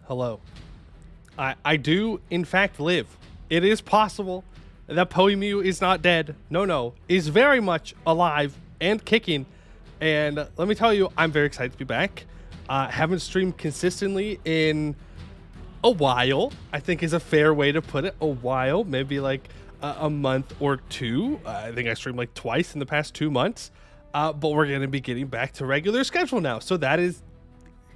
Hello. I do, in fact, live. It is possible that Poemu is not dead. No, is very much alive and kicking. And let me tell you, I'm very excited to be back. Haven't streamed consistently in a while, I think is a fair way to put it. A while, maybe like a month or two. I think I streamed like twice in the past 2 months. But we're going to be getting back to regular schedule now. So that is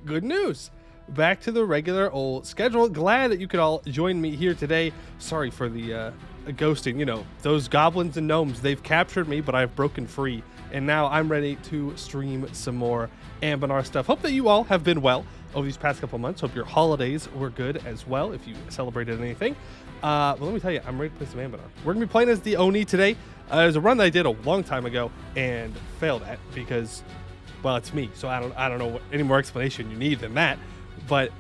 good news. Back to the regular old schedule. Glad that you could all join me here today. Sorry for the ghosting. You know, those goblins and gnomes, they've captured me, but I've broken free. And now I'm ready to stream some more Ambinar stuff. Hope that you all have been well over these past couple months. Hope your holidays were good as well, if you celebrated anything. But let me tell you, I'm ready to play some Ambinar. We're going to be playing as the Oni today. There's a run that I did a long time ago and failed at because, well, it's me. So I don't know what any more explanation you need than that. But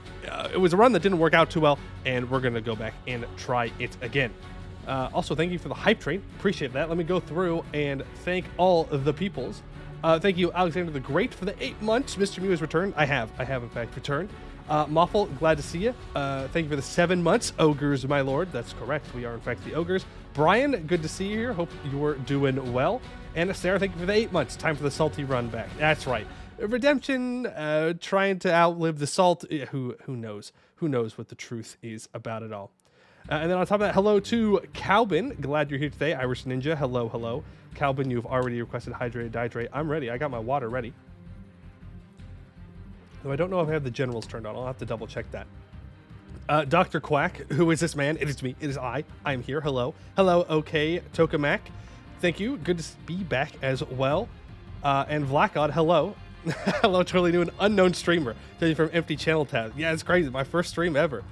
it was a run that didn't work out too well, and we're going to go back and try it again. Also, thank you for the hype train. Appreciate that. Let me go through and thank all the peoples. Thank you, Alexander the Great, for the 8 months. Mr. Mew has returned. I have, in fact, returned. Moffle, glad to see you. Thank you for the 7 months. Ogres, my lord. That's correct. We are, in fact, the Ogres. Brian, good to see you here. Hope you're doing well. And Sarah, thank you for the 8 months. Time for the salty run back. That's right. Redemption, trying to outlive the salt. Who knows? Who knows what the truth is about it all? And then on top of that, hello to Calvin. Glad you're here today. Irish Ninja, hello. Calvin, you've already requested hydrate, dihydrate. I'm ready. I got my water ready. Though I don't know if I have the generals turned on. I'll have to double check that. Dr. Quack, who is this man? It is me. It is I. I am here. Hello. Okay, Tokamak. Thank you. Good to be back as well. And Vlakod, hello. Hello, totally new and unknown streamer. Tell you from empty channel tab. Yeah, it's crazy. My first stream ever.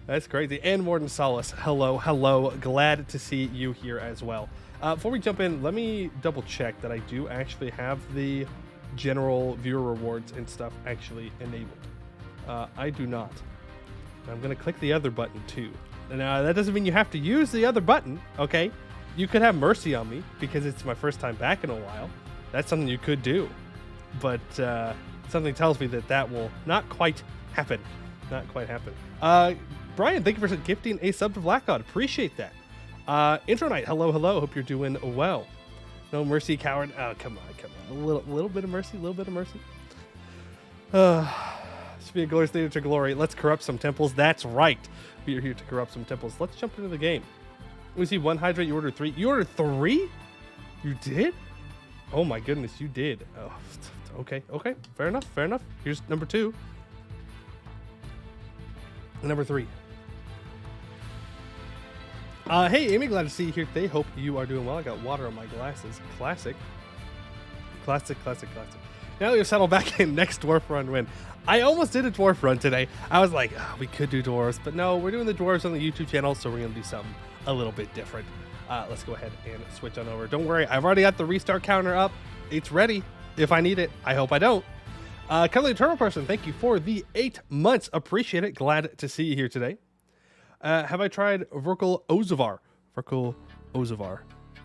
That's crazy. And Morden Solace, hello. Glad to see you here as well. Before we jump in, let me double check that I do actually have the general viewer rewards and stuff actually enabled. I do not. I'm going to click the other button too. Now, that doesn't mean you have to use the other button, okay? You could have mercy on me because it's my first time back in a while. That's something you could do. But something tells me that will not quite happen. Brian, thank you for gifting a sub to Blackgod. Appreciate that. Intro Night, hello. Hope you're doing well. No mercy, coward. Oh, come on. A little bit of mercy. This be a glorious day to glory. Let's corrupt some temples. That's right. We are here to corrupt some temples. Let's jump into the game. We see 1 hydrate. You ordered 3. You ordered 3? You did? Oh my goodness, you did. Oh, okay. Fair enough. Here's number 2. Number 3. Hey, Amy, glad to see you here today. Hope you are doing well. I got water on my glasses. Classic. Now we've settled back in. Next dwarf run win. I almost did a dwarf run today. I was like, we could do dwarves, but no, we're doing the dwarves on the YouTube channel, so we're going to do something a little bit different. Let's go ahead and switch on over. Don't worry, I've already got the restart counter up. It's ready if I need it. I hope I don't. Kelly Turtle Person, thank you for the 8 months. Appreciate it. Glad to see you here today. Have I tried Verkal Ozavar?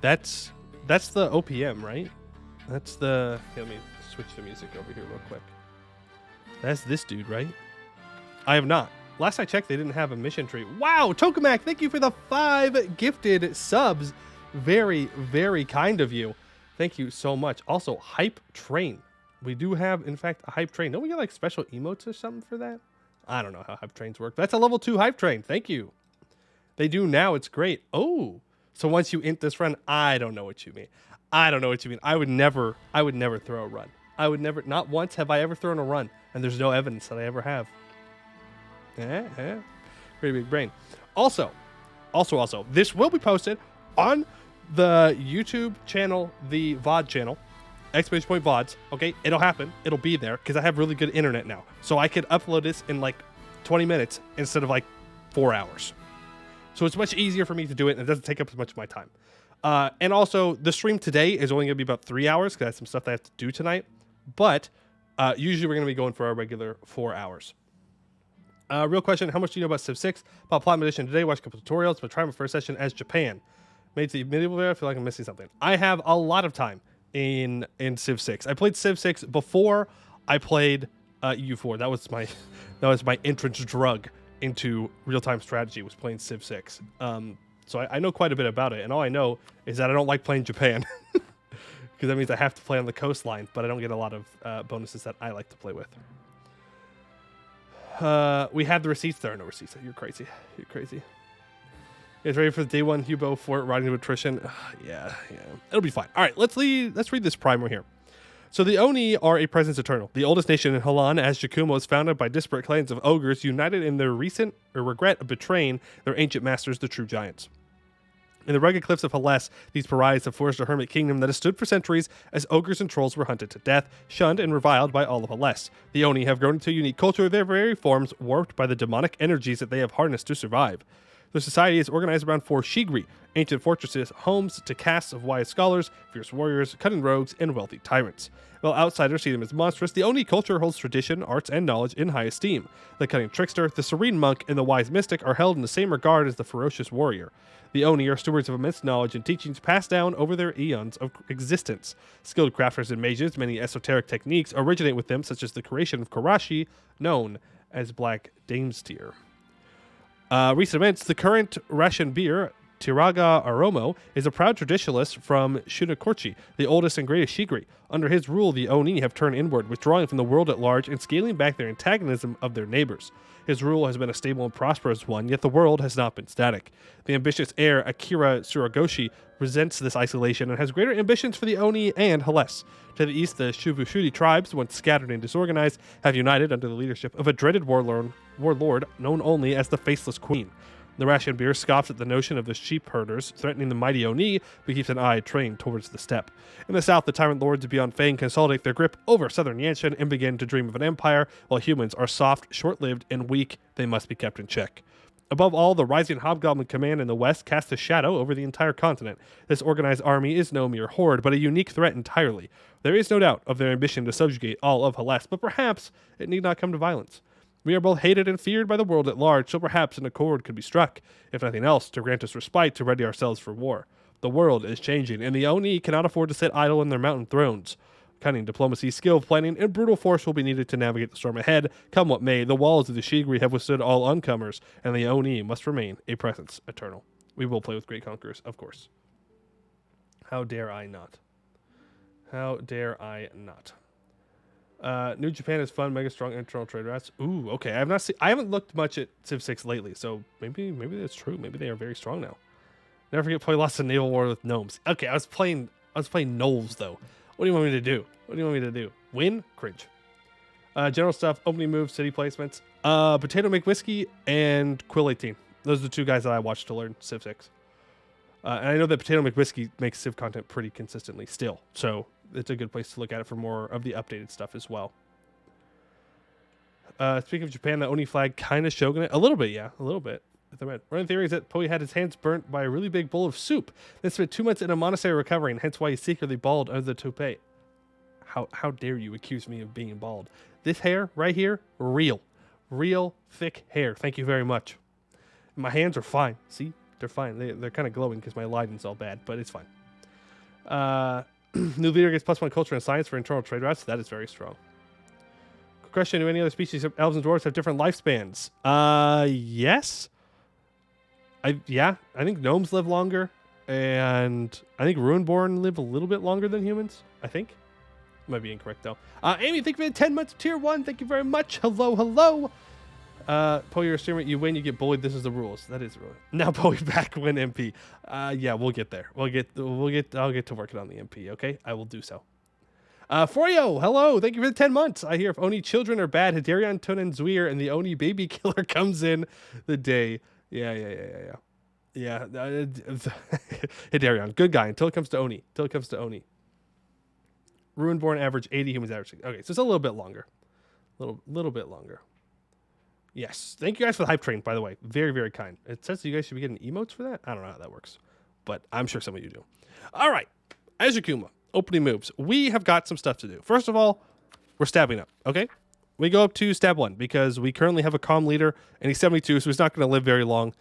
That's the OPM, right? That's the... Here, let me switch the music over here real quick. That's this dude, right? I have not. Last I checked, they didn't have a mission tree. Wow, Tokamak, thank you for the 5 gifted subs. Very, very kind of you. Thank you so much. Also, Hype Train. We do have, in fact, a Hype Train. Don't we get like special emotes or something for that? I don't know how Hype Trains work. That's a level 2 Hype Train. Thank you. They do now. It's great. Oh, so once you int this run, I don't know what you mean. I would never throw a run. Not once have I ever thrown a run, and there's no evidence that I ever have. Pretty big brain. Also, this will be posted on the YouTube channel, the VOD channel, exclamation point VODs. Okay, it'll happen. It'll be there because I have really good internet now, so I could upload this in like 20 minutes instead of like 4 hours. So it's much easier for me to do it, and it doesn't take up as much of my time. And also, the stream today is only going to be about 3 hours because I have some stuff that I have to do tonight. But usually we're going to be going for our regular 4 hours. Real question, how much do you know about Civ 6? About Platinum Edition today, watched a couple tutorials, but try my first session as Japan. Made the medieval era, I feel like I'm missing something. I have a lot of time in Civ 6. I played Civ 6 before I played EU4. That was my entrance drug into real-time strategy was playing Civ 6. So I know quite a bit about it, and all I know is that I don't like playing Japan. Because that means I have to play on the coastline, but I don't get a lot of bonuses that I like to play with. We have the receipts. There are no receipts. You're crazy. You're crazy. You guys ready for the day one Hubo fort riding to attrition? Yeah. It'll be fine. All right, let's read this primer here. So the Oni are a presence eternal. The oldest nation in Halan, as Jakumo, was founded by disparate clans of ogres united in their recent regret of betraying their ancient masters, the true giants. In the rugged cliffs of Hellas, these pariahs have forged a hermit kingdom that has stood for centuries as ogres and trolls were hunted to death, shunned and reviled by all of Hellas. The Oni have grown into a unique culture, their very forms warped by the demonic energies that they have harnessed to survive. Their society is organized around 4 shigri, ancient fortresses, homes to castes of wise scholars, fierce warriors, cunning rogues, and wealthy tyrants. While outsiders see them as monstrous, the Oni culture holds tradition, arts, and knowledge in high esteem. The cunning trickster, the serene monk, and the wise mystic are held in the same regard as the ferocious warrior. The Oni are stewards of immense knowledge and teachings passed down over their eons of existence. Skilled crafters and mages, many esoteric techniques originate with them, such as the creation of Karashi, known as Black Dame's Tear. Recent events, the current Russian beer, Tiraga Aromo, is a proud traditionalist from Shunakorchi, the oldest and greatest shigri. Under his rule, the Oni have turned inward, withdrawing from the world at large and scaling back their antagonism of their neighbors. His rule has been a stable and prosperous one, yet the world has not been static. The ambitious heir, Akira Tsurugoshi, resents this isolation and has greater ambitions for the Oni and Hellas. To the east, the Shuvushuri tribes, once scattered and disorganized, have united under the leadership of a dreaded warlord known only as the Faceless Queen. The Russian beer scoffs at the notion of the sheep herders threatening the mighty Oni, but keeps an eye trained towards the steppe. In the south, the tyrant lords of Beyond Fang consolidate their grip over southern Yanshan and begin to dream of an empire, while humans are soft, short-lived, and weak. They must be kept in check. Above all, the rising Hobgoblin Command in the west casts a shadow over the entire continent. This organized army is no mere horde, but a unique threat entirely. There is no doubt of their ambition to subjugate all of Hellas, but perhaps it need not come to violence. We are both hated and feared by the world at large, so perhaps an accord could be struck, if nothing else, to grant us respite to ready ourselves for war. The world is changing, and the Oni cannot afford to sit idle in their mountain thrones. Cunning, diplomacy, skill, planning, and brutal force will be needed to navigate the storm ahead. Come what may, the walls of the Shigri have withstood all oncomers, and the Oni must remain a presence eternal. We will play with great conquerors, of course. How dare I not? How dare I not? New Japan is fun, mega strong internal trade routes. Ooh, okay. I haven't looked much at Civ 6 lately, so maybe that's true. Maybe they are very strong now. Never forget play lots of naval war with gnomes. Okay, I was playing gnolls though. What do you want me to do? Win? Cringe. General stuff, opening moves, city placements. Potato Make Whiskey and Quill 18. Those are the 2 guys that I watched to learn Civ 6. And I know that Potato Make Whiskey makes Civ content pretty consistently still, so it's a good place to look at it for more of the updated stuff as well. Speaking of Japan, the Oni flag kind of shogunate. A little bit, yeah. A little bit. Running theory is that Poi had his hands burnt by a really big bowl of soup. Then spent 2 months in a monastery recovering, hence why he's secretly bald under the toupee. How dare you accuse me of being bald? This hair right here, real thick hair. Thank you very much. My hands are fine. See? They're fine. They're kind of glowing because my lighting's all bad, but it's fine. New leader gets +1 culture and science for internal trade routes. That is very strong. Question: do any other species of elves and dwarves have different lifespans? Yes. I think gnomes live longer, and I think Ruinborn live a little bit longer than humans. I think. Might be incorrect though. Amy, thank you for the 10 months of tier 1. Thank you very much. Hello. Poe, you're a streamer. You win, you get bullied. This is the rules. That is the rule. Now Poe back win MP. Yeah, we'll get there. I'll get to working on the MP. Okay, I will do so. Forio, hello. Thank you for the 10 months. I hear if Oni children are bad, Hidarion, Tunen, Zuir, and the Oni baby killer comes in the day. Yeah. Hidarion, good guy until it comes to Oni. Ruinborn average 80, humans average 60. Okay, so it's a little bit longer. Little bit longer. Yes. Thank you guys for the hype train, by the way. Very, very kind. It says you guys should be getting emotes for that. I don't know how that works, but I'm sure some of you do. All right. As Yakuma, opening moves. We have got some stuff to do. First of all, we're stabbing up, okay? We go up to stab 1 because we currently have a calm leader, and he's 72, so he's not going to live very long.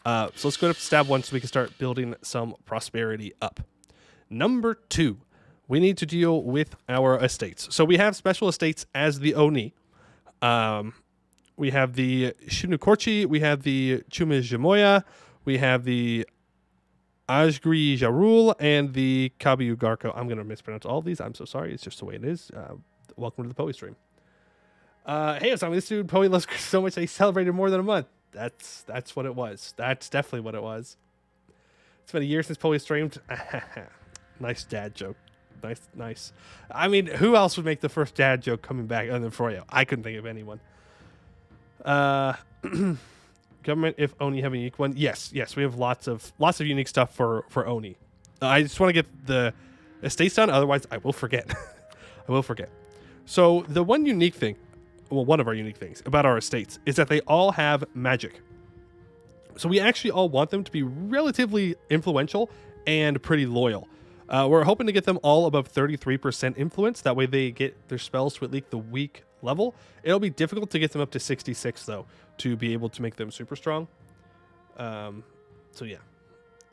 So let's go up to stab 1 so we can start building some prosperity up. Number 2, we need to deal with our estates. So we have special estates as the Oni. We have the Shinukorchi. We have the Chumijimoya. We have the Ajgri Jarul and the Kabiu Garko. I'm going to mispronounce all of these. I'm so sorry. It's just the way it is. Welcome to the Poe stream. Hey, Osami, this dude Poe loves so much that he celebrated more than a month. That's what it was. That's definitely what it was. It's been a year since Poe streamed. Nice dad joke. Nice. I mean, who else would make the first dad joke coming back other than Froyo? I couldn't think of anyone. Government, if Oni have a unique one. Yes, we have lots of unique stuff for Oni. I just want to get the estates done, otherwise I will forget. So the one unique thing, well, one of our unique things about our estates is that they all have magic. So we actually all want them to be relatively influential and pretty loyal. We're hoping to get them all above 33% influence. That way they get their spells to at least the weak level. It'll be difficult to get them up to 66 though, to be able to make them super strong. So yeah.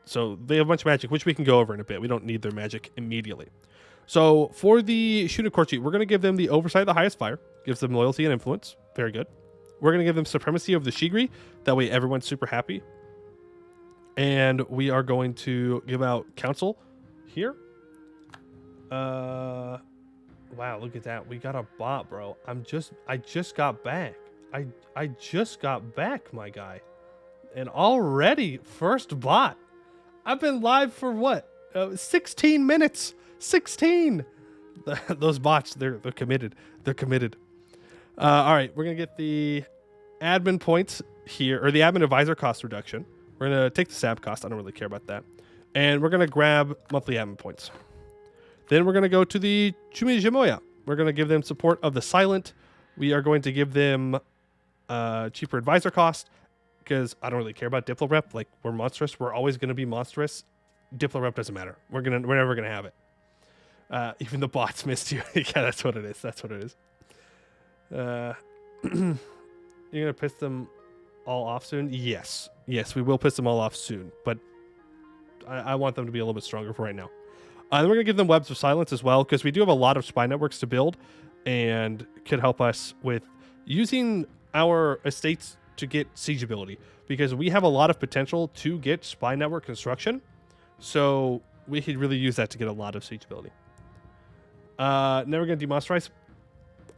So they have a bunch of magic, which we can go over in a bit. We don't need their magic immediately. So for the Shunakorchi, we're going to give them the Oversight of the Highest Fire. Gives them loyalty and influence. Very good. We're going to give them Supremacy of the Shigri. That way everyone's super happy. And we are going to give out Council here. Wow, look at that. We got a bot, bro. I just got back. I just got back, my guy. And already first bot. I've been live for what? 16 minutes. 16. Those bots, they're committed. They're committed. All right, we're going to get the admin points here, or the admin advisor cost reduction. We're going to take the SAB cost. I don't really care about that. And we're going to grab monthly admin points. Then we're going to go to the Chumijimoya. We're going to give them support of the silent. We are going to give them cheaper advisor cost because I don't really care about Diplo Rep. Like, we're monstrous. We're always going to be monstrous. Diplo Rep doesn't matter. We're never going to have it. Even the bots missed you. Yeah, that's what it is. That's what it is. You're going to piss them all off soon? Yes. Yes, we will piss them all off soon. But I want them to be a little bit stronger for right now. Then we're going to give them Webs of Silence as well, because we do have a lot of spy networks to build and could help us with using our estates to get siege ability, because we have a lot of potential to get spy network construction. So we could really use that to get a lot of siege ability. Never going to demonstrate.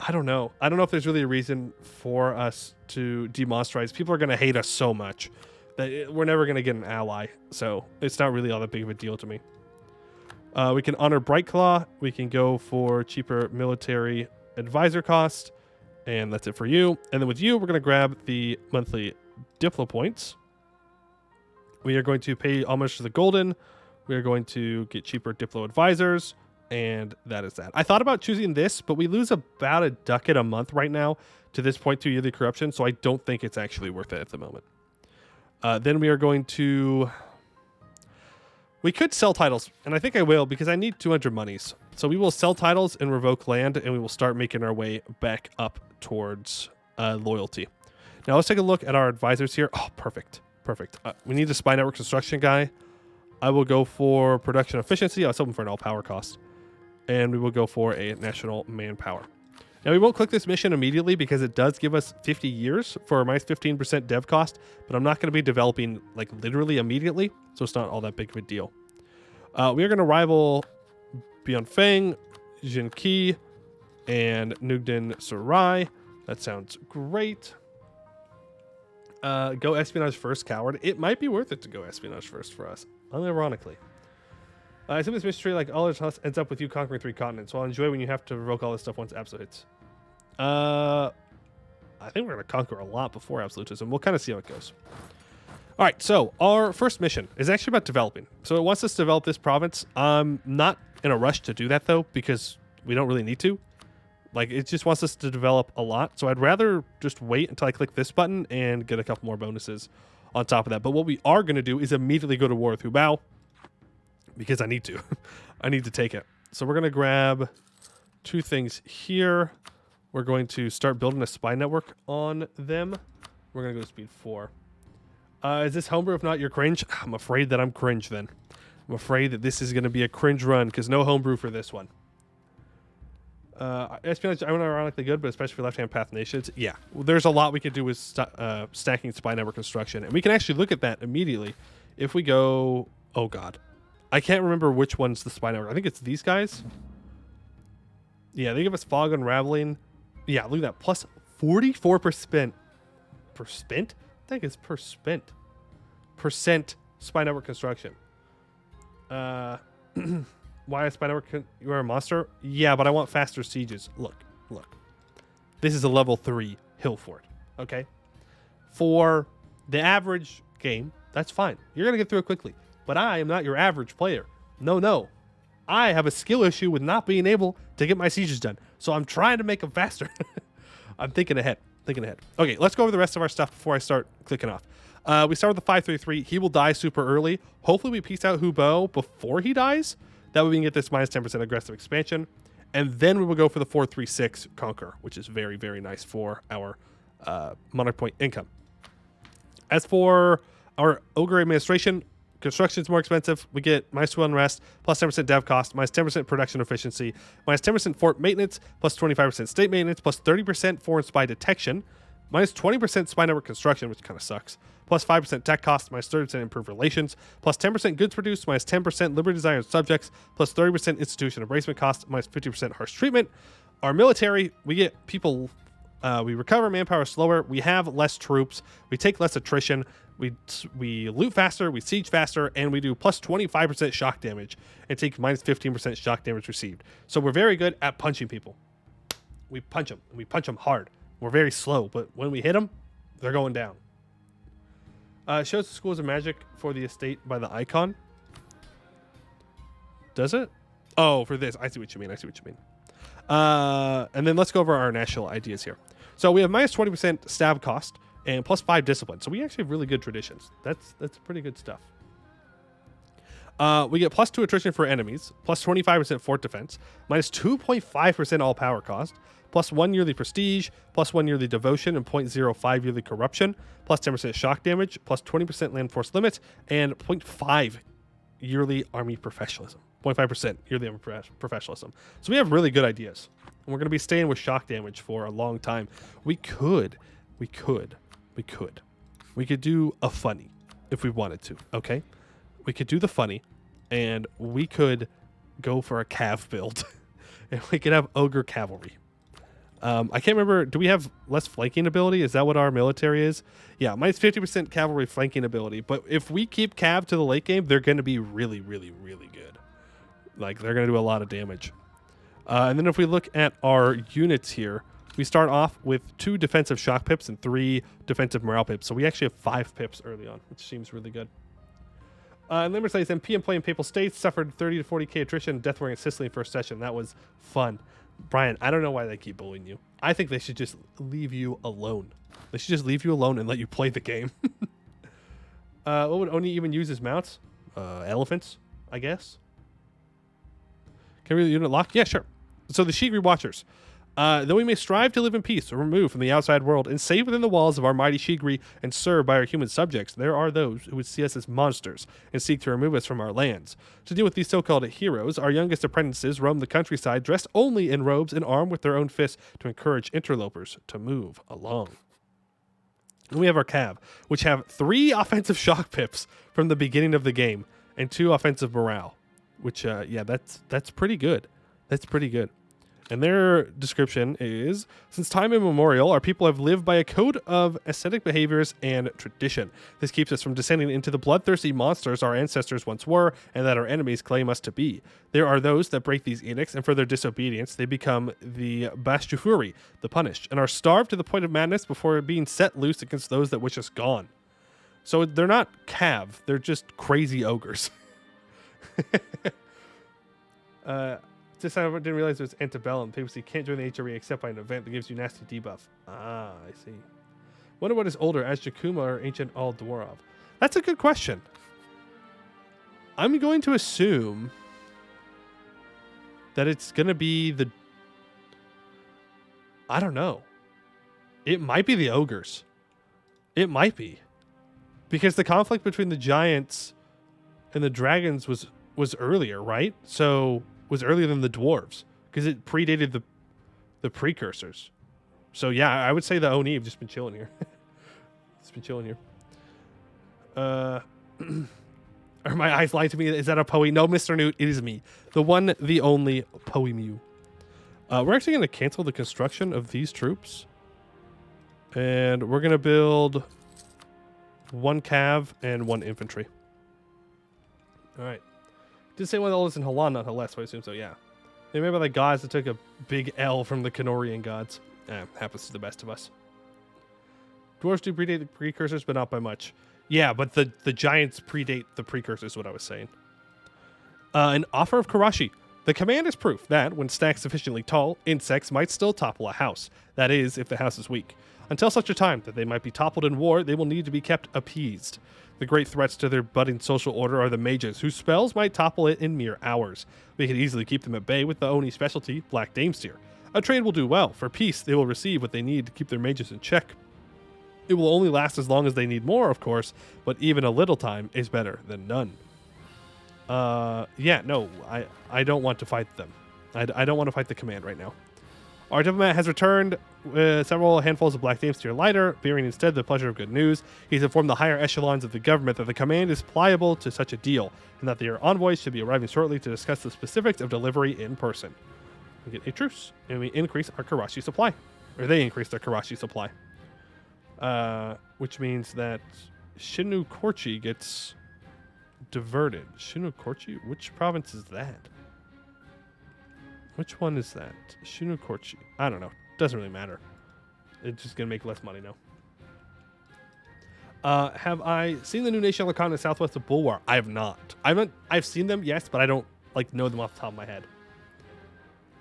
I don't know. I don't know if there's really a reason for us to demonstrate. People are going to hate us so much that we're never going to get an ally. So it's not really all that big of a deal to me. We can honor Brightclaw. We can go for cheaper military advisor cost. And that's it for you. And then with you, we're going to grab the monthly Diplo points. We are going to pay homage to the Golden. We are going to get cheaper Diplo advisors. And that is that. I thought about choosing this, but we lose about a ducat a month right now to this 0.2 yearly corruption. So I don't think it's actually worth it at the moment. Then we are going to... We could sell titles, and I think I will, because I need 200 monies. So we will sell titles and revoke land, and we will start making our way back up towards loyalty. Now let's take a look at our advisors here. Oh, perfect. Perfect. We need a spy network construction guy. I will go for production efficiency. I was hoping for an all-power cost. And we will go for a national manpower. Now, we won't click this mission immediately because it does give us 50 years for a minus 15% dev cost, but I'm not going to be developing like literally immediately, so it's not all that big of a deal. We are going to rival Byeonfeng, Jinki, and Nugden Sarai. That sounds great. Go espionage first, coward. It might be worth it to go espionage first for us, unironically. I assume this mystery, like all else, ends up with you conquering 3 continents. So I'll enjoy when you have to revoke all this stuff once Absolute hits. I think we're going to conquer a lot before Absolutism. We'll kind of see how it goes. All right, so our first mission is actually about developing. So it wants us to develop this province. I'm not in a rush to do that, though, because we don't really need to. Like, it just wants us to develop a lot. So I'd rather just wait until I click this button and get a couple more bonuses on top of that. But what we are going to do is immediately go to war with Hubao, because I need to. I need to take it. So we're going to grab 2 things here. We're going to start building a spy network on them. We're going to go to speed 4. Is this homebrew if not your cringe? I'm afraid that I'm cringe then. I'm afraid that this is going to be a cringe run because no homebrew for this one. Espionage, ironically good, but especially for left-hand path nations. Yeah, there's a lot we could do with stacking spy network construction, and we can actually look at that immediately if we go. Oh God, I can't remember which one's the spy network. I think it's these guys. Yeah, they give us fog unraveling. Yeah, look at that, plus 44% per spent. I think it's per spent percent spy network construction. Why a spy network? You are a monster? Yeah, but I want faster sieges. Look. This is a level 3 hill fort. Okay? For the average game, that's fine. You're going to get through it quickly. But I am not your average player. No. I have a skill issue with not being able to get my sieges done. So I'm trying to make them faster. I'm thinking ahead. Okay, let's go over the rest of our stuff before I start clicking off. We start with the 533. He will die super early. Hopefully we piece out Hubo before he dies. That way we can get this minus 10% aggressive expansion. And then we will go for the 436 Conquer, which is very, very nice for our Monarch Point income. As for our Ogre administration, construction is more expensive. We get minus 2 unrest, plus 10% dev cost, minus 10% production efficiency, minus 10% fort maintenance, plus 25% state maintenance, plus 30% foreign spy detection, minus 20% spy network construction, which kind of sucks, plus 5% tech cost, minus 30% improved relations, plus 10% goods produced, minus 10% liberty desired subjects, plus 30% institution embracement cost, minus 50% harsh treatment. Our military, we get people, we recover manpower slower, we have less troops, we take less attrition, we loot faster, we siege faster, and we do plus 25% shock damage and take minus 15% shock damage received. So we're very good at punching people. We punch them, and we punch them hard. We're very slow, but when we hit them, they're going down. Shows the schools of magic for the estate by the icon. Does it? Oh, for this. I see what you mean. And then let's go over our national ideas here. So we have minus 20% stab cost and plus 5 discipline. So we actually have really good traditions. That's pretty good stuff. We get plus 2 attrition for enemies, plus 25% fort defense, minus 2.5% all power cost, plus 1 yearly prestige, plus 1 yearly devotion, and 0.05 yearly corruption, plus 10% shock damage, plus 20% land force limit, and 0.5 yearly army professionalism. 0.5% yearly army professionalism. So we have really good ideas. And we're going to be staying with shock damage for a long time. We could do a funny if we wanted to, okay? We could do the funny, and we could go for a cav build. And we could have ogre cavalry. I can't remember. Do we have less flanking ability? Is that what our military is? Yeah, minus 50% cavalry flanking ability. But if we keep cav to the late game, they're going to be really, really, really good. Like, they're going to do a lot of damage. And then if we look at our units here, we start off with 2 defensive shock pips and 3 defensive morale pips. So we actually have 5 pips early on, which seems really good. And Limerick says MP and play in Papal States suffered 30 to 40k attrition, death wearing in Sicily in first session. That was fun. Brian, I don't know why they keep bullying you. I think they should just leave you alone. They should just leave you alone and let you play the game. What would Oni even use as mounts? Elephants, I guess. Can we unit lock? Yeah, sure. So the Shigri Watchers. Though we may strive to live in peace or removed from the outside world and safe within the walls of our mighty Shigri and served by our human subjects, there are those who would see us as monsters and seek to remove us from our lands. To deal with these so-called heroes, our youngest apprentices roam the countryside dressed only in robes and armed with their own fists to encourage interlopers to move along. And we have our Cav, which have 3 offensive shock pips from the beginning of the game and 2 offensive morale, which, yeah, that's pretty good. That's pretty good. And their description is, since time immemorial, our people have lived by a code of ascetic behaviors and tradition. This keeps us from descending into the bloodthirsty monsters our ancestors once were and that our enemies claim us to be. There are those that break these edicts, and for their disobedience, they become the Bashjufuri, the punished, and are starved to the point of madness before being set loose against those that wish us gone. So they're not Cav, they're just crazy ogres. Just I didn't realize it was antebellum. People see can't join the HRE except by an event that gives you nasty debuff. Ah, I see. Wonder what is older, as Jakuma or ancient Al Dwarov? That's a good question. I'm going to assume that it's going to be the... I don't know. It might be the ogres. It might be. Because the conflict between the giants and the dragons was earlier, right? So... was earlier than the dwarves because it predated the precursors. So yeah, I would say the Oni have just been chilling here. It's been chilling here. Are my eyes lying to me? Is that a Poe? No, Mr. Newt, it is me. The one, the only Poe Mew. We're actually going to cancel the construction of these troops. And we're going to build 1 cav and 1 infantry. All right. Did say one of those in Halan, not Halas, so I assume so, yeah. They remember the gods that took a big L from the Kenorian gods. Happens to the best of us. Dwarves do predate the precursors, but not by much. Yeah, but the giants predate the precursors, what I was saying. An offer of Karashi. The command is proof that, when stacked sufficiently tall, insects might still topple a house. That is, if the house is weak. Until such a time that they might be toppled in war, they will need to be kept appeased. The great threats to their budding social order are the mages, whose spells might topple it in mere hours. We could easily keep them at bay with the Oni specialty, Black Damesteer. A trade will do well. For peace, they will receive what they need to keep their mages in check. It will only last as long as they need more, of course, but even a little time is better than none. Yeah, no, I don't want to fight them. I don't want to fight the command right now. Our diplomat has returned with several handfuls of Black Damesteer lighter, bearing instead the pleasure of good news. He's informed the higher echelons of the government that the command is pliable to such a deal, and that their envoys should be arriving shortly to discuss the specifics of delivery in person. We get a truce, and we increase our Karashi supply. Or they increase their Karashi supply. Which means that Shinu Korchi gets diverted. Shinu Korchi? Which province is that? Which one is that? Shinu Korchi. I don't know. Doesn't really matter. It's just going to make less money now. Have I seen the new nation on the southwest of Bulwar? I have not. I've seen them, yes, but I don't know them off the top of my head.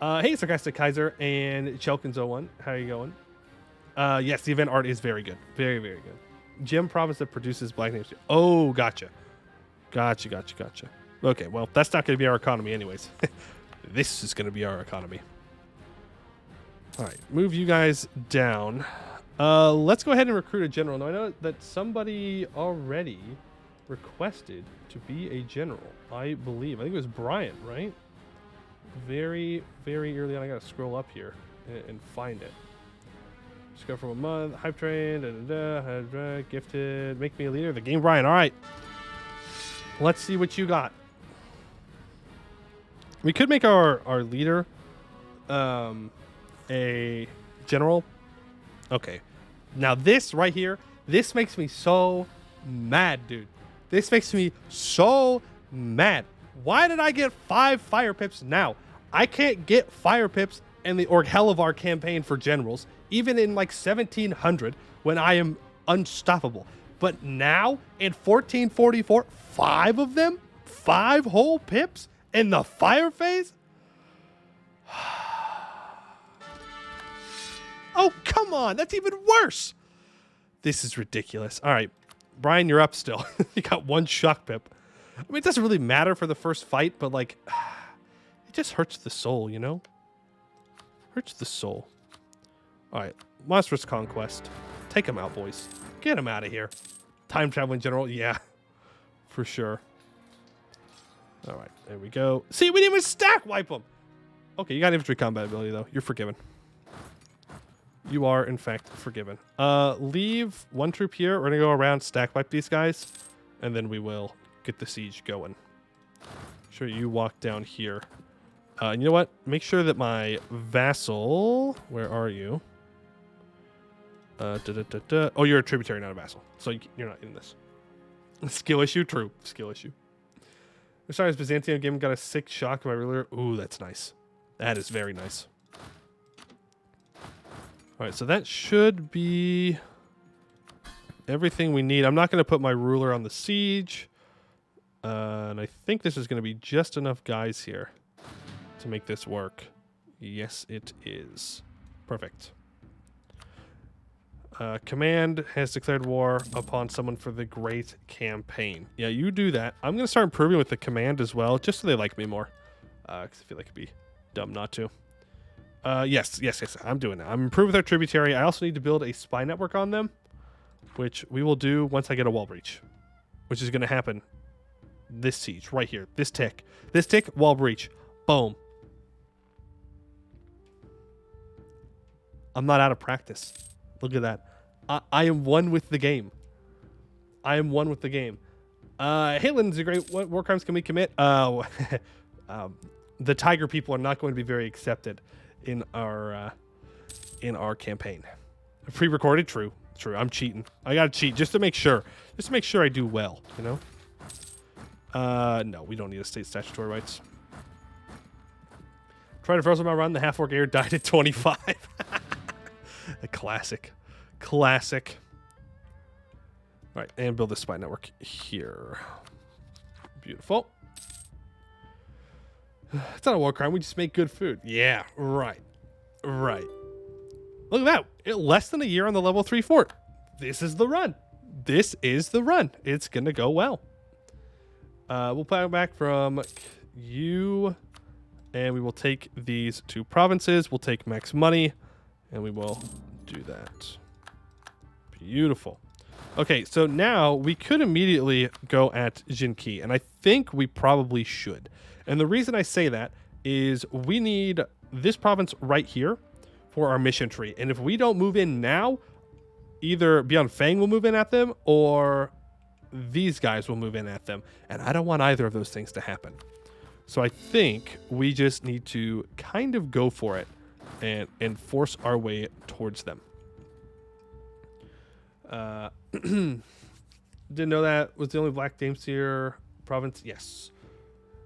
Hey, Sarcastic Kaiser and Chelkin01. How are you going? Yes, the event art is very good. Very, very good. Gem province that produces Black Names. Oh, gotcha. Gotcha. Okay, well, that's not going to be our economy anyways. This is going to be our economy. All right, move you guys down. Let's go ahead and recruit a general. Now, I know that somebody already requested to be a general, I believe. I think it was Brian, right? Very, very early on. I got to scroll up here and find it. Just go from a month. Hype train. Gifted. Make me a leader. The game Brian. All right. Let's see what you got. We could make our leader a general. Okay. Now this right here, this makes me so mad, dude. This makes me so mad. Why did I get 5 fire pips now? I can't get fire pips in the Org-Hellevar campaign for generals, even in like 1700 when I am unstoppable. But now in 1444, 5 of them? 5 whole pips in the fire phase? Oh, come on. That's even worse. This is ridiculous. All right. Brian, you're up still. You got 1 shock pip. I mean, it doesn't really matter for the first fight, but like, it just hurts the soul, you know? Hurts the soul. All right. Monstrous Conquest. Take him out, boys. Get him out of here. Time traveling general. Yeah, for sure. All right. There we go. See, we didn't even stack wipe them. Okay, you got infantry combat ability, though. You're forgiven. You are, in fact, forgiven. Leave 1 troop here. We're going to go around, stack wipe these guys, and then we will get the siege going. Sure, you walk down here. And you know what? Make sure that my vassal... Where are you? Oh, you're a tributary, not a vassal. So you're not in this. Skill issue? True. Skill issue. Besides, Byzantium game got a 6 shock of my ruler. Ooh, that's nice. That is very nice. All right, so that should be everything we need. I'm not going to put my ruler on the siege. And I think this is going to be just enough guys here to make this work. Yes, it is. Perfect. Command has declared war upon someone for the great campaign. Yeah, you do that. I'm going to start improving with the command as well, just so they like me more. Because I feel like it'd be dumb not to. Yes, I'm doing that. I'm improving with our tributary. I also need to build a spy network on them, which we will do once I get a wall breach, which is going to happen this siege right here. This tick, wall breach. Boom. I'm not out of practice. Look at that. I am one with the game. I am one with the game. Hey, Lindsay, great. What war crimes can we commit? The tiger people are not going to be very accepted in our campaign. Pre-recorded, true. I'm cheating. I gotta cheat just to make sure. Just to make sure I do well. You know. No, we don't need a state statutory rights. Tried to frozen my run. The half-orc heir died at 25. A classic. Classic. All right, and build the spy network here. Beautiful. It's not a war crime. We just make good food. Yeah, right. Right. Look at that. Less than a year on the level 3 fort. This is the run. This is the run. It's going to go well. We'll play back from you, and we will take these 2 provinces. We'll take max money, and we will do that. Beautiful. Okay, so now we could immediately go at Jinki, and I think we probably should. And the reason I say that is we need this province right here for our mission tree. And if we don't move in now, either Beyond Fang will move in at them or these guys will move in at them. And I don't want either of those things to happen. So I think we just need to kind of go for it and force our way towards them. Didn't know that was the only Black Dameseer province. Yes.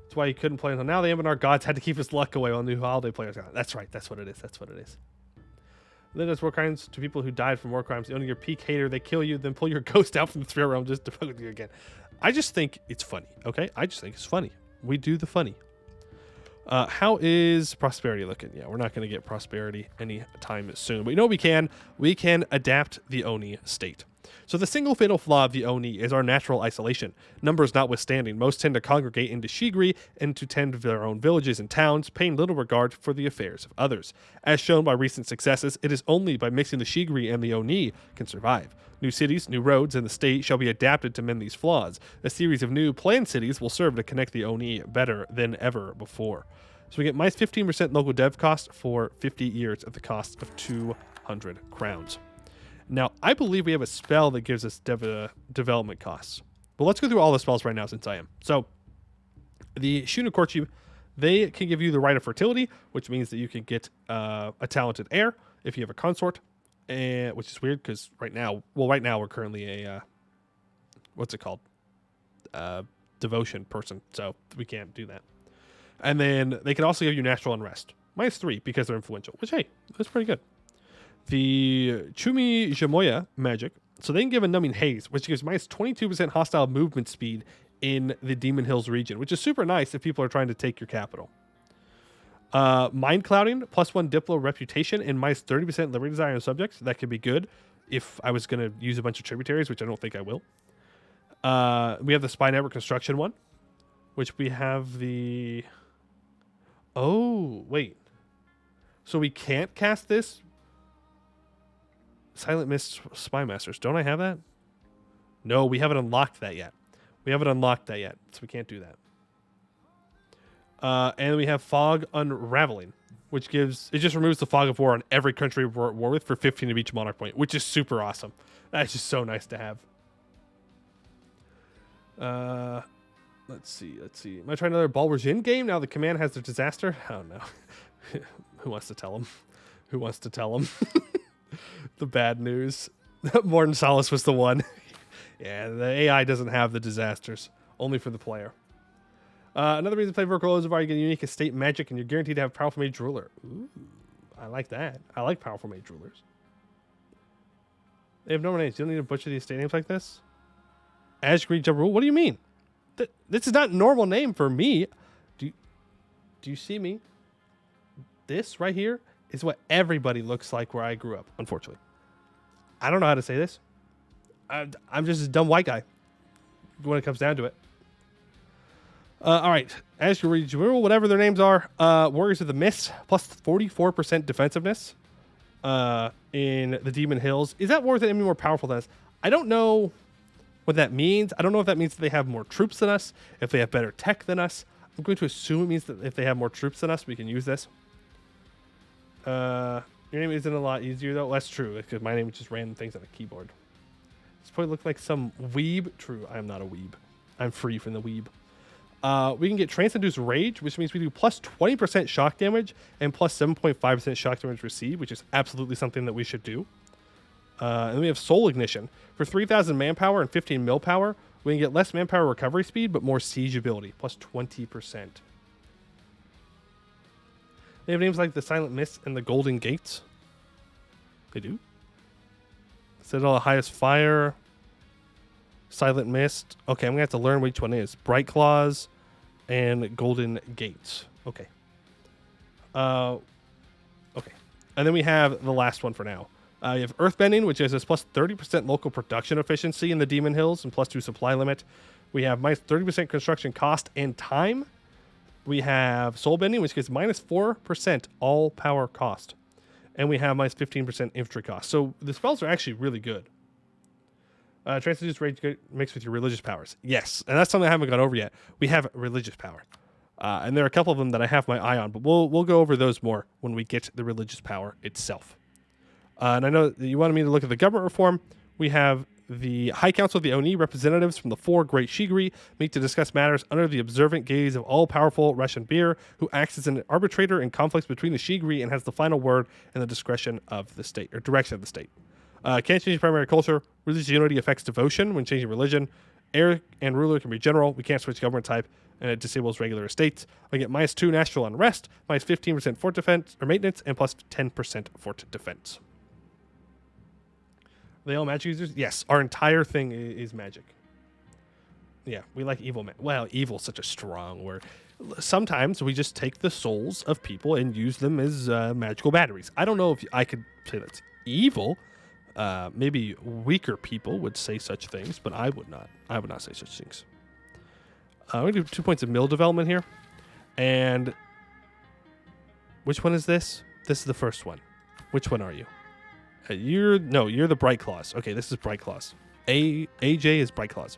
That's why you couldn't play until now. The Amanar gods had to keep his luck away while new holiday players got. That's right. That's what it is. That's what it is. Then there's war crimes to people who died from war crimes. Only your peak hater, they kill you, then pull your ghost out from the spirit realm just to fuck with you again. I just think it's funny, okay? I just think it's funny. We do the funny. How is prosperity looking? Yeah, we're not going to get prosperity anytime soon. But you know what we can? We can adapt the Oni state. So the single fatal flaw of the Oni is our natural isolation. Numbers notwithstanding, most tend to congregate into Shigri and to tend to their own villages and towns, paying little regard for the affairs of others. As shown by recent successes, it is only by mixing the Shigri and the Oni can survive. New cities, new roads, and the state shall be adapted to mend these flaws. A series of new planned cities will serve to connect the Oni better than ever before. So we get minus 15% local dev cost for 50 years at the cost of 200 crowns. Now, I believe we have a spell that gives us development costs. But let's go through all the spells right now since I am. So, the Shunakorchi, they can give you the right of fertility, which means that you can get a talented heir if you have a consort, which is weird because right now we're currently a, what's it called? Devotion person, so we can't do that. And then they can also give you natural unrest. Minus 3 because they're influential, which, hey, that's pretty good. The Chumi Jamoya magic. So they can give a numbing haze, which gives minus 22% hostile movement speed in the Demon Hills region, which is super nice if people are trying to take your capital. Mind clouding, plus 1 Diplo reputation, and minus 30% liberty desire on subjects. That could be good if I was going to use a bunch of tributaries, which I don't think I will. We have the Spy Network construction one, which we have the... Oh, wait. So we can't cast this? Silent Mist Spy Masters. Don't I have that? No, we haven't unlocked that yet. So we can't do that. And we have Fog Unraveling, which gives... It just removes the fog of war on every country we're at war with for 15 of each monarch point, which is super awesome. That's just so nice to have. Let's see. Am I trying another Balrajin game? Now the command has the disaster? Oh, no. Who wants to tell him? The bad news. Morton Solace was the one. Yeah, the AI doesn't have the disasters. Only for the player. Another reason to play Vertical Ozavar, you get a unique estate magic, and you're guaranteed to have Powerful Mage Ruler. Ooh, I like that. I like Powerful Mage Rulers. They have no more names. You don't need to butcher the estate names like this. Ashgreen Jabrul? What do you mean? This is not a normal name for me. Do you see me? This right here is what everybody looks like where I grew up, unfortunately. I don't know how to say this. I'm just a dumb white guy when it comes down to it. All right. Ashgreen, whatever their names are. Warriors of the Mist, plus 44% defensiveness in the Demon Hills. Is that worth it? Any more powerful than us? I don't know what that means. I don't know if that means that they have more troops than us, if they have better tech than us. I'm going to assume it means that if they have more troops than us, we can use this. Your name isn't a lot easier, though. That's true, because my name is just random things on a keyboard. This probably looks like some weeb. True, I am not a weeb. I'm free from the weeb. We can get trance-induced rage, which means we do plus 20% shock damage and plus 7.5% shock damage received, which is absolutely something that we should do. And then we have soul ignition. For 3,000 manpower and 15 mil power, we can get less manpower recovery speed, but more siege ability, plus 20%. They have names like the Silent Mist and the Golden Gates. They do. Citadel of Highest Fire. Silent Mist. Okay, I'm going to have to learn which one is. Bright Claws and Golden Gates. Okay. Okay. And then we have the last one for now. You have Earthbending, which is this plus 30% local production efficiency in the Demon Hills and plus 2 supply limit. We have minus 30% construction cost and time. We have Soulbending, which gets minus 4% all power cost. And we have minus 15% infantry cost. So the spells are actually really good. Transduce rage mixed with your religious powers. Yes, and that's something I haven't gone over yet. We have religious power. And there are a couple of them that I have my eye on, but we'll go over those more when we get the religious power itself. And I know that you wanted me to look at the government reform. We have the High Council of the Oni representatives from the 4 Great Shigri meet to discuss matters under the observant gaze of all-powerful Russian Beer, who acts as an arbitrator in conflicts between the Shigri and has the final word in the discretion of the state, or direction of the state. Can't change primary culture. Religious unity affects devotion when changing religion. Heir and ruler can be general. We can't switch government type, and it disables regular estates. I get minus 2 natural unrest, minus 15% fort defense or maintenance, and plus 10% fort defense. Are they all magic users? Yes, our entire thing is magic. Yeah, we like evil. Well, evil's such a strong word. Sometimes we just take the souls of people and use them as magical batteries. I don't know if I could say that's evil. Maybe weaker people would say such things, but I would not. I would not say such things. We're going to do 2 points of mill development here. And which one is this? This is the first one. Which one are you? You're the Bright Claws. Okay, this is Bright Claws. AJ is Bright Claws.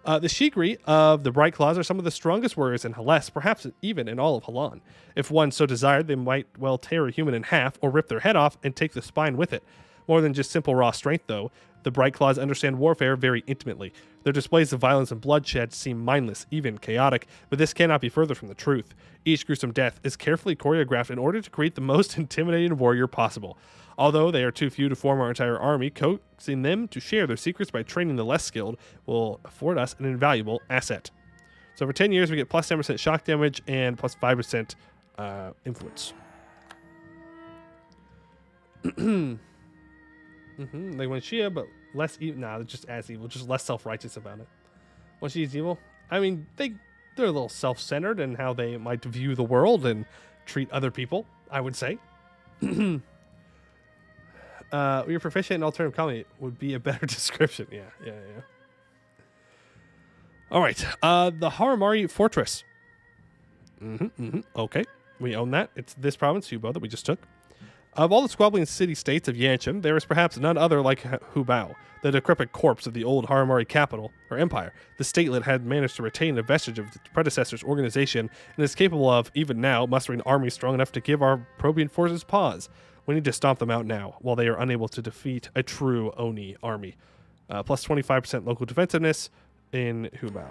The Shigri of the Bright Claws are some of the strongest warriors in Hellas, perhaps even in all of Halan. If one so desired, they might well tear a human in half or rip their head off and take the spine with it. More than just simple raw strength, though, the Bright Claws understand warfare very intimately. Their displays of violence and bloodshed seem mindless, even chaotic, but this cannot be further from the truth. Each gruesome death is carefully choreographed in order to create the most intimidating warrior possible. Although they are too few to form our entire army, coaxing them to share their secrets by training the less skilled will afford us an invaluable asset. So for 10 years, we get plus 10% shock damage and plus 5% influence. They went Shia, but less evil. Nah, just as evil, just less self-righteous about it. When she's evil, I mean, they're a little self-centered in how they might view the world and treat other people, I would say. You're proficient in alternative comedy would be a better description. Yeah. All right. The Haramari Fortress. Okay. We own that. It's this province, Hubo, that we just took. Of all the squabbling city-states of Yanshan, there is perhaps none other like Hubao, the decrepit corpse of the old Haramari capital, or empire. The statelet had managed to retain a vestige of its predecessor's organization and is capable of, even now, mustering armies strong enough to give our Probian forces pause. We need to stomp them out now, while they are unable to defeat a true Oni army. Plus 25% local defensiveness in Hubao.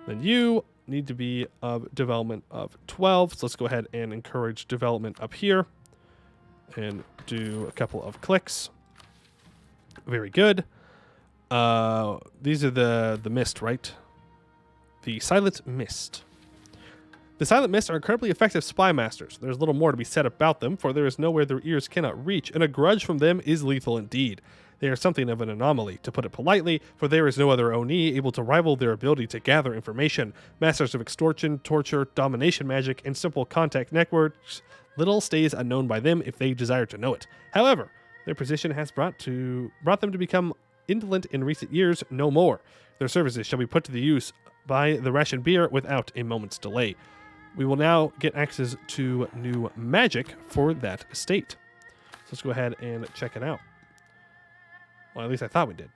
Then you need to be of development of 12, so let's go ahead and encourage development up here. And do a couple of clicks. Very good. These are the mist, right? The Silent Mist. The Silent Mist are incredibly effective spy masters. There's little more to be said about them, for there is nowhere their ears cannot reach, and a grudge from them is lethal indeed. They are something of an anomaly, to put it politely, for there is no other Oni able to rival their ability to gather information. Masters of extortion, torture, domination magic, and simple contact networks. Little stays unknown by them if they desire to know it. However, their position has brought them to become indolent in recent years no more. Their services shall be put to the use by the Russian Beer without a moment's delay. We will now get access to new magic for that estate. So let's go ahead and check it out. Well, at least I thought we did.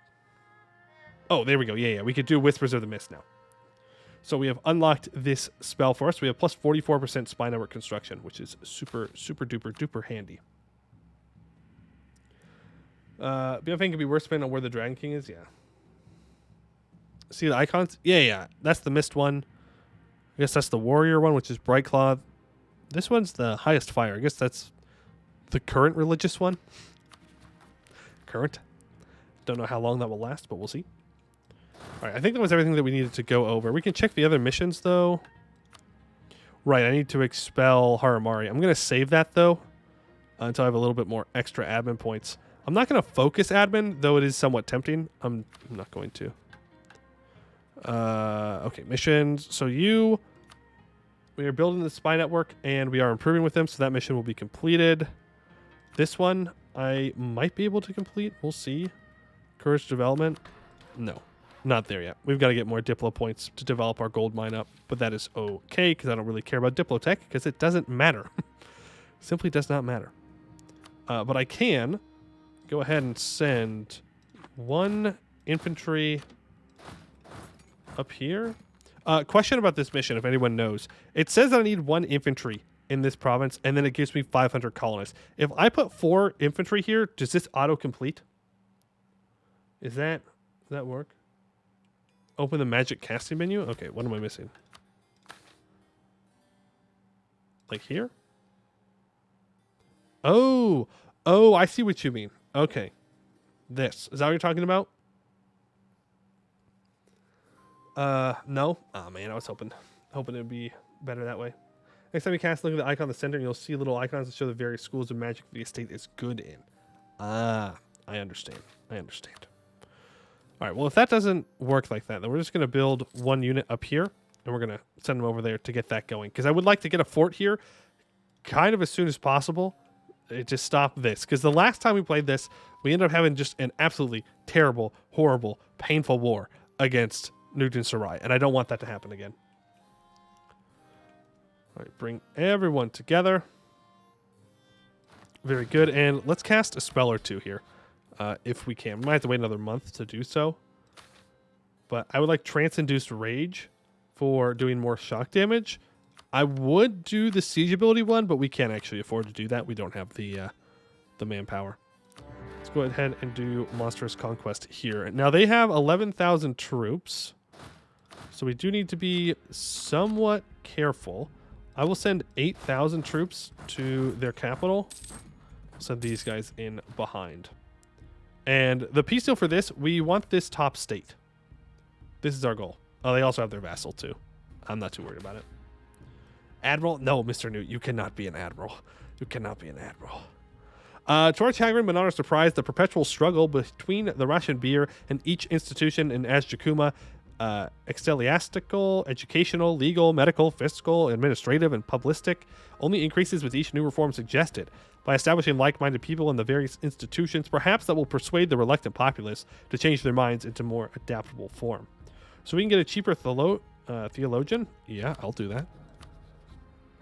Oh, there we go. Yeah. We could do Whispers of the Mist now. So we have unlocked this spell for us. We have plus 44% spy network construction, which is super, super duper duper handy. BFA could be worse depending on where the Dragon King is. Yeah. See the icons? Yeah. That's the mist one. I guess that's the warrior one, which is Bright Claw. This one's the highest fire. I guess that's the current religious one. Current. Don't know how long that will last, but we'll see. All right, I think that was everything that we needed to go over. We can check the other missions, though. Right, I need to expel Haramari. I'm going to save that, though, until I have a little bit more extra admin points. I'm not going to focus admin, though it is somewhat tempting. I'm not going to. Okay, missions. So we are building the spy network, and we are improving with them, so that mission will be completed. This one, I might be able to complete. We'll see. Courage development. No, not there yet. We've got to get more Diplo points to develop our gold mine up, but that is okay, because I don't really care about Diplotech, because it doesn't matter. Simply does not matter. But I can go ahead and send one infantry up here. Question about this mission, if anyone knows. It says that I need 1 infantry in this province, and then it gives me 500 colonists. If I put 4 infantry here, does this auto-complete? Does that work? Open the magic casting menu? Okay, what am I missing? Like here? Oh, I see what you mean. Okay. This. Is that what you're talking about? No. Oh man, I was hoping it would be better that way. Next time you cast, look at the icon in the center, and you'll see little icons that show the various schools of magic the estate is good in. Ah, I understand. All right, well, if that doesn't work like that, then we're just going to build 1 unit up here, and we're going to send them over there to get that going. Because I would like to get a fort here kind of as soon as possible to stop this. Because the last time we played this, we ended up having just an absolutely terrible, horrible, painful war against Nugent Sarai, and I don't want that to happen again. All right, bring everyone together. Very good, and let's cast a spell or 2 here, if we can. We might have to wait another month to do so, but I would like Trance-Induced Rage for doing more shock damage. I would do the Siege ability one, but we can't actually afford to do that. We don't have the manpower. Let's go ahead and do Monstrous Conquest here. Now, they have 11,000 troops, so we do need to be somewhat careful. I will send 8,000 troops to their capital. Send these guys in behind. And the peace deal for this, we want this top state. This is our goal. Oh, they also have their vassal, too. I'm not too worried about it. Admiral? No, Mr. Newt, you cannot be an admiral. You cannot be an admiral. To our chagrin, but not our surprise, the perpetual struggle between the Russian beer and each institution in Azjakuma, ecclesiastical, educational, legal, medical, fiscal, administrative, and publicistic, only increases with each new reform suggested. By establishing like-minded people in the various institutions, perhaps that will persuade the reluctant populace to change their minds into more adaptable form. So we can get a cheaper theologian. Yeah, I'll do that.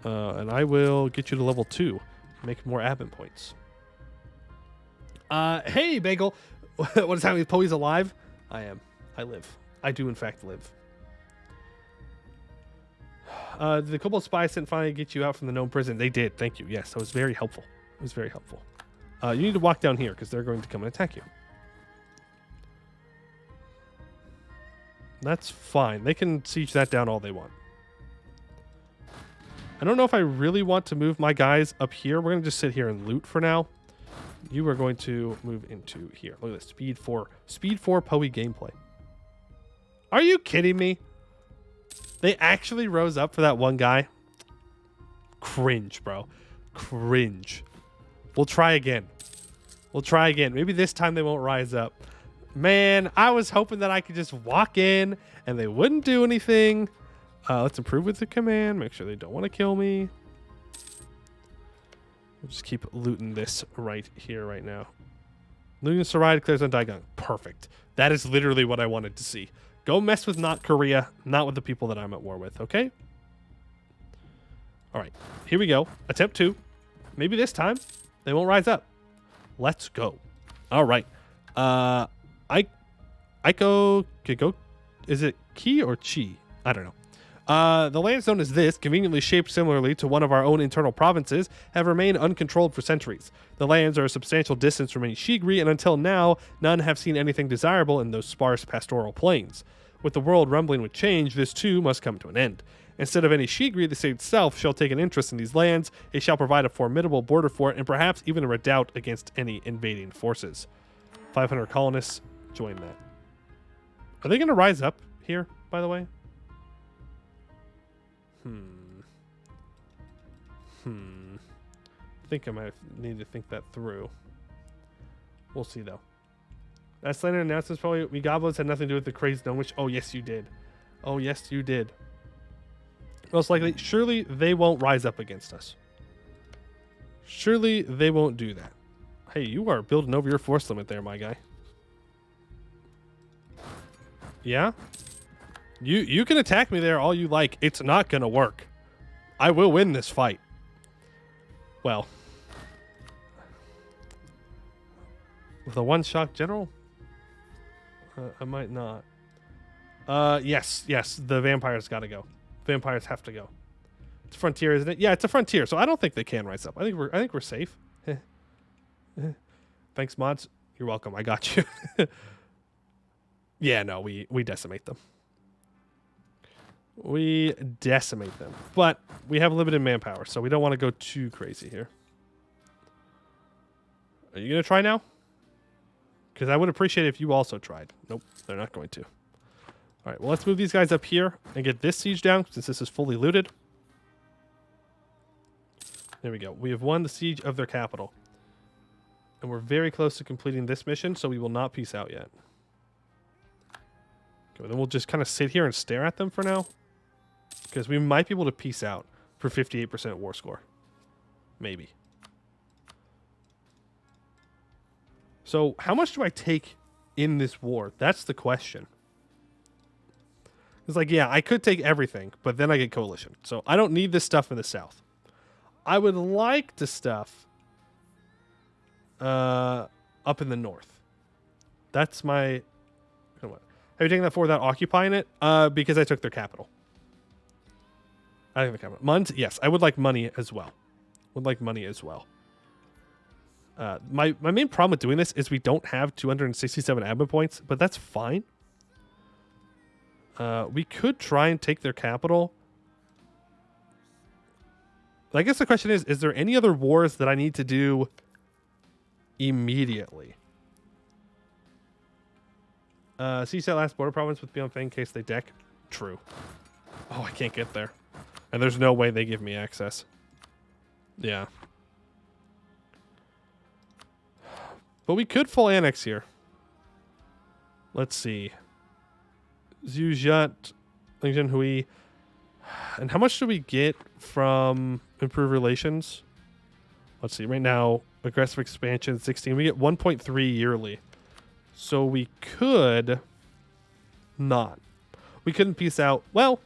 And I will get you to level 2. Make more admin points. Hey, Bagel. What is happening? Poe's alive? I am. I live. I do, in fact, live. The Kobold Spy sent finally get you out from the gnome prison. They did. Thank you. Yes, that was very helpful. It was very helpful. You need to walk down here because they're going to come and attack you. That's fine. They can siege that down all they want. I don't know if I really want to move my guys up here. We're going to just sit here and loot for now. You are going to move into here. Look at this. Speed 4. Speed 4 Poe gameplay. Are you kidding me? They actually rose up for that one guy? Cringe, bro. Cringe. We'll try again. We'll try again. Maybe this time they won't rise up. Man, I was hoping that I could just walk in and they wouldn't do anything. Let's improve with the command. Make sure they don't want to kill me. We'll just keep looting this right here, right now. Looting Sarai declares on Daigang. Perfect. That is literally what I wanted to see. Go mess with not Korea, not with the people that I'm at war with, okay? All right, here we go. Attempt 2. Maybe this time they won't rise up. Let's go. All right. Aiko, is it Ki or Chi? I don't know. The lands known as this, conveniently shaped similarly to one of our own internal provinces, have remained uncontrolled for centuries. The lands are a substantial distance from any shigri, and until now, none have seen anything desirable in those sparse pastoral plains. With the world rumbling with change, this too must come to an end. Instead of any shigri, the state itself shall take an interest in these lands. It shall provide a formidable border fort and perhaps even a redoubt against any invading forces. 500 colonists join that. Are they going to rise up here, by the way? I think I might need to think that through. We'll see, though. That slander announcements probably we goblins had nothing to do with the crazed gnome witch. Oh, yes, you did. Oh, yes, you did. Most likely, surely they won't rise up against us. Surely they won't do that. Hey, you are building over your force limit there, my guy. Yeah? You can attack me there all you like. It's not going to work. I will win this fight. Well. With a one-shot general? I might not. Yes. The vampires got to go. Vampires have to go. It's frontier, isn't it? Yeah, it's a frontier, so I don't think they can rise up. I think we're safe. Thanks, mods. You're welcome. I got you. Yeah, no, we decimate them. We decimate them. But we have limited manpower, so we don't want to go too crazy here. Are you going to try now? Because I would appreciate it if you also tried. Nope, they're not going to. All right, well, let's move these guys up here and get this siege down since this is fully looted. There we go. We have won the siege of their capital. And we're very close to completing this mission, so we will not peace out yet. Okay, then we'll just kind of sit here and stare at them for now. Because we might be able to peace out for 58% war score. Maybe. So, how much do I take in this war? That's the question. It's like, yeah, I could take everything, but then I get coalition. So, I don't need this stuff in the south. I would like to stuff up in the north. That's my... Have you taken that for without occupying it? Because I took their capital. I think the capital. Munds? Yes, I would like money as well. My main problem with doing this is we don't have 267 admin points, but that's fine. We could try and take their capital. I guess the question is there any other wars that I need to do immediately? Siege that last border province with Beyond Fang in case they deck. True. Oh, I can't get there. And there's no way they give me access. Yeah. But we could full annex here. Let's see. Zhuzhat, Lingzhen Hui. And how much do we get from improved relations? Let's see. Right now, aggressive expansion 16. We get 1.3 yearly. So we could not. We couldn't peace out. Well,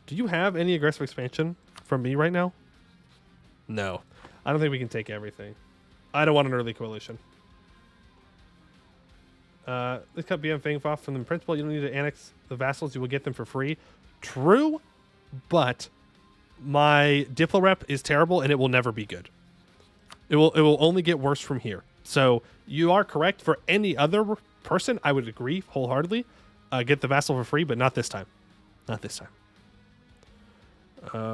do you have any aggressive expansion from me right now? No. I don't think we can take everything. I don't want an early coalition. Let's cut BM Fang off from the principle. You don't need to annex the vassals. You will get them for free. True, but my Diplo rep is terrible and it will never be good. It will only get worse from here. So you are correct. For any other person, I would agree wholeheartedly. Get the vassal for free, but not this time. Not this time.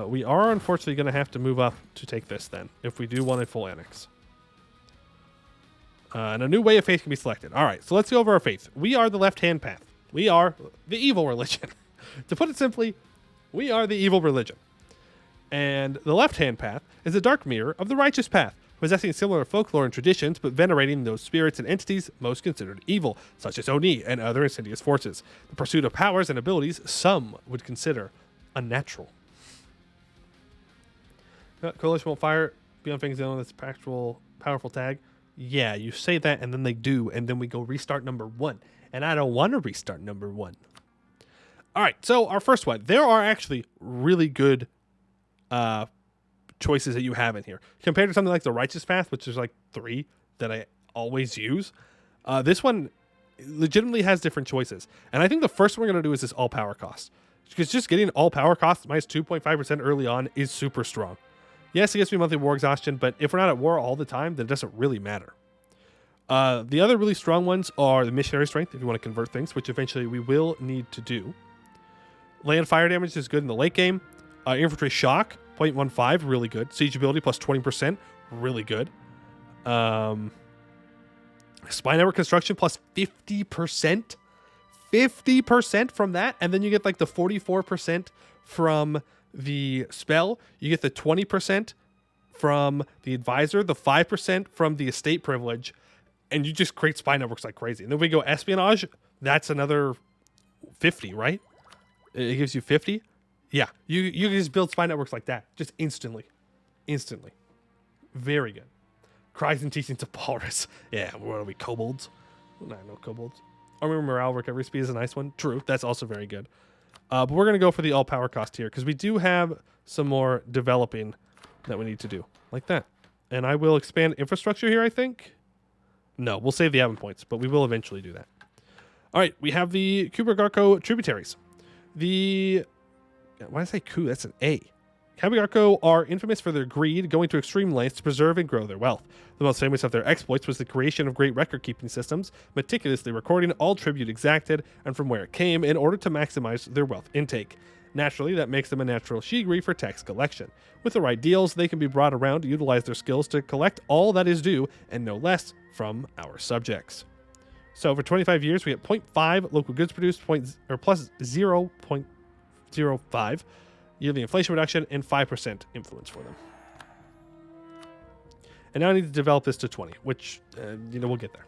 We are unfortunately going to have to move up to take this then, if we do want a full annex. And a new way of faith can be selected. All right, so let's go over our faith. We are the left-hand path. We are the evil religion. To put it simply, we are the evil religion. And the left-hand path is a dark mirror of the righteous path, possessing similar folklore and traditions, but venerating those spirits and entities most considered evil, such as Oni and other insidious forces. The pursuit of powers and abilities some would consider unnatural. Coalition won't fire Beyond Fangs on this powerful tag. Yeah, you say that and then they do, and then we go restart number 1. And I don't want to restart number 1. All right, so our first one. There are actually really good choices that you have in here. Compared to something like the Righteous Path, which is like 3 that I always use, this one legitimately has different choices. And I think the first one we're going to do is this all power cost. Because just getting all power costs minus 2.5% early on is super strong. Yes, it gives me monthly war exhaustion, but if we're not at war all the time, then it doesn't really matter. The other really strong ones are the missionary strength, if you want to convert things, which eventually we will need to do. Land fire damage is good in the late game. Infantry shock, 0.15, really good. Siege ability plus 20%, really good. Spy network construction plus 50%. 50% from that, and then you get like the 44% from the spell. You get the 20% from the advisor, the 5% from the estate privilege, and you just create spy networks like crazy. And then we go espionage, that's another 50, right? It gives you 50. Yeah, you can just build spy networks like that, just instantly. Instantly. Very good. Cries and teachings of Walrus. Yeah, what are we, kobolds? No, kobolds. Army morale recovery speed is a nice one. True, that's also very good. But we're going to go for the all power cost here because we do have some more developing that we need to do. Like that. And I will expand infrastructure here, I think. No, we'll save the admin points, but we will eventually do that. All right, we have the Kubergarko tributaries. Why did I say Ku? That's an A. Kubergarko are infamous for their greed, going to extreme lengths to preserve and grow their wealth. The most famous of their exploits was the creation of great record-keeping systems, meticulously recording all tribute exacted and from where it came in order to maximize their wealth intake. Naturally, that makes them a natural shigri for tax collection. With the right deals, they can be brought around to utilize their skills to collect all that is due, and no less, from our subjects. So for 25 years, we get 0.5 local goods produced, plus 0.05 yearly inflation reduction, and 5% influence for them. And now I need to develop this to 20, which, we'll get there.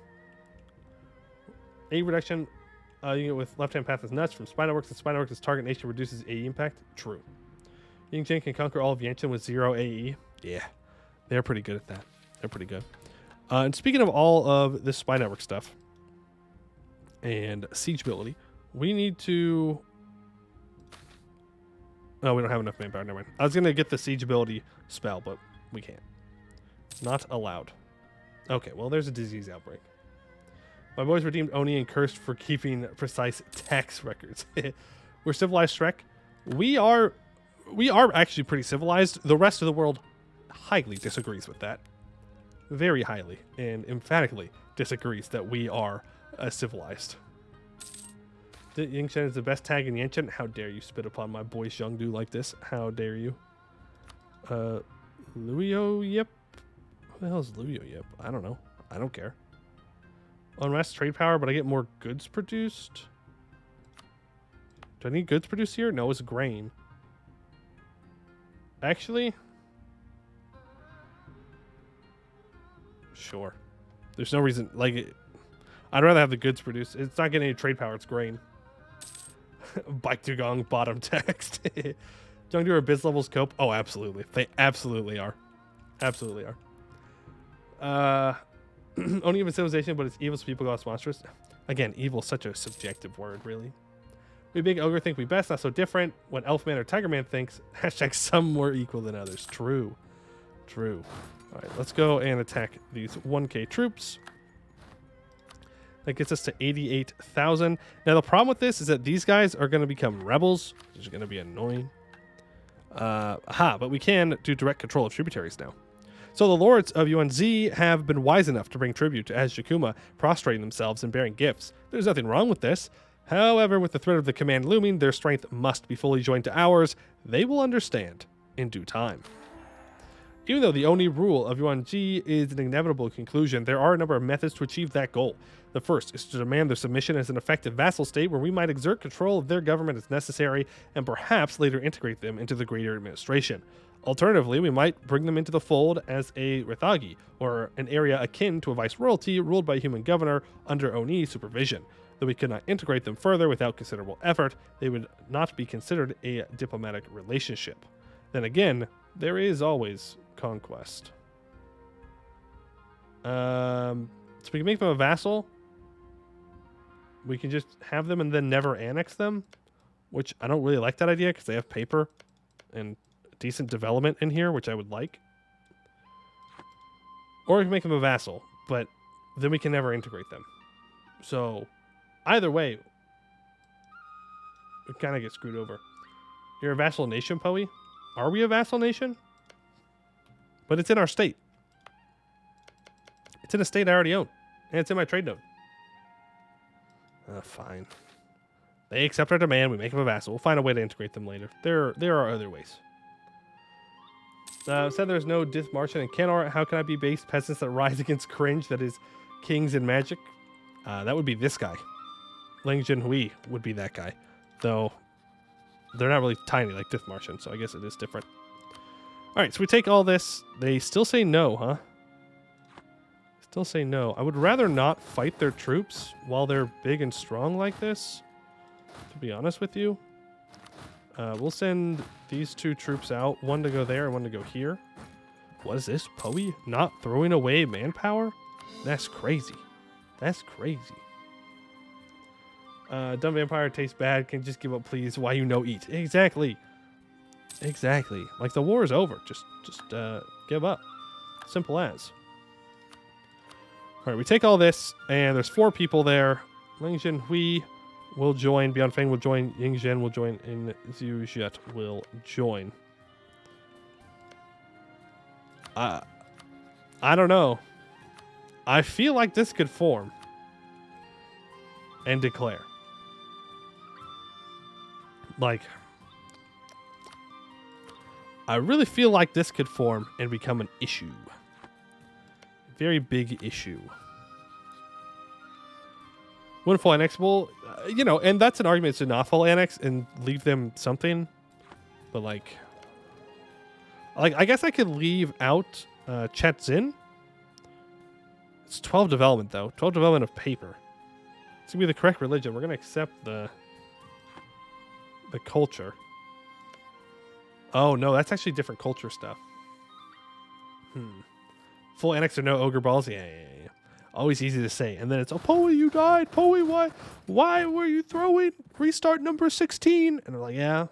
A reduction, you get with left-hand path is nuts. From Spiderworks to Spiderworks' target nation reduces AE impact. True. Yingjin can conquer all of Yanchen with 0 AE. Yeah, they're pretty good at that. They're pretty good. And speaking of all of this spy network stuff and siege ability, we need to... No, we don't have enough manpower. Never mind. I was going to get the siege ability spell, but we can't. Not allowed. Okay, well, there's a disease outbreak. My boys redeemed Oni and cursed for keeping precise tax records. We're civilized, Shrek. We are actually pretty civilized. The rest of the world highly disagrees with that. Very highly and emphatically disagrees that we are luized. Yingshan is the best tag in Yanchen. How dare you spit upon my boy Xiongdu like this? How dare you? Luyo Yep. Who the hell is Luyo Yep? I don't know. I don't care. Unrest trade power, but I get more goods produced. Do I need goods produced here? No, it's grain. Actually, sure. There's no reason, like, I'd rather have the goods produced. It's not getting any trade power, it's grain. Bike Dugong bottom text. Jungdu are biz levels cope? Oh, absolutely. They absolutely are. Absolutely are. Only even civilization, but it's evil, so people got monstrous. Again, evil is such a subjective word, really. We big ogre think we best, not so different. When Elfman or Tigerman thinks, hashtag some more equal than others. True. True. All right, let's go and attack these 1K troops. That gets us to 88,000. Now, the problem with this is that these guys are going to become rebels, which is going to be annoying. But we can do direct control of tributaries now. So the lords of Yuan-Zi have been wise enough to bring tribute to Az-Shakuma, prostrating themselves and bearing gifts. There's nothing wrong with this. However, with the threat of the command looming, their strength must be fully joined to ours. They will understand in due time. Even though the only rule of Yuan-Ji is an inevitable conclusion, there are a number of methods to achieve that goal. The first is to demand their submission as an effective vassal state where we might exert control of their government as necessary and perhaps later integrate them into the greater administration. Alternatively, we might bring them into the fold as a Rithagi, or an area akin to a viceroyalty ruled by a human governor under Oni supervision. Though we could not integrate them further without considerable effort, they would not be considered a diplomatic relationship. Then again, there is always conquest. So we can make them a vassal. We can just have them and then never annex them, which I don't really like that idea because they have paper and decent development in here, which I would like. Or we can make them a vassal, but then we can never integrate them. So either way, we kind of get screwed over. You're a vassal nation, Poe? Are we a vassal nation? But it's in our state. It's in a state I already own. And it's in my trade node. Fine. They accept our demand. We make them a vassal. We'll find a way to integrate them later. There are other ways. Said there's no Martian in Kimora. How can I be based peasants that rise against cringe that is kings in magic? That would be this guy. Ling Jinhui would be that guy. Though they're not really tiny like Dith Martian, so I guess it is different. Alright, so we take all this. They still say no, huh? Still say no. I would rather not fight their troops while they're big and strong like this, to be honest with you. We'll send these 2 troops out. One to go there and one to go here. What is this? Poe not throwing away manpower? That's crazy. That's crazy. Dumb vampire tastes bad. Can just give up, please. Why you no eat? Exactly. Exactly. Like the war is over. Just give up. Simple as. All right, we take all this, and there's 4 people there. Ling Jinhui will join. Beyond Feng will join. Ying Zhen will join. And Zhu Jet will join. I don't know. I feel like this could form and declare. Like, I really feel like this could form and become an issue. Very big issue. When full annexable, and that's an argument to not full annex and leave them something. But like I guess I could leave out Chet Zin. It's 12 development though. 12 development of paper. It's gonna be the correct religion. We're gonna accept the culture. Oh no, that's actually different culture stuff. Full annex or no ogre balls? Yeah. Always easy to say. And then it's, oh, Poe, you died. Poe, why were you throwing restart number 16? And they're like, yeah,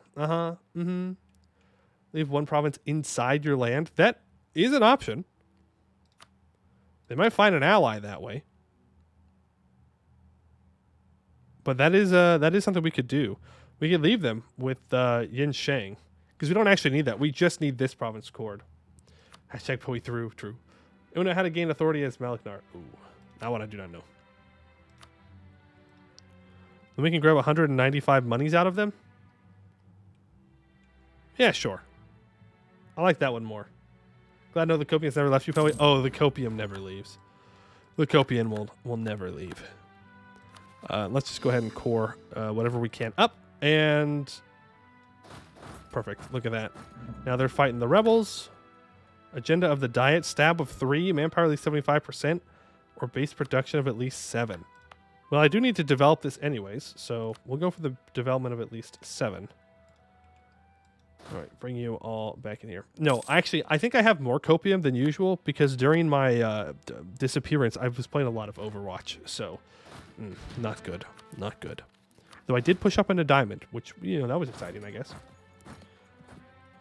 Leave one province inside your land. That is an option. They might find an ally that way. But that is something we could do. We could leave them with Yin Shang. Because we don't actually need that. We just need this province cord. Hashtag Poe through. True. I don't know how to gain authority as Maliknar. Ooh. That one I do not know. Then we can grab 195 monies out of them? Yeah, sure. I like that one more. Glad to know the Copium's never left you, Poe. Oh, the Copium never leaves. The Copium will never leave. Let's just go ahead and core whatever we can up. And perfect. Look at that. Now they're fighting the rebels. Agenda of the diet. Stab of 3. Manpower at least 75%. Or base production of at least 7. Well, I do need to develop this anyways, so we'll go for the development of at least 7. All right, bring you all back in here. No, actually, I think I have more copium than usual because during my disappearance, I was playing a lot of Overwatch, so not good. Not good. Though I did push up into Diamond, which, that was exciting, I guess.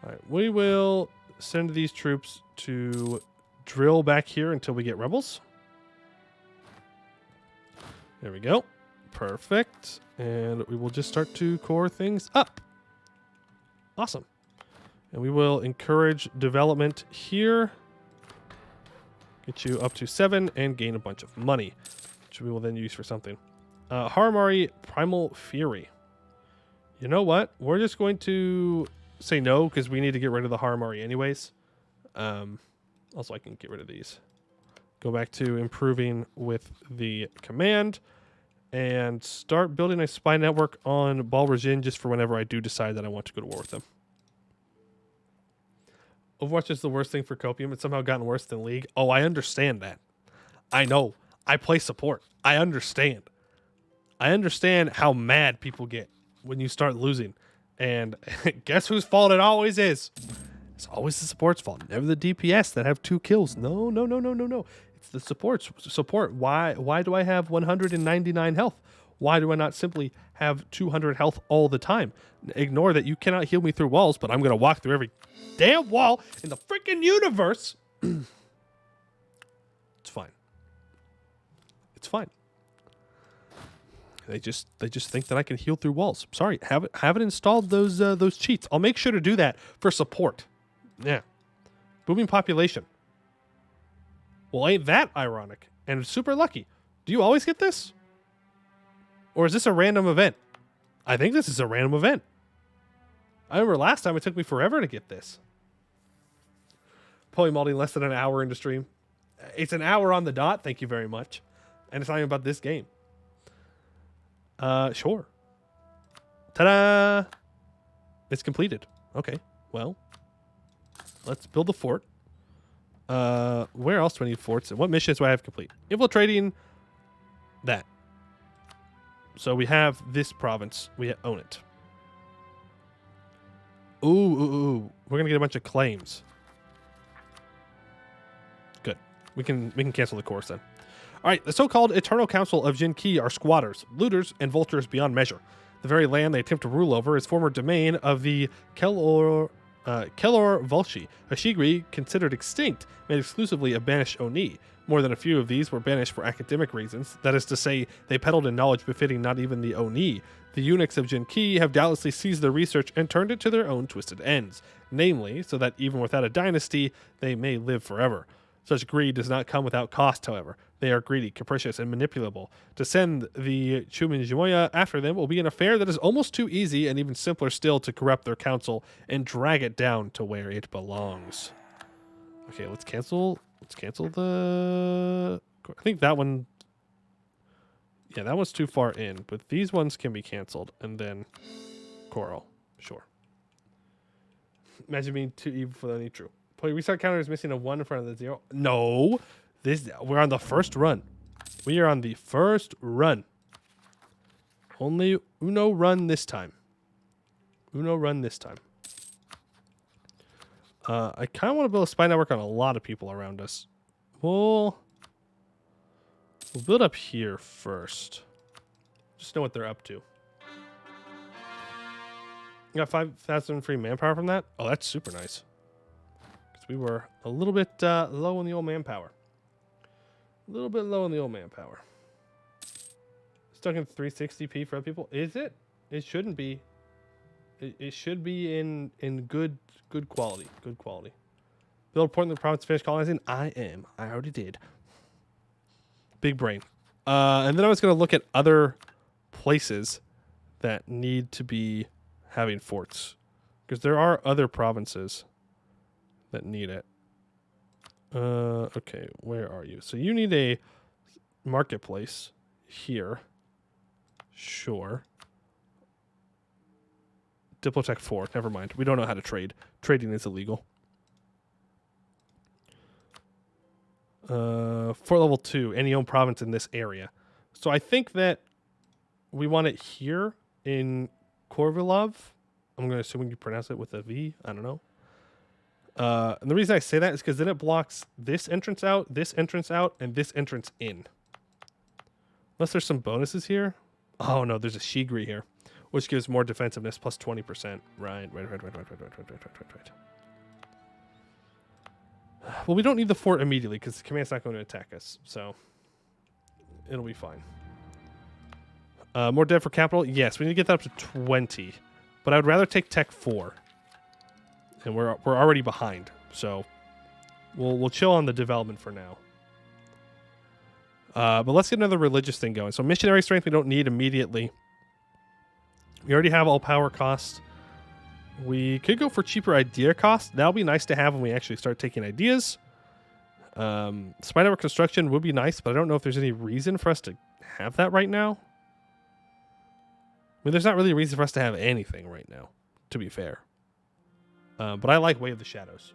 All right, we will send these troops to drill back here until we get rebels. There we go. Perfect. And we will just start to core things up. Awesome. And we will encourage development here. Get you up to 7 and gain a bunch of money, which we will then use for something. Haramari Primal Fury. You know what? We're just going to say no because we need to get rid of the Haramari anyways. Also, I can get rid of these. Go back to improving with the command and start building a spy network on Balrajin just for whenever I do decide that I want to go to war with them. Overwatch is the worst thing for Copium. It's somehow gotten worse than League. Oh, I understand that. I know. I play support. I understand. I understand how mad people get when you start losing. And guess whose fault it always is? It's always the support's fault. Never the DPS that have 2 kills. No. It's the support. Why do I have 199 health? Why do I not simply have 200 health all the time? Ignore that you cannot heal me through walls, but I'm going to walk through every damn wall in the freaking universe. It's fine. It's fine. They just think that I can heal through walls. Sorry, haven't installed those cheats. I'll make sure to do that for support. Yeah. Booming population. Well, ain't that ironic? And super lucky. Do you always get this? Or is this a random event? I think this is a random event. I remember last time it took me forever to get this. Polymolding less than an hour into stream. It's an hour on the dot, thank you very much. And it's not even about this game. Sure. Ta-da! It's completed. Okay, well. Let's build the fort. Where else do I need forts? And what missions do I have complete? Infiltrating that. So we have this province. We own it. Ooh. We're going to get a bunch of claims. Good. We can cancel the course then. All right, the so-called Eternal Council of Jinki are squatters, looters, and vultures beyond measure. The very land they attempt to rule over is former domain of the Keller Volshi, a shigri considered extinct, made exclusively of banished Oni. More than a few of these were banished for academic reasons. That is to say, they peddled in knowledge befitting not even the Oni. The eunuchs of Jinki have doubtlessly seized their research and turned it to their own twisted ends, namely, so that even without a dynasty, they may live forever. Such greed does not come without cost, however. They are greedy, capricious, and manipulable. To send the Chomora after them will be an affair that is almost too easy, and even simpler still to corrupt their council and drag it down to where it belongs. Okay, let's cancel the... I think that one... Yeah, that one's too far in, but these ones can be canceled. And then Coral. Sure. Imagine being too evil for any true. Play restart counter is missing a 1 in front of the 0. No. We're on the first run. We are on the first run. Only Uno run this time. Uno run this time. I kind of want to build a spy network on a lot of people around us. We'll build up here first. Just know what they're up to. You got 5,000 free manpower from that? Oh, that's super nice. Because we were a little bit low on the old manpower. A little bit low on the old manpower. Stuck in 360p for other people. Is it? It shouldn't be. It should be in good quality. Good quality. Build a point in the province to finish colonizing. I already did. Big brain. And then I was going to look at other places that need to be having forts. Because there are other provinces that need it. Okay, where are you? So you need a marketplace here. Sure. Diplotech 4. Never mind. We don't know how to trade. Trading is illegal. For level 2, any own province in this area. So I think that we want it here in Korvilov. I'm going to assume you pronounce it with a V. I don't know. And the reason I say that is because then it blocks this entrance out, and this entrance in. Unless there's some bonuses here. Oh no, there's a Shigri here, which gives more defensiveness plus 20%. Right. Well, we don't need the fort immediately because the command's not going to attack us, so it'll be fine. More debt for capital? Yes, we need to get that up to 20. But I would rather take Tech 4. And we're already behind, so we'll chill on the development for now. But let's get another religious thing going. So missionary strength we don't need immediately. We already have all power cost. We could go for cheaper idea cost. That'll be nice to have when we actually start taking ideas. Spy network construction would be nice, but I don't know if there's any reason for us to have that right now. I mean, there's not really a reason for us to have anything right now, to be fair. But I like Way of the Shadows.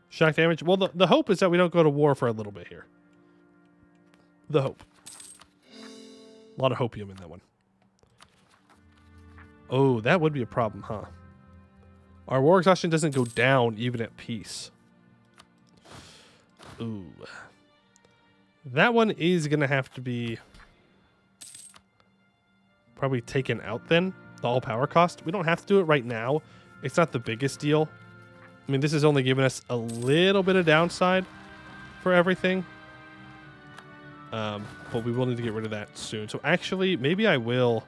Shock damage. Well, the hope is that we don't go to war for a little bit here. The hope. A lot of hopium in that one. Oh, that would be a problem, huh? Our war exhaustion doesn't go down even at peace. Ooh. That one is going to have to be probably taken out then. The all power cost. We don't have to do it right now. It's not the biggest deal. I mean, this is only giving us a little bit of downside for everything. But we will need to get rid of that soon. So actually, maybe I will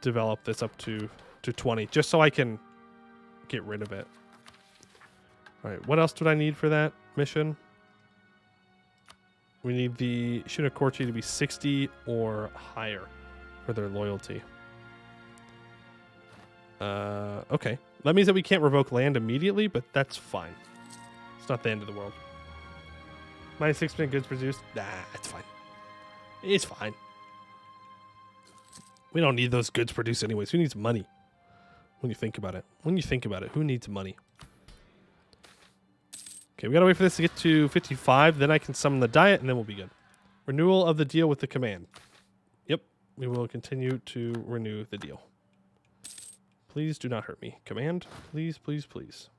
develop this up to 20, just so I can get rid of it. All right, what else did I need for that mission? We need the Shinakorchi to be 60 or higher for their loyalty. Okay. That means that we can't revoke land immediately, but that's fine. It's not the end of the world. Minus 6% goods produced. Nah, it's fine. It's fine. We don't need those goods produced anyways. Who needs money? When you think about it. When you think about it, who needs money? Okay, we gotta wait for this to get to 55. Then I can summon the diet, and then we'll be good. Renewal of the deal with the command. Yep, we will continue to renew the deal. Please do not hurt me. Command, please, please, please.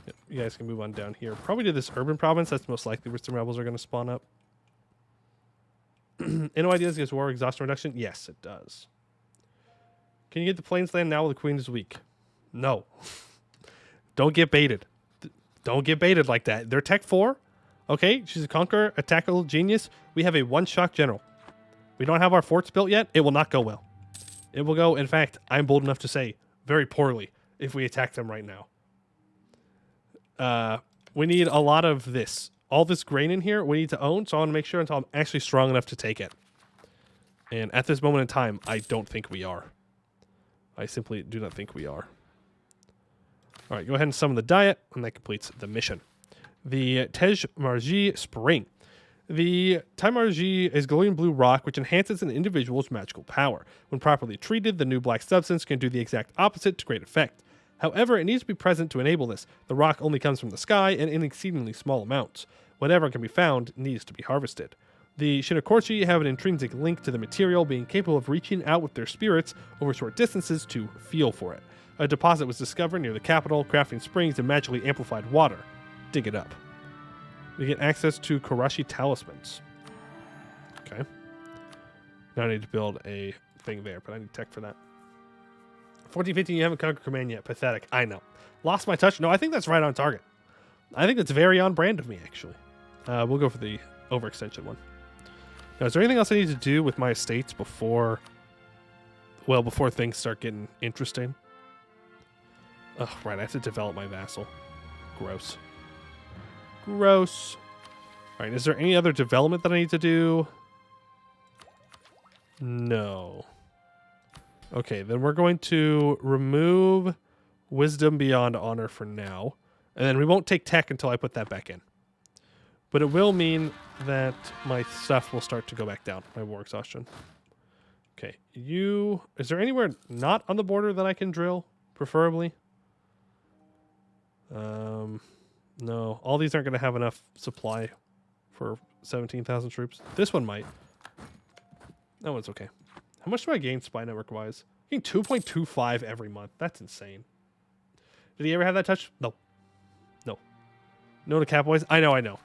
Yep, you guys can move on down here. Probably to this urban province. That's most likely where some rebels are going to spawn up. No ideas against war exhaustion reduction? Yes, it does. Can you get the plains land now while the queen is weak? No. Don't get baited. Don't get baited like that. They're Tech 4. Okay, she's a conqueror, a tactical genius. We have a one-shock general. We don't have our forts built yet. It will not go well. It will go, in fact, I'm bold enough to say, very poorly if we attack them right now. We need a lot of this. All this grain in here we need to own, so I want to make sure until I'm actually strong enough to take it. And at this moment in time, I don't think we are. I simply do not think we are. All right, go ahead and summon the diet, and that completes the mission. The Tej Marji Spring. The Tej Marji is glowing blue rock, which enhances an individual's magical power. When properly treated, the new black substance can do the exact opposite to great effect. However, it needs to be present to enable this. The rock only comes from the sky and in exceedingly small amounts. Whatever can be found needs to be harvested. The Shinakorchi have an intrinsic link to the material, being capable of reaching out with their spirits over short distances to feel for it. A deposit was discovered near the capital, crafting springs and magically amplified water. Dig it up. We get access to Karashi talismans. Okay. Now I need to build a thing there, but I need tech for that. 1415, you haven't conquered command yet. Pathetic. I know. Lost my touch? No, I think that's right on target. I think that's very on brand of me, actually. We'll go for the overextension one. Now, is there anything else I need to do with my estates before things start getting interesting? Oh, right. I have to develop my vassal. Gross. Gross. All right. Is there any other development that I need to do? No. Okay, then we're going to remove Wisdom Beyond Honor for now. And then we won't take tech until I put that back in. But it will mean that my stuff will start to go back down, my war exhaustion. Okay, is there anywhere not on the border that I can drill, preferably? No, all these aren't going to have enough supply for 17,000 troops. This one might. That one's okay. How much do I gain spy network-wise? I gain 2.25 every month. That's insane. Did he ever have that touch? No. No. No to Catboys? I know.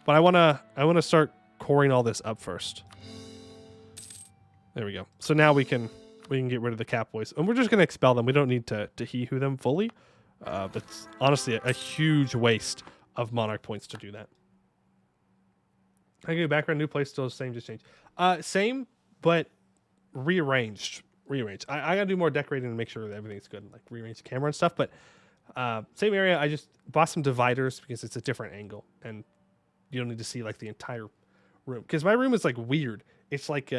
But I wanna start coring all this up first. There we go. So now we can get rid of the Catboys. And we're just gonna expel them. We don't need to he-hoo them fully. That's honestly a huge waste of Monarch points to do that. I get background, new place, still the same, just change. Same, but rearranged. I gotta do more decorating to make sure that everything's good, like rearrange the camera and stuff. But same area. I just bought some dividers because it's a different angle, and you don't need to see like the entire room. Because my room is like weird. It's like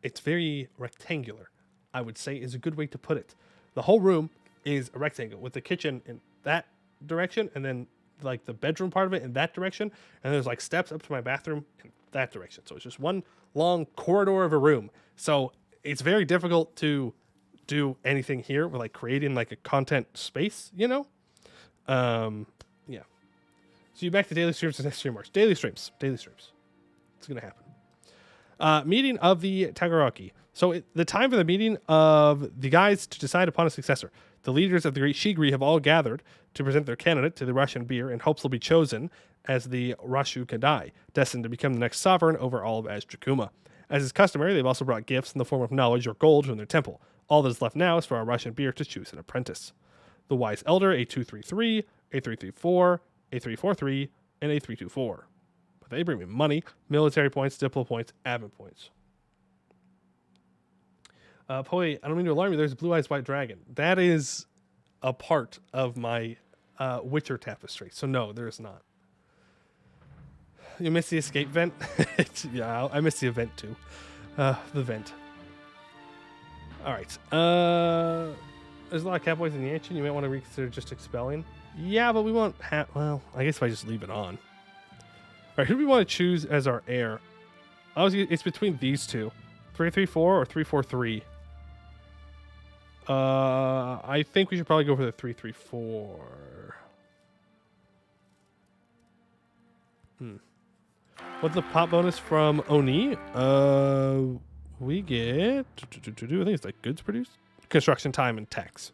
it's very rectangular. I would say is a good way to put it. The whole room is a rectangle with the kitchen in that direction, and then like the bedroom part of it in that direction, and there's like steps up to my bathroom in that direction. So it's just one long corridor of a room. So it's very difficult to do anything here with like creating like a content space, you know? Yeah. So you back to daily streams the next 3 March. Daily streams. It's going to happen. Meeting of the Tagaraki. So the time for the meeting of the guys to decide upon a successor. The leaders of the Great Shigri have all gathered to present their candidate to the Russian beer in hopes they'll be chosen as the Rashu Kadai, destined to become the next sovereign over all of Aztrakuma. As is customary, they've also brought gifts in the form of knowledge or gold from their temple. All that is left now is for our Russian beer to choose an apprentice. The Wise Elder, A233, A334, A343, and A324. Put They bring me money, military points, diplo points, admin points. Poi, I don't mean to alarm you. There's a blue eyes white dragon. That is a part of my Witcher tapestry. So no, there is not. You missed the escape vent? Yeah, I missed the event too. The vent. All right. There's a lot of cowboys in the ancient. You might want to reconsider just expelling. Yeah, but we won't have... Well, I guess if I just leave it on. All right, who do we want to choose as our heir? It's between these two. 334 or 343. I think we should probably go for the 334. What's the pop bonus from Oni? We get... I think it's like goods produced? Construction time and tax.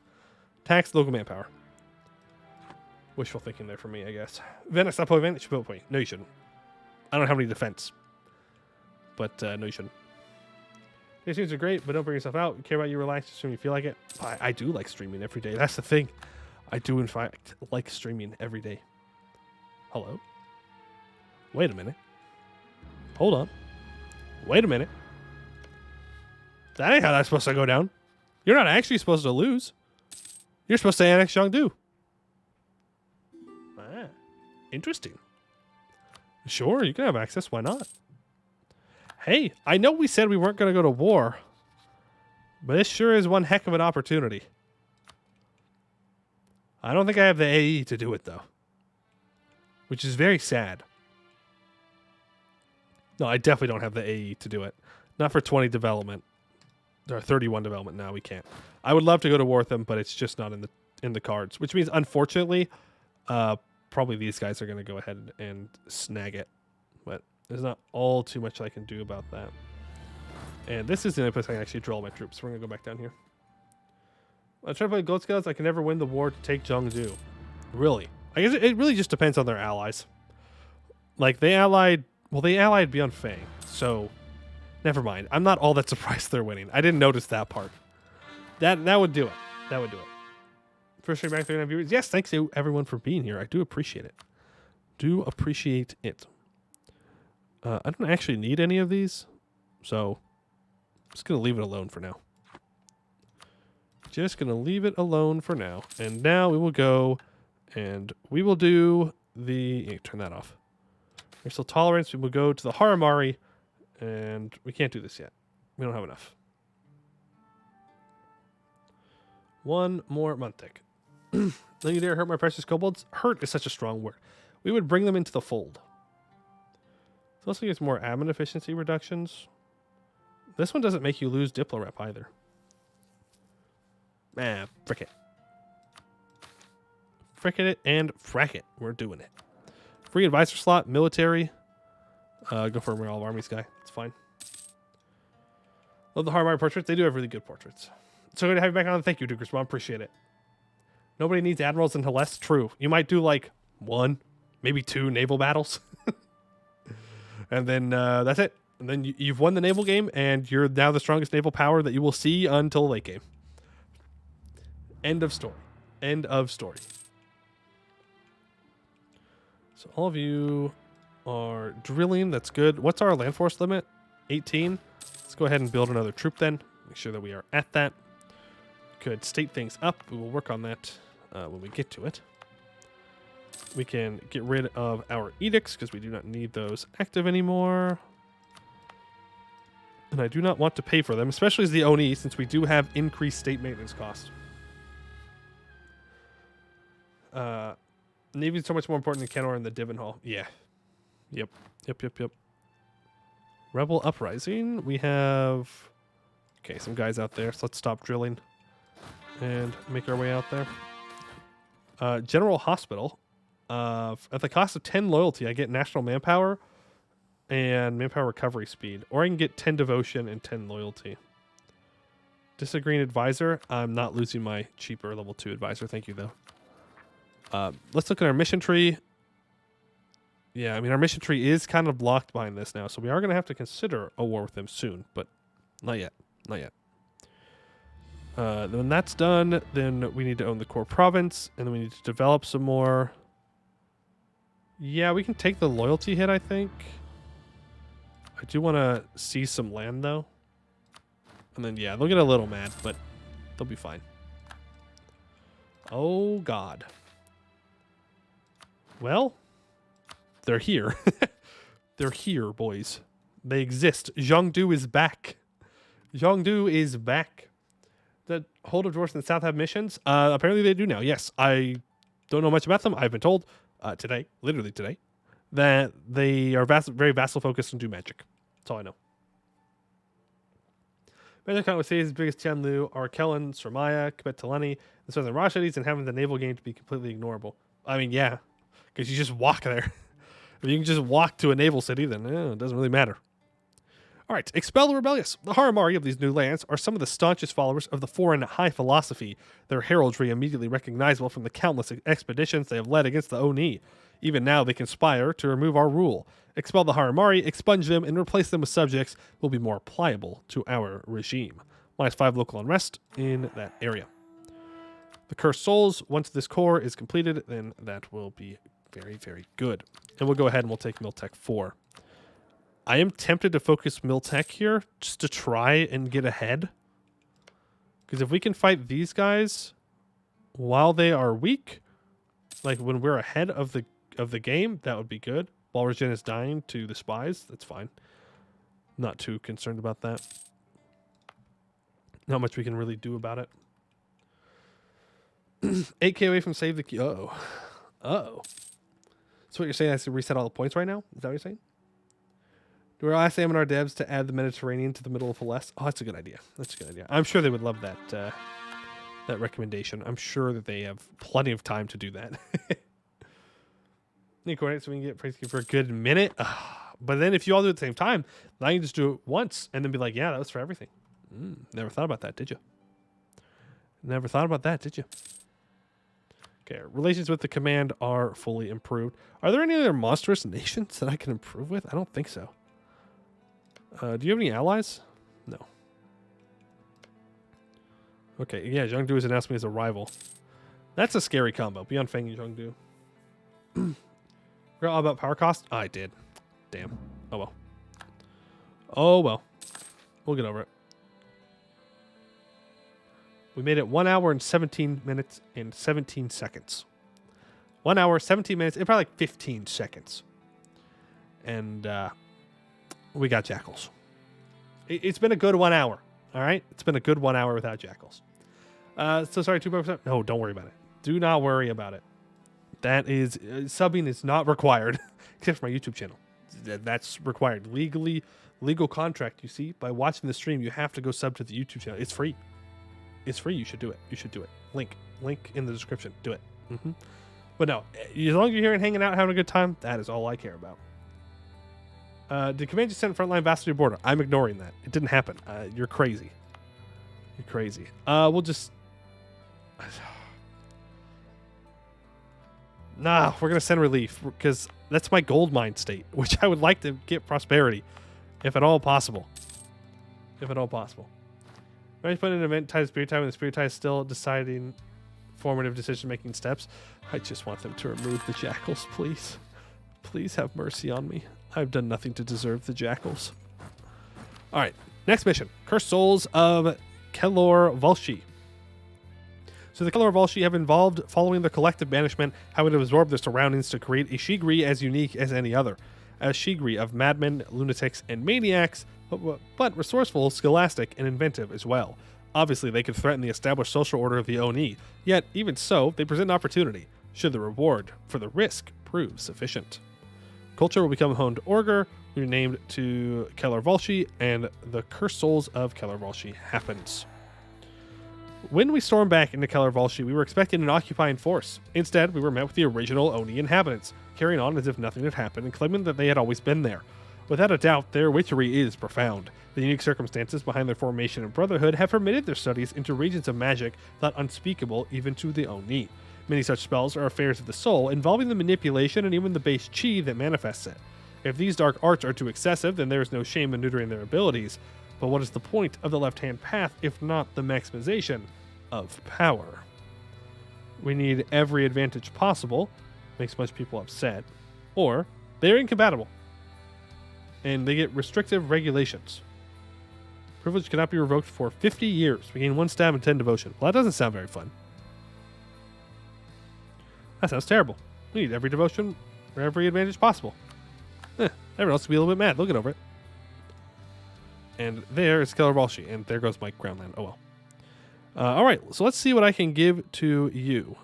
Tax, local manpower. Wishful thinking there for me, I guess. Venice, stop point, Venice. You should build a point. No, you shouldn't. I don't have any defense. But, no, you shouldn't. These things are great, but don't burn yourself out. You care about you, relax, assume you feel like it. I do like streaming every day. That's the thing. I do, in fact, like streaming every day. Hello? Wait a minute. Hold on. Wait a minute. That ain't how that's supposed to go down. You're not actually supposed to lose. You're supposed to annex Jiangdu. Ah, interesting. Sure, you can have access. Why not? Hey, I know we said we weren't going to go to war, but this sure is one heck of an opportunity. I don't think I have the AE to do it, though, which is very sad. No, I definitely don't have the AE to do it. Not for 20 development. Or 31 development. No, we can't. I would love to go to war with them, but it's just not in the cards. Which means, unfortunately, probably these guys are going to go ahead and snag it. But there's not all too much I can do about that. And this is the only place I can actually draw my troops. We're going to go back down here. I try to play Gold Scouts. I can never win the war to take Jiangsu. Really? I guess it really just depends on their allies. Like, they allied... Well, they allied beyond Fang, so never mind. I'm not all that surprised they're winning. I didn't notice that part. That would do it. That would do it. First stream back 39 viewers. Yes, thanks to everyone for being here. I do appreciate it. Do appreciate it. I don't actually need any of these, so I'm just going to leave it alone for now. Just going to leave it alone for now. And now we will go and we will do the... Yeah, turn that off. There's still tolerance. We will go to the Haramari, and we can't do this yet. We don't have enough. One more Montek. Don't you dare hurt my precious kobolds? Hurt is such a strong word. We would bring them into the fold. This also gets more admin efficiency reductions. This one doesn't make you lose Diplo rep either. Ah, frick it. Frick it and frack it. We're doing it. Free advisor slot, military. Go for a Royal Armies guy. It's fine. Love the Haramari portraits. They do have really good portraits. So good to have you back on. Thank you, Duke Respawn. Appreciate it. Nobody needs admirals in Hellas. True. You might do like 1, maybe 2 naval battles. And then that's it. And then you've won the naval game, and you're now the strongest naval power that you will see until late game. End of story. End of story. So all of you are drilling. That's good. What's our land force limit? 18. Let's go ahead and build another troop then. Make sure that we are at that. Could state things up. We will work on that when we get to it. We can get rid of our edicts because we do not need those active anymore. And I do not want to pay for them, especially as the Oni, since we do have increased state maintenance costs. Navy is so much more important than Kenor and the Divin Hall. Yeah. Yep. Rebel Uprising. We have... Okay, some guys out there. So let's stop drilling and make our way out there. General Hospital. At the cost of 10 loyalty, I get national manpower and manpower recovery speed. Or I can get 10 devotion and 10 loyalty. Disagreeing advisor. I'm not losing my cheaper level 2 advisor. Thank you, though. Let's look at our mission tree. Yeah, I mean, our mission tree is kind of blocked behind this now, so we are going to have to consider a war with them soon, but not yet. Not yet. When that's done, then we need to own the core province, and then we need to develop some more. Yeah, we can take the loyalty hit, I think. I do want to see some land, though. And then, yeah, they'll get a little mad, but they'll be fine. Oh, God. Well, they're here. They're here, boys. They exist. Zhongdu is back. Zhongdu is back. The Hold of Dwarfs in the South have missions? Apparently they do now. Yes, I don't know much about them. I've been told today, literally today, that they are very vassal focused and do magic. That's all I know. Magic count with cities, biggest Tianlu are Kellen, Sramaya, Kibet Taleni, the Southern Rashidis, and having the naval game to be completely ignorable. I mean, yeah, because you just walk there. If you can just walk to a naval city, then it doesn't really matter. All right, expel the rebellious. The Haramari of these new lands are some of the staunchest followers of the foreign high philosophy, their heraldry immediately recognizable from the countless expeditions they have led against the Oni. Even now they conspire to remove our rule. Expel the Haramari, expunge them, and replace them with subjects who will be more pliable to our regime. -5 local unrest in that area. The Cursed Souls, once this core is completed, then that will be very, very good. And we'll go ahead and we'll take Miltech 4. I am tempted to focus Miltech here just to try and get ahead. Because if we can fight these guys while they are weak, like when we're ahead of the game, that would be good. While Regen is dying to the spies, that's fine. Not too concerned about that. Not much we can really do about it. 8k away from save the key. Uh-oh. Uh-oh. So what you're saying, I have to reset all the points right now? Is that what you're saying? Do I ask our devs to add the Mediterranean to the middle of Celeste? Oh, that's a good idea. That's a good idea. I'm sure they would love that that recommendation. I'm sure that they have plenty of time to do that. Need coordinates so we can get praise for a good minute. But then if you all do it at the same time, now you can just do it once and then be like, yeah, that was for everything. Never thought about that, did you? Never thought about that, did you? Okay, relations with the command are fully improved. Are there any other monstrous nations that I can improve with? I don't think so. Do you have any allies? No. Okay, yeah, Zhongdu has announced me as a rival. That's a scary combo. Beyond Feng and Zhongdu. Forgot all about power cost? I did. Damn. Oh well. Oh well. We'll get over it. We made it 1 hour and 17 minutes and 17 seconds. 1 hour, 17 minutes, and probably like 15 seconds. And we got jackals. It's been a good 1 hour. All right? It's been a good 1 hour without jackals. So sorry, 2%. No, don't worry about it. Do not worry about it. That is, subbing is not required, except for my YouTube channel. That's required. Legal contract, you see. By watching the stream, you have to go sub to the YouTube channel. It's free. It's free. You should do it. You should do it. Link in the description. Do it. But no, as long as you're here and hanging out, having a good time, that is all I care about. Did command you send frontline vassal to your border? I'm ignoring that. It didn't happen. You're crazy. You're crazy. We'll just... Nah, we're going to send relief because that's my gold mine state, which I would like to get prosperity, if at all possible. If at all possible. I put an event tied to Spirit Tie when the Spirit Tie is still deciding formative decision-making steps. I just want them to remove the jackals, please. Please have mercy on me. I've done nothing to deserve the jackals. All right, next mission. Cursed Souls of Keller Volshi. So the Keller Volshi have evolved following the collective banishment, how it absorbed their surroundings to create a Shigri as unique as any other. A Shigri of madmen, lunatics, and maniacs, but resourceful, scholastic, and inventive as well. Obviously, they could threaten the established social order of the Oni, yet, even so, they present an opportunity, should the reward for the risk prove sufficient. Culture will become home to Orger, renamed to Keller Volshi, and the Cursed Souls of Keller Volshi happens. When we stormed back into Keller Volshi, we were expecting an occupying force. Instead, we were met with the original Oni inhabitants, carrying on as if nothing had happened and claiming that they had always been there. Without a doubt, their witchery is profound. The unique circumstances behind their formation and brotherhood have permitted their studies into regions of magic thought unspeakable even to the Oni. Many such spells are affairs of the soul, involving the manipulation and even the base chi that manifests it. If these dark arts are too excessive, then there is no shame in neutering their abilities. But what is the point of the left-hand path if not the maximization of power? We need every advantage possible. Makes most people upset. or they're incompatible. And they get restrictive regulations. Privilege cannot be revoked for 50 years. We gain 1 stab and 10 devotion. Well, that doesn't sound very fun. That sounds terrible. We need every devotion or every advantage possible. Everyone else will be a little bit mad. They'll get over it. And there is Keller Volshi. And there goes my crown land. Oh, well. All right. So let's see what I can give to you.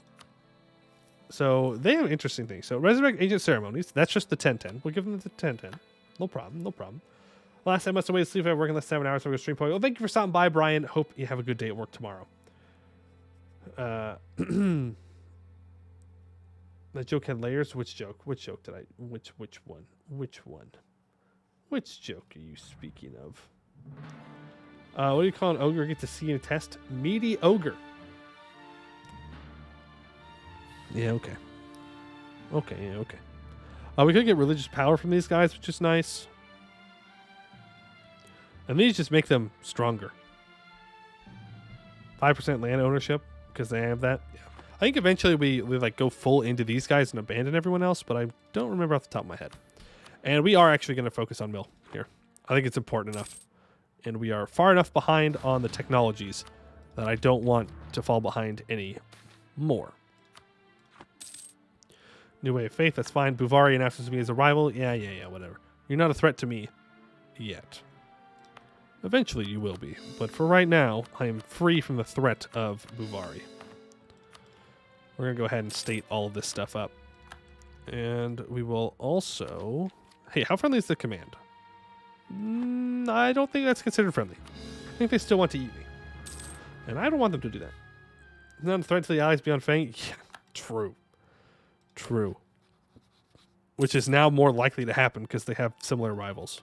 So they have interesting things. So Resurrect Ancient Ceremonies. That's just the 10-10. We'll give them the 10-10. No problem. No problem. Last time I must have waited to sleep if I work in less 7 hours. So I'm going to stream point. Well, thank you for stopping by, Brian. Hope you have a good day at work tomorrow. That joke had layers. Which joke? Which joke did I? Which one? Which one? Which joke are you speaking of? What do you call an ogre? Get to see in a test? Meaty ogre. Yeah. Okay. Okay. Yeah. Okay. We could get religious power from these guys, which is nice. And these just make them stronger. 5% land ownership because they have that. Yeah. I think eventually we like go full into these guys and abandon everyone else, but I don't remember off the top of my head. And we are actually going to focus on mill here. I think it's important enough. And we are far enough behind on the technologies that I don't want to fall behind any more. New Way of Faith, that's fine. Buvari announces me as a rival. Yeah, whatever. You're not a threat to me yet. Eventually you will be. But for right now, I am free from the threat of Buvari. We're going to go ahead and state all of this stuff up. And we will also... Hey, how friendly is the command? I don't think that's considered friendly. I think they still want to eat me. And I don't want them to do that. Not a threat to the allies beyond Fang? Yeah, true. True. Which is now more likely to happen because they have similar rivals.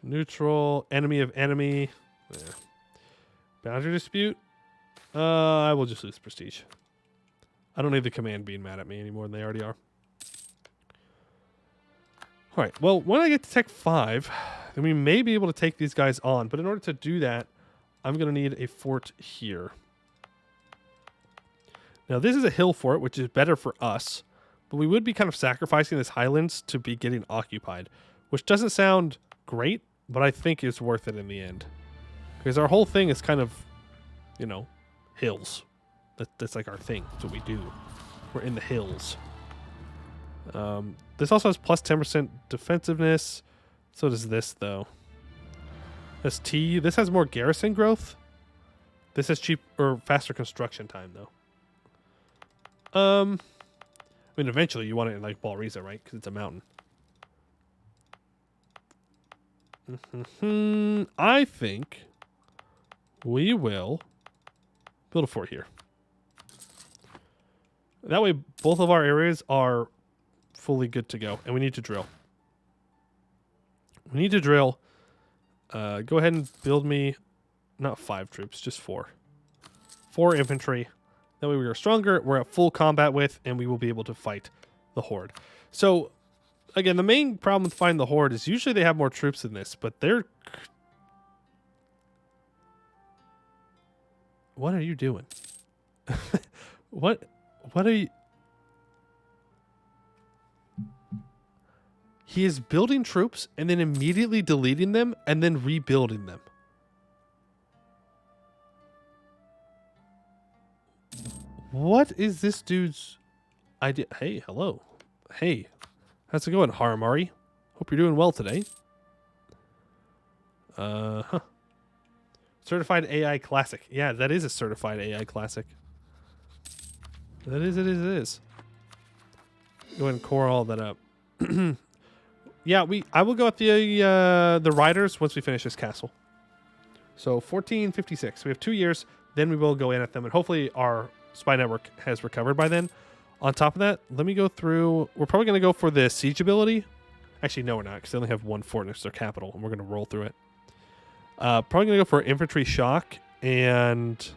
Neutral, enemy of enemy. Yeah. Boundary dispute? I will just lose prestige. I don't need the command being mad at me any more than they already are. Alright, well, when I get to Tech 5, then we may be able to take these guys on. But in order to do that, I'm going to need a fort here. Now, this is a hill fort, which is better for us. But we would be kind of sacrificing this highlands to be getting occupied. Which doesn't sound great, but I think is worth it in the end. Because our whole thing is kind of, you know, hills. That's like our thing. That's what we do. We're in the hills. This also has plus 10% defensiveness. So does this, though. ST. This has more garrison growth. This has cheap or faster construction time, though. I mean, eventually you want it in like Balriza, right? Because it's a mountain. I think we will build a fort here. That way, both of our areas are fully good to go, and we need to drill. We need to drill. Go ahead and build me, not 5 troops, just 4. 4 infantry. That way we are stronger, we're at full combat with, and we will be able to fight the Horde. So, again, the main problem with fighting the Horde is usually they have more troops than this, but they're... What are you doing? What are you... He is building troops and then immediately deleting them and then rebuilding them. What is this dude's idea? Hey, hello. Hey, how's it going, Haramari? Hope you're doing well today. Certified AI Classic. Yeah, that is a certified AI Classic. That is, it is. Go ahead and core all that up. Yeah, I will go at the riders once we finish this castle. So 1456. We have 2 years. Then we will go in at them, and hopefully our spy network has recovered by then. On top of that, let me go through. We're probably going to go for the siege ability. Actually, no, we're not, because they only have 1 fort next to their capital, and we're going to roll through it. Probably going to go for infantry shock and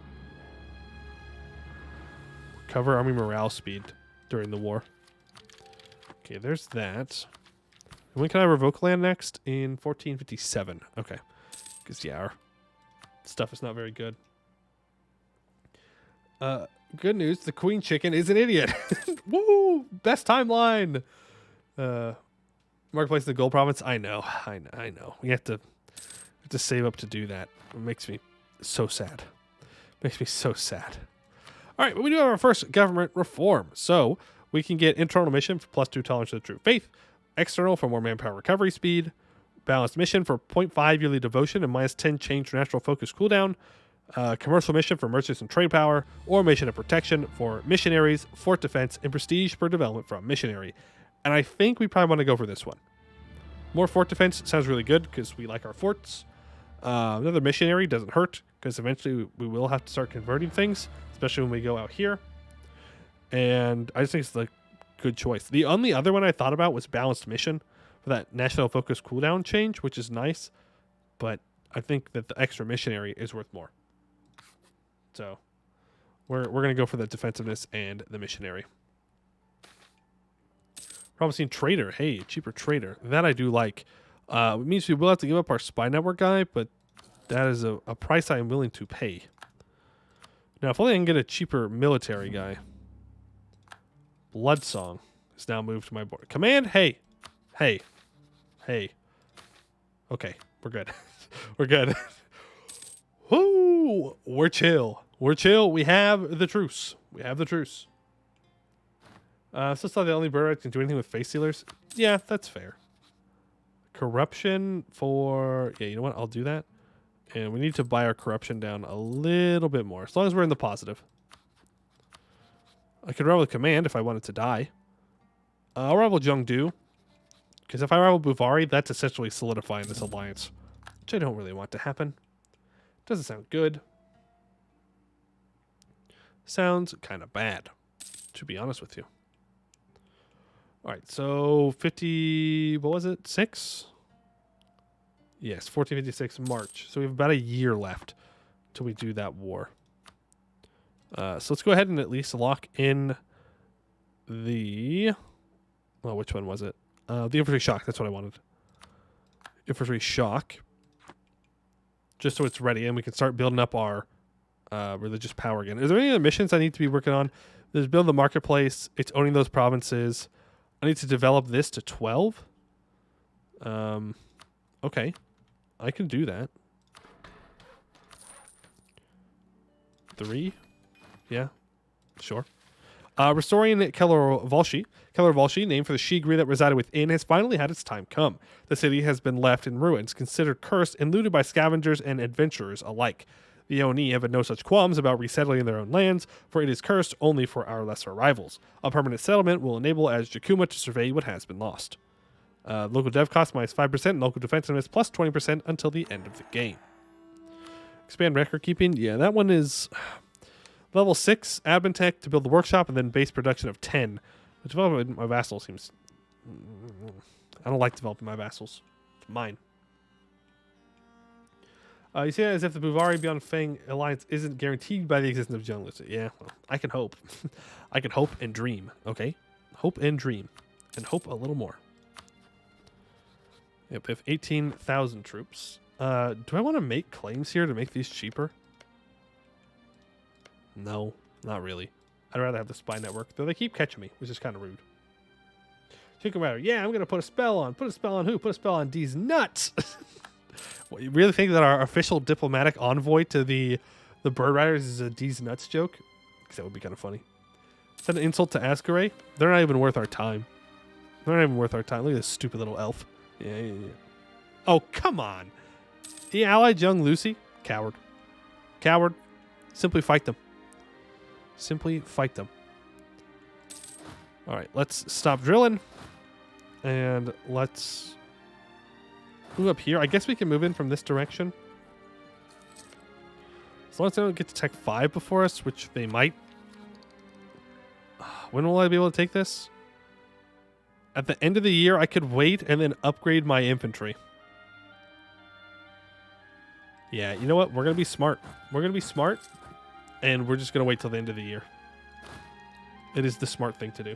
recover army morale speed during the war. Okay, there's that. And when can I revoke land next? In 1457. Okay. Because, yeah, our stuff is not very good. Good news, the queen chicken is an idiot. Woo! Best timeline. Marketplace in the gold province. I know. We have to save up to do that. It makes me so sad. Makes me so sad. All right, but we do have our first government reform. So we can get internal mission for +2 tolerance to the true faith, external for more manpower recovery speed, balanced mission for 0.5 yearly devotion and -10 change for natural focus cooldown, commercial mission for merchants and trade power, or mission of protection for missionaries, fort defense, and prestige per development from missionary. And I think we probably want to go for this one. More fort defense sounds really good because we like our forts. Another missionary doesn't hurt because eventually we will have to start converting things, especially when we go out here. And I just think it's the good choice. The only other one I thought about was balanced mission for that national focus cooldown change, which is nice, but I think that the extra missionary is worth more. So we're going to go for the defensiveness and the missionary. Promising trader. Hey, cheaper trader. That I do like. It means we will have to give up our spy network guy, but that is a price I am willing to pay. Now, if only I can get a cheaper military guy. Blood Song is now moved to my board. Command, hey. Okay, we're good. We're good. Woo! We're chill. We have the truce. So it's not the only bird that can do anything with face sealers. Yeah, that's fair. Corruption for... Yeah, you know what? I'll do that. And we need to buy our corruption down a little bit more. As long as we're in the positive. I could rival Command if I wanted to die. I'll rival Jungdu. Because if I rival Buvari, that's essentially solidifying this alliance. Which I don't really want to happen. Doesn't sound good. Sounds kind of bad, to be honest with you. All right, so 50, what was it, 6? Yes, 1456 March. So we have about a year left till we do that war. So let's go ahead and at least lock in the... Well, which one was it? The infantry shock, that's what I wanted. Infantry shock. Just so it's ready and we can start building up our religious power again. Is there any other missions I need to be working on? There's build the marketplace. It's owning those provinces. I need to develop this to 12. Okay. I can do that. 3. Yeah. Sure. Restoring Keller Volshi. Keller Volshi, named for the Shigri that resided within, has finally had its time come. The city has been left in ruins, considered cursed and looted by scavengers and adventurers alike. The Oni have had no such qualms about resettling their own lands, for it is cursed only for our lesser rivals. A permanent settlement will enable as Jakuma to survey what has been lost. Local dev cost -5% and local defensiveness plus 20% until the end of the game. Expand record keeping. Yeah, that one is level 6 admin tech to build the workshop and then base production of 10. The development of my vassal seems... I don't like developing my vassals. It's mine. You see that as if the Buvari Beyond Fang alliance isn't guaranteed by the existence of Young Lucy. Yeah, well, I can hope. I can hope and dream, okay? Hope and dream. And hope a little more. Yep, we have 18,000 troops. Do I want to make claims here to make these cheaper? No, not really. I'd rather have the spy network, though they keep catching me, which is kind of rude. Chicken Rider, yeah, I'm going to put a spell on. Put a spell on who? Put a spell on these nuts. What, you really think that our official diplomatic envoy to the Bird Riders is a D's nuts joke? Because that would be kind of funny. Is that an insult to Ascaray? They're not even worth our time. They're not even worth our time. Look at this stupid little elf. Yeah. Oh, come on. He allied young Lucy? Coward. Coward. Simply fight them. Simply fight them. All right, let's stop drilling. And let's move up here. I guess we can move in from this direction. As long as they don't get to Tech 5 before us, which they might. When will I be able to take this? At the end of the year, I could wait and then upgrade my infantry. Yeah, you know what? We're going to be smart. We're going to be smart. And we're just going to wait till the end of the year. It is the smart thing to do.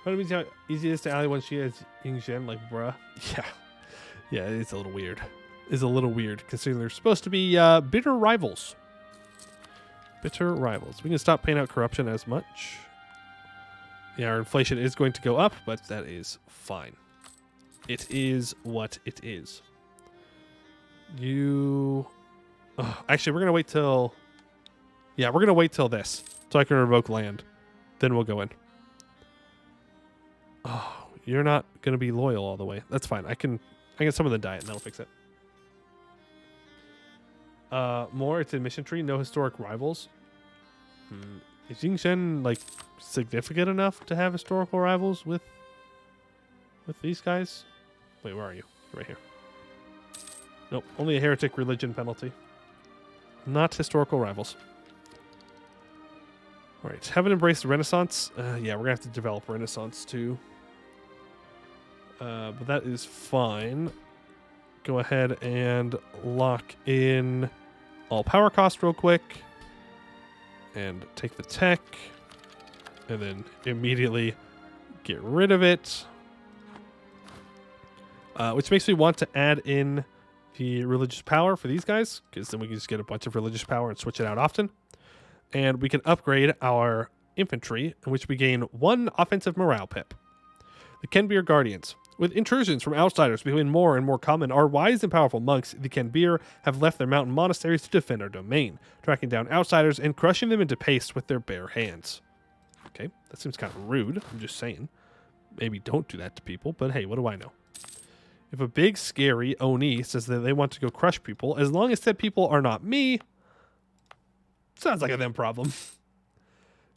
But it means how easy it is to ally when she has Ying Zhen, like, bruh. Yeah, it's a little weird. It's a little weird, considering they're supposed to be bitter rivals. Bitter rivals. We can stop paying out corruption as much. Yeah, our inflation is going to go up, but that is fine. It is what it is. You... Oh, actually, we're going to wait till... Yeah, we're going to wait till this, so I can revoke land. Then we'll go in. Oh, you're not going to be loyal all the way. That's fine. I can summon the diet, and that'll fix it. More, it's a mission tree. No historic rivals. Is Yingshen, like, significant enough to have historical rivals with these guys? Wait, where are you? Right here. Nope, only a heretic religion penalty. Not historical rivals. All right, haven't embraced Renaissance. Yeah, we're gonna have to develop Renaissance too. But that is fine. Go ahead and lock in all power cost real quick. And take the tech. And then immediately get rid of it. Which makes me want to add in the religious power for these guys, because then we can just get a bunch of religious power and switch it out often. And we can upgrade our infantry, in which we gain 1 offensive morale pip. The Kenbir Guardians. With intrusions from outsiders becoming more and more common, our wise and powerful monks, the Kenbir, have left their mountain monasteries to defend our domain, tracking down outsiders and crushing them into paste with their bare hands. Okay, that seems kind of rude. I'm just saying. Maybe don't do that to people, but hey, what do I know? If a big, scary Oni says that they want to go crush people, as long as said people are not me, sounds like a them problem.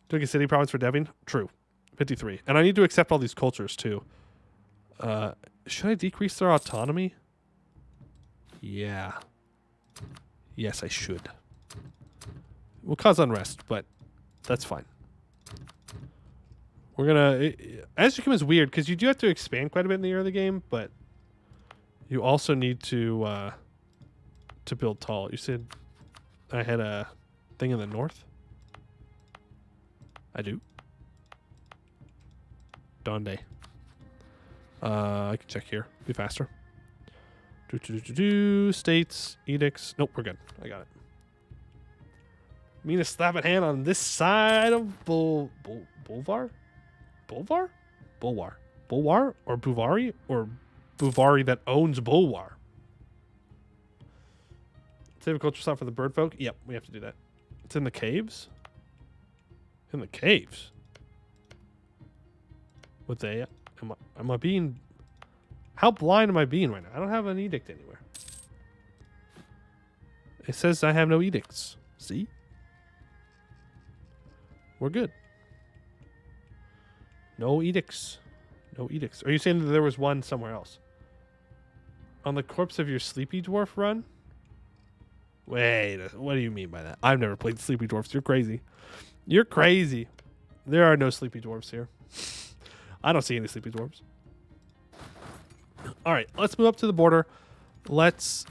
Doing a city province for Devin? True. 53. And I need to accept all these cultures, too. Should I decrease their autonomy? Yeah. Yes, I should. Will cause unrest, but that's fine. We're gonna... Azure is weird, because you do have to expand quite a bit in the early game, but you also need to build tall. You said I had a thing in the north? I do. Donde. I can check here. Be faster. States, edicts. Nope, we're good. I got it. Mean a slap at hand on this side of Bulvar? Bulvar? Bulwar. Bulwar? Or Buvari? Or Buvari that owns Bulwar? Save a culture slot for the bird folk? Yep, we have to do that. It's in the caves? In the caves? What they... Am I being... How blind am I being right now? I don't have an edict anywhere. It says I have no edicts. See? We're good. No edicts. No edicts. Are you saying that there was one somewhere else? On the corpse of your Sleepy Dwarf run? Wait, what do you mean by that? I've never played Sleepy Dwarfs. You're crazy. You're crazy. There are no Sleepy Dwarfs here. I don't see any Sleepy Dwarfs. All right, let's move up to the border. Let's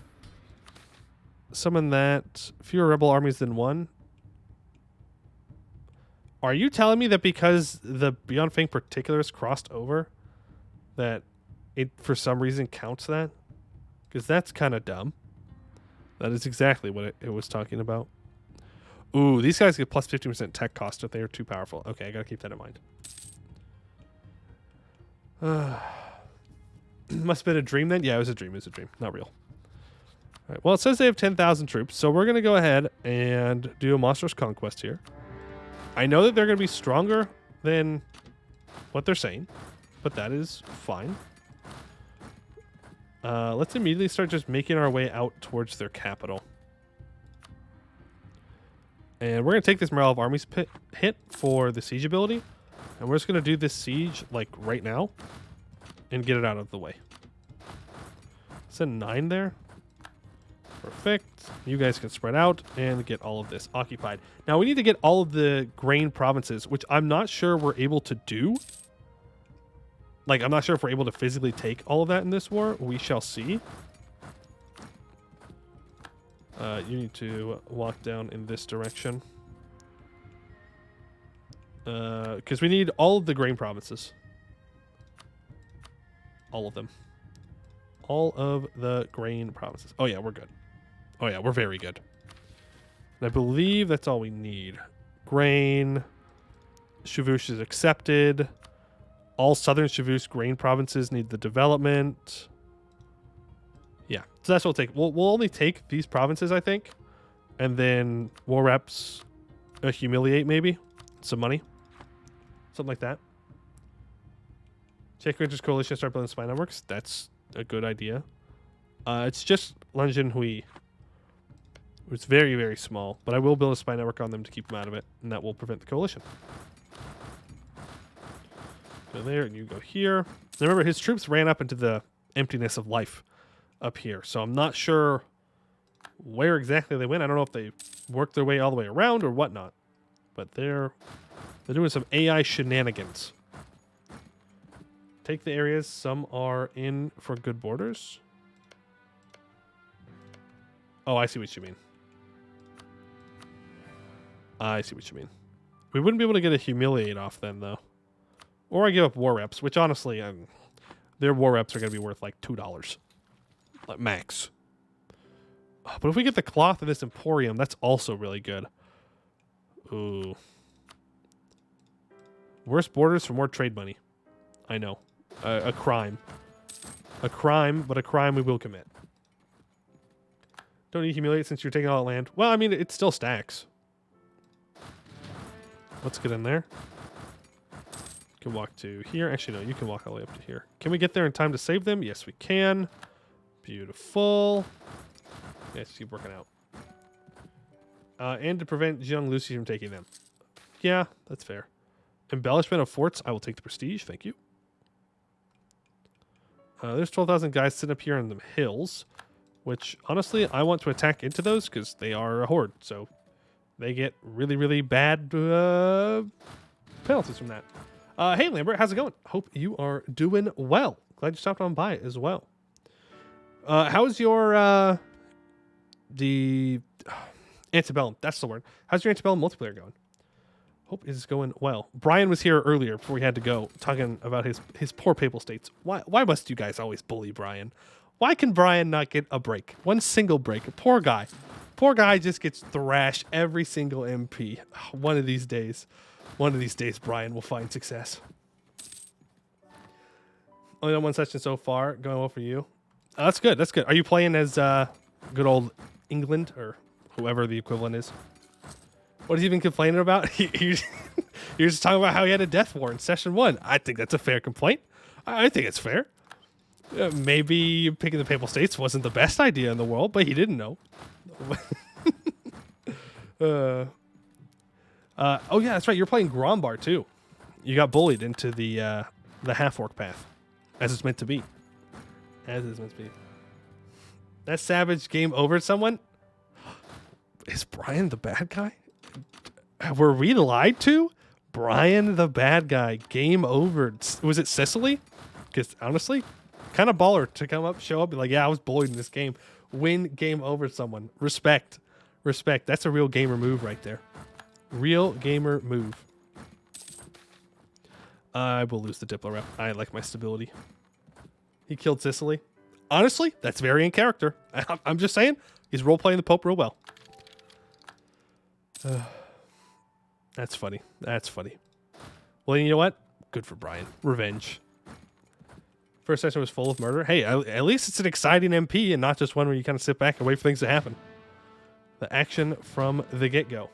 summon that. Fewer rebel armies than one. Are you telling me that because the Beyond Fang particulars crossed over, that it for some reason counts that? Because that's kind of dumb. That is exactly what it was talking about. Ooh, these guys get plus 15% tech cost if they are too powerful. Okay, I gotta keep that in mind. Must have been a dream then? Yeah, it was a dream. It was a dream. Not real. All right, well, it says they have 10,000 troops, so we're going to go ahead and do a monstrous conquest here. I know that they're going to be stronger than what they're saying, but that is fine. Let's immediately start just making our way out towards their capital. And we're going to take this Morale of Armies hit for the siege ability. And we're just going to do this siege, like, right now. And get it out of the way. It's a 9 there. Perfect. You guys can spread out and get all of this occupied. Now, we need to get all of the grain provinces, which I'm not sure we're able to do. Like, I'm not sure if we're able to physically take all of that in this war. We shall see. You need to walk down in this direction. Because we need all of the grain provinces. All of them. All of the grain provinces. Oh, yeah, we're good. Oh, yeah, we're very good. And I believe that's all we need. Grain. Chevauche is accepted. All southern Chevauche grain provinces need the development. Yeah, so that's what we'll take. We'll only take these provinces, I think. And then war reps humiliate maybe. Some money. Something like that. Check Rangers Coalition, start building spy networks. That's a good idea. It's just Lungin Hui. It's very, very small. But I will build a spy network on them to keep them out of it. And that will prevent the coalition. Go there and you go here. And remember, his troops ran up into the emptiness of life up here. So I'm not sure where exactly they went. I don't know if they worked their way all the way around or whatnot. But they're doing some AI shenanigans. Take the areas. Some are in for good borders. Oh, I see what you mean. I see what you mean. We wouldn't be able to get a humiliate off then, though. Or I give up war reps, which honestly, their war reps are going to be worth like $2. Like max. But if we get the cloth of this emporium, that's also really good. Ooh. Worse borders for more trade money. I know. A crime. A crime, but a crime we will commit. Don't need humiliate since you're taking all that land. Well, I mean, it still stacks. Let's get in there. You can walk to here. Actually, no, you can walk all the way up to here. Can we get there in time to save them? Yes, we can. Beautiful. Let's keep working out. And to prevent Jiang Lucy from taking them. Yeah, that's fair. Embellishment of forts. I will take the prestige. Thank you. There's 12,000 guys sitting up here in the hills, which, honestly, I want to attack into those because they are a horde. So they get really, really bad penalties from that. Hey, Lambert, how's it going? Hope you are doing well. Glad you stopped on by as well. How's your the Antebellum? That's the word. How's your Antebellum multiplayer going? Hope it's going well. Brian was here earlier before we had to go, talking about his poor papal states. Why must you guys always bully Brian? Why can Brian not get a break? One single break. Poor guy. Poor guy just gets thrashed every single MP. One of these days, Brian will find success. Only done one session so far. Going well for you. That's good. That's good. Are you playing as good old England or whoever the equivalent is? What is he even complaining about? You're just talking about how he had a death war in session 1. I think that's a fair complaint. I think it's fair. Maybe picking the Papal States wasn't the best idea in the world, but he didn't know. Oh yeah, that's right. You're playing Grombar too. You got bullied into the half-orc path, as it's meant to be. As it's meant to be. That savage game over someone? Is Brian the bad guy? Were we lied to? Brian the bad guy. Game over. Was it Sicily? Because honestly, kind of baller to come up, show up, be like, yeah, I was bullied in this game. Win game over someone. Respect. Respect. That's a real gamer move right there. Real gamer move. I will lose the Diplo rep. I like my stability. He killed Sicily. Honestly, that's very in character. I'm just saying, he's role-playing the Pope real well. That's funny. That's funny. Well, you know what? Good for Brian. Revenge. First session was full of murder. Hey, at least it's an exciting MP and not just one where you kind of sit back and wait for things to happen. The action from the get-go.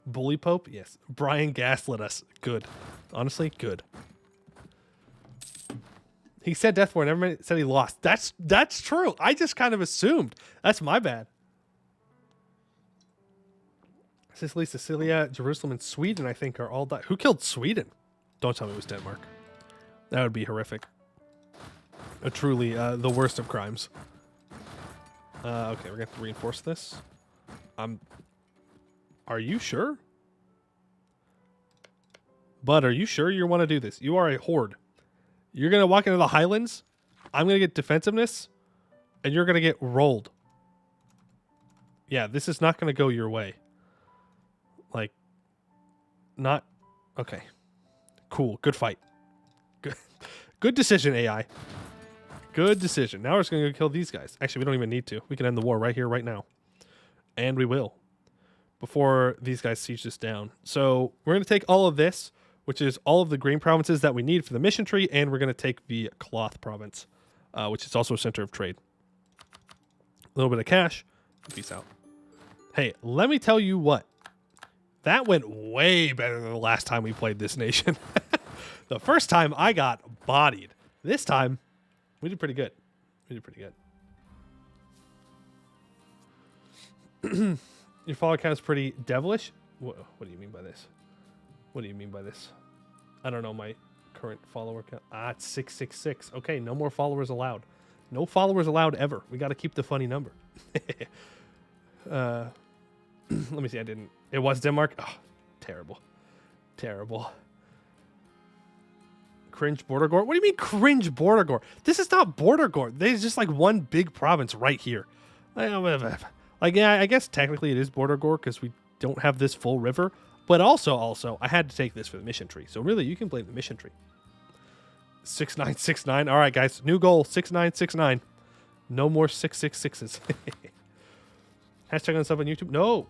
Bully Pope? Yes. Brian gaslit us. Good. Honestly, good. He said death war and everybody said he lost. That's true. I just kind of assumed. That's my bad. Sicily, Sicilia, Jerusalem, and Sweden, I think, are all died. Who killed Sweden? Don't tell me it was Denmark. That would be horrific. Truly the worst of crimes. Okay, we're going to have to reinforce this. Are you sure? Bud, are you sure you want to do this? You are a horde. You're going to walk into the Highlands. I'm going to get defensiveness. And you're going to get rolled. Yeah, this is not going to go your way. Like, not... Okay. Cool. Good fight. Good decision, AI. Good decision. Now we're just going to go kill these guys. Actually, we don't even need to. We can end the war right here, right now. And we will. Before these guys siege us down. So we're going to take all of this, which is all of the grain provinces that we need for the mission tree, and we're going to take the cloth province, which is also a center of trade. A little bit of cash. Peace out. Hey, let me tell you what. That went way better than the last time we played this nation. The first time I got bodied. This time, we did pretty good. We did pretty good. Your follower count is pretty devilish. What do you mean by this? What do you mean by this? I don't know my current follower count. It's 666. Okay, no more followers allowed. No followers allowed ever. We got to keep the funny number. Let me see. I didn't. It was Denmark. Oh, terrible. Terrible. Cringe border gore. What do you mean cringe border gore? This is not border gore. There's just like one big province right here. Like, yeah, I guess technically it is border gore because we don't have this full river. But also, I had to take this for the mission tree. So really, you can blame the mission tree. 6969. All right, guys. New goal, 6969. No more 666s. Hashtag on sub on YouTube. No.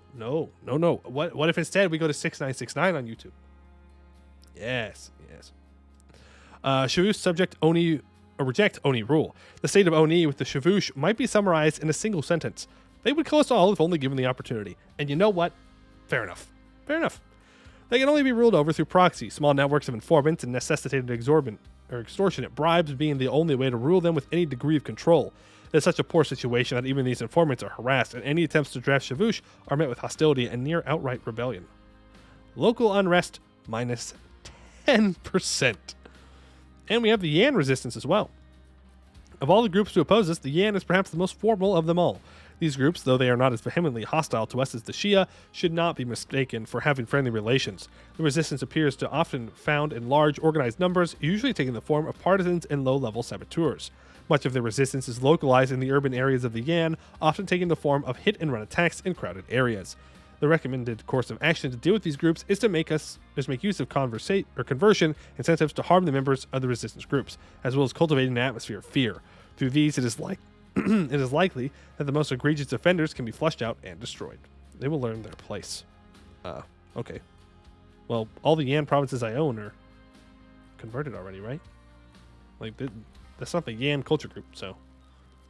What if instead we go to 6969 on YouTube? Yes. Shavush subject Oni or reject Oni rule. The state of Oni with the Shavush might be summarized in a single sentence. They would kill us all if only given the opportunity. And you know what? Fair enough. They can only be ruled over through proxy, small networks of informants, and necessitated extortionate bribes being the only way to rule them with any degree of control. It is such a poor situation that even these informants are harassed, and any attempts to draft Shavush are met with hostility and near outright rebellion. Local unrest minus 10%. And we have the Yan resistance as well. Of all the groups to oppose us, the Yan is perhaps the most formal of them all. These groups, though they are not as vehemently hostile to us as the Shia, should not be mistaken for having friendly relations. The resistance appears to often found in large, organized numbers, usually taking the form of partisans and low-level saboteurs. Much of their resistance is localized in the urban areas of the Yan, often taking the form of hit-and-run attacks in crowded areas. The recommended course of action to deal with these groups is to make use of conversion incentives to harm the members of the resistance groups, as well as cultivating an atmosphere of fear. Through these, it is likely that the most egregious offenders can be flushed out and destroyed. They will learn their place. Okay. Well, all the Yan provinces I own are converted already, right? Like, that's not the Yan culture group, so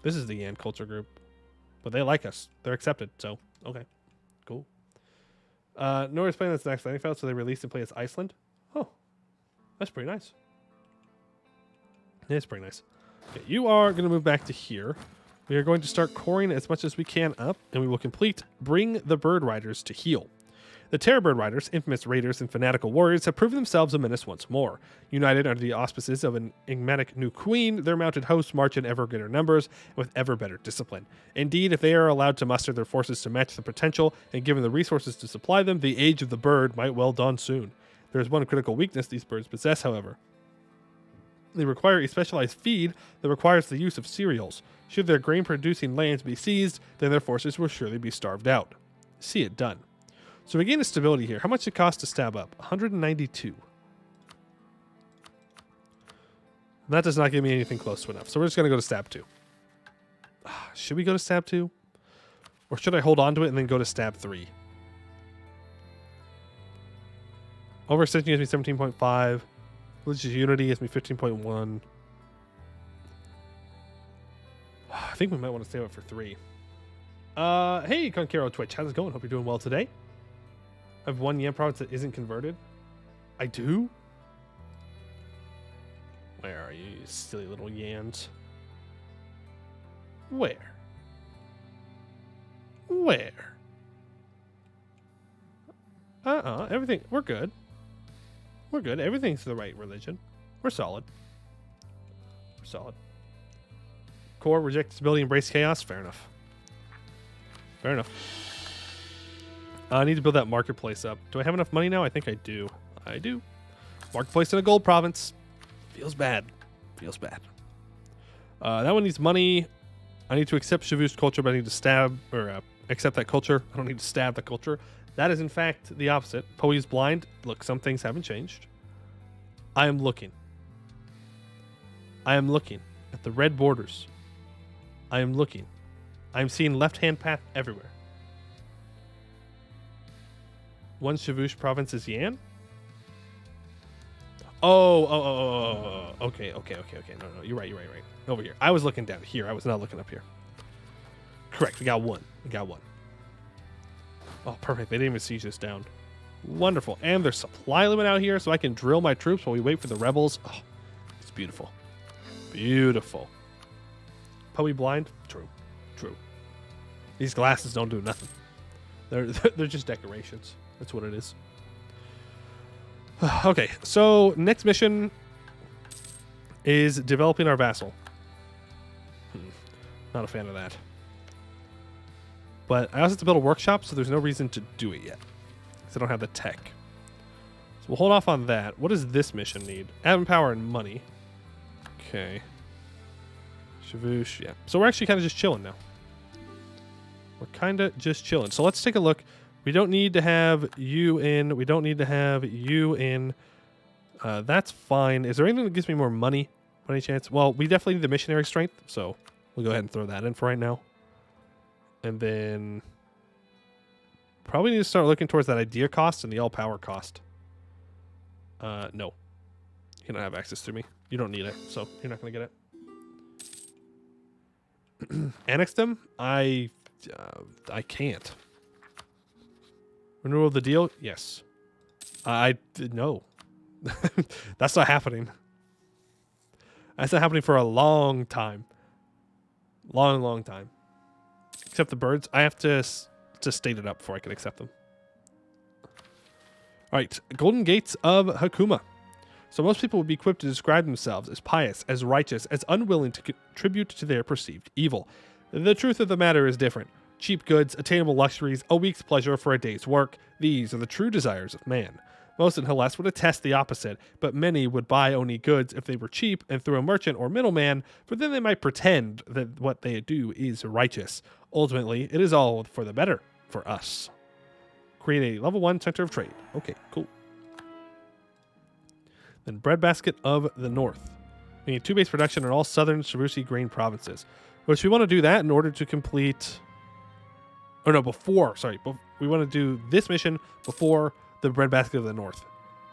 this is the Yan culture group. But they like us. They're accepted, so okay. Cool. Norway's playing this next landing file, so they released and play as Iceland. Oh, that's pretty nice. Yeah, it's pretty nice. Okay, you are going to move back to here. We are going to start coring as much as we can up, and we will complete Bring the Bird Riders to Heal. The Terror Bird Riders, infamous raiders and fanatical warriors, have proven themselves a menace once more. United under the auspices of an enigmatic new queen, their mounted hosts march in ever greater numbers and with ever better discipline. Indeed, if they are allowed to muster their forces to match the potential and given the resources to supply them, the age of the bird might well dawn soon. There is one critical weakness these birds possess, however. They require a specialized feed that requires the use of cereals. Should their grain-producing lands be seized, then their forces will surely be starved out. See it done. So we gain a stability here. How much it cost to stab up? 192. That does not give me anything close to enough. So we're just going to go to stab 2. Should we go to stab 2? Or should I hold on to it and then go to stab 3? Overextension gives me 17.5. Religious Unity gives me 15.1. I think we might want to save it for 3. Hey, Conquero Twitch. How's it going? Hope you're doing well today. I have one Yan province that isn't converted. I do? Where are you, you silly little Yans? Where? Everything. We're good. We're good. Everything's the right religion. We're solid. Core, reject stability, embrace chaos. Fair enough. I need to build that marketplace up. Do I have enough money now? I think I do. Marketplace in a gold province. Feels bad. That one needs money. I need to accept Shavush culture, but I need to stab or accept that culture. I don't need to stab the culture. That is, in fact, the opposite. Poe is blind. Look, some things haven't changed. I am looking. at the red borders. I am looking. I am seeing left-hand path everywhere. One Shavush province is Yan? Oh. Okay. No, you're right. Over here. I was looking down here. I was not looking up here. Correct. We got one. Oh, perfect. They didn't even siege this down. Wonderful. And there's supply limit out here, so I can drill my troops while we wait for the rebels. Oh, it's beautiful. Beautiful. Poe blind? True. These glasses don't do nothing. They're just decorations. That's what it is. Okay, so next mission is developing our vassal. Not a fan of that. But I also have to build a workshop, so there's no reason to do it yet. Because I don't have the tech. So we'll hold off on that. What does this mission need? Admin power and money. Okay. Shavush, yeah. So we're actually kind of just chilling now. We're kind of just chilling. So let's take a look. We don't need to have you in. We don't need to have you in. That's fine. Is there anything that gives me more money by any chance? Well, we definitely need the missionary strength, so we'll go ahead and throw that in for right now. And then probably need to start looking towards that idea cost and the all power cost. No. You don't have access to me. You don't need it, so you're not going to get it. Annex them? I can't. Renewal of the deal? Yes. No. That's not happening. That's not happening for a long time. Long time. Except the birds. I have to state it up before I can accept them. All right. Golden Gates of Hakuma. So most people would be equipped to describe themselves as pious, as righteous, as unwilling to contribute to their perceived evil. The truth of the matter is different. Cheap goods, attainable luxuries, a week's pleasure for a day's work. These are the true desires of man. Most in Hellas would attest the opposite, but many would buy only goods if they were cheap and through a merchant or middleman, for then they might pretend that what they do is righteous. Ultimately, it is all for the better for us. Create a level 1 center of trade. Okay, cool. Then breadbasket of the north. We need 2 base production in all southern Shavushi grain provinces. Which we want to do that in order to complete... Oh no, before. Sorry. We want to do this mission before the breadbasket of the north.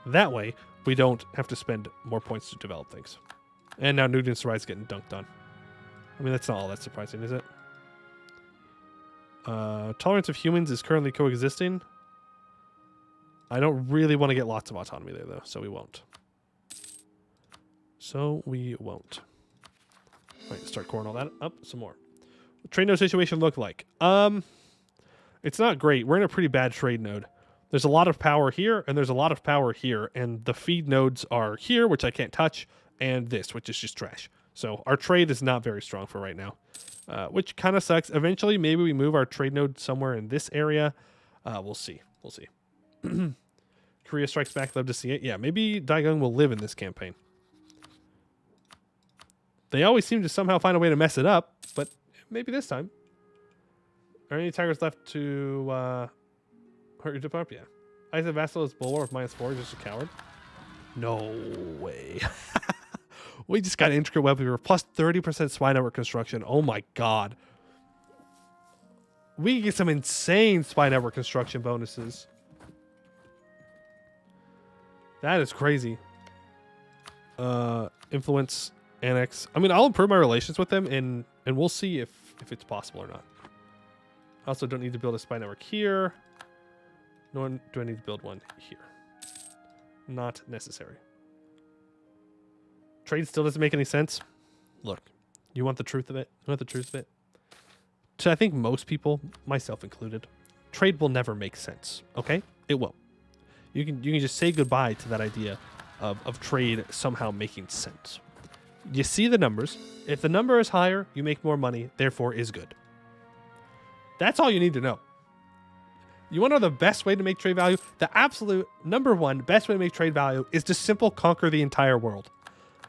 That way, we don't have to spend more points to develop things. And now Nugent Sarai is getting dunked on. I mean, that's not all that surprising, is it? Tolerance of humans is currently coexisting. I don't really want to get lots of autonomy there, though, so we won't. All right, start coring all that up some more. What trade node situation look like? It's not great. We're in a pretty bad trade node. There's a lot of power here, and there's a lot of power here, and the feed nodes are here, which I can't touch, and this, which is just trash. So our trade is not very strong for right now, which kind of sucks. Eventually, maybe we move our trade node somewhere in this area. We'll see. Korea Strikes Back. Love to see it. Yeah, maybe Daegung will live in this campaign. They always seem to somehow find a way to mess it up, but maybe this time. Are any tigers left to hurt your dip up? Yeah. I said vassal is bulwark with -4, just a coward. No way. We just got intricate weaponry plus 30% spy network construction. Oh my god. We can get some insane spy network construction bonuses. That is crazy. Influence, annex. I mean, I'll improve my relations with them, and we'll see if it's possible or not. I also don't need to build a spy network here. Nor do I need to build one here. Not necessary. Trade still doesn't make any sense. Look, you want the truth of it? To I think most people, myself included, trade will never make sense. Okay? It won't. You can just say goodbye to that idea of trade somehow making sense. You see the numbers. If the number is higher, you make more money, therefore is good. That's all you need to know. You want to know the best way to make trade value? The absolute number one best way to make trade value is to simply conquer the entire world.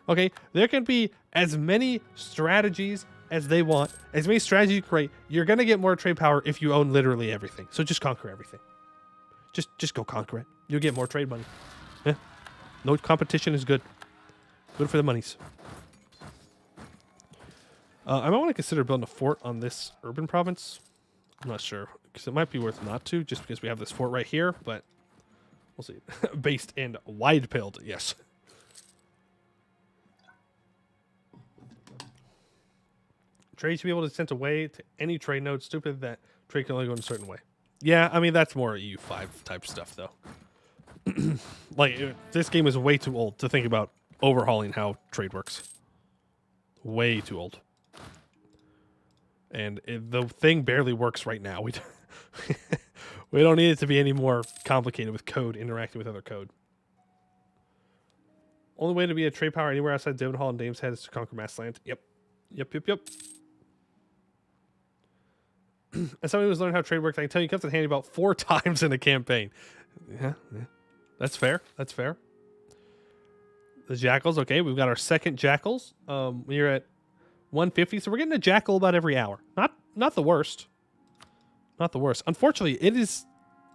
Okay? There can be as many strategies as they want, as many strategies you create. You're going to get more trade power if you own literally everything. So just conquer everything. Just go conquer it. You'll get more trade money. Yeah. No competition is good. Good for the monies. I might want to consider building a fort on this urban province. I'm not sure, because it might be worth not to, just because we have this fort right here, but we'll see. Based in wide-pilled, yes. Trade should be able to send away to any trade node. Stupid that trade can only go in a certain way. Yeah, I mean, that's more EU5 type stuff, though. Like, this game is way too old to think about overhauling how trade works. Way too old. And the thing barely works right now. We don't need it to be any more complicated with code interacting with other code. Only way to be a trade power anywhere outside Devonhall and Dameshead is to conquer Massland. Yep. As somebody who's learning how trade works, I can tell you comes in handy about 4 times in a campaign. Yeah. That's fair. The jackals, okay, we've got our second jackals. We're at 150, so we're getting a jackal about every hour. Not the worst. Not the worst. Unfortunately, it is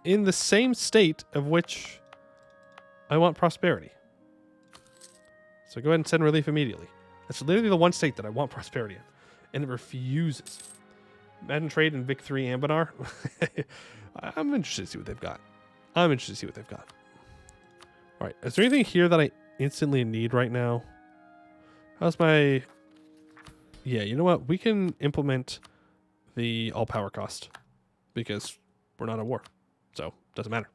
in the same state of which I want prosperity. So go ahead and send relief immediately. That's literally the one state that I want prosperity in. And it refuses. Madden Trade and Vic 3 Ambanar. I'm interested to see what they've got. All right. Is there anything here that I instantly need right now? How's my... Yeah, you know what? We can implement the all-power cost. Because we're not at war. So, doesn't matter.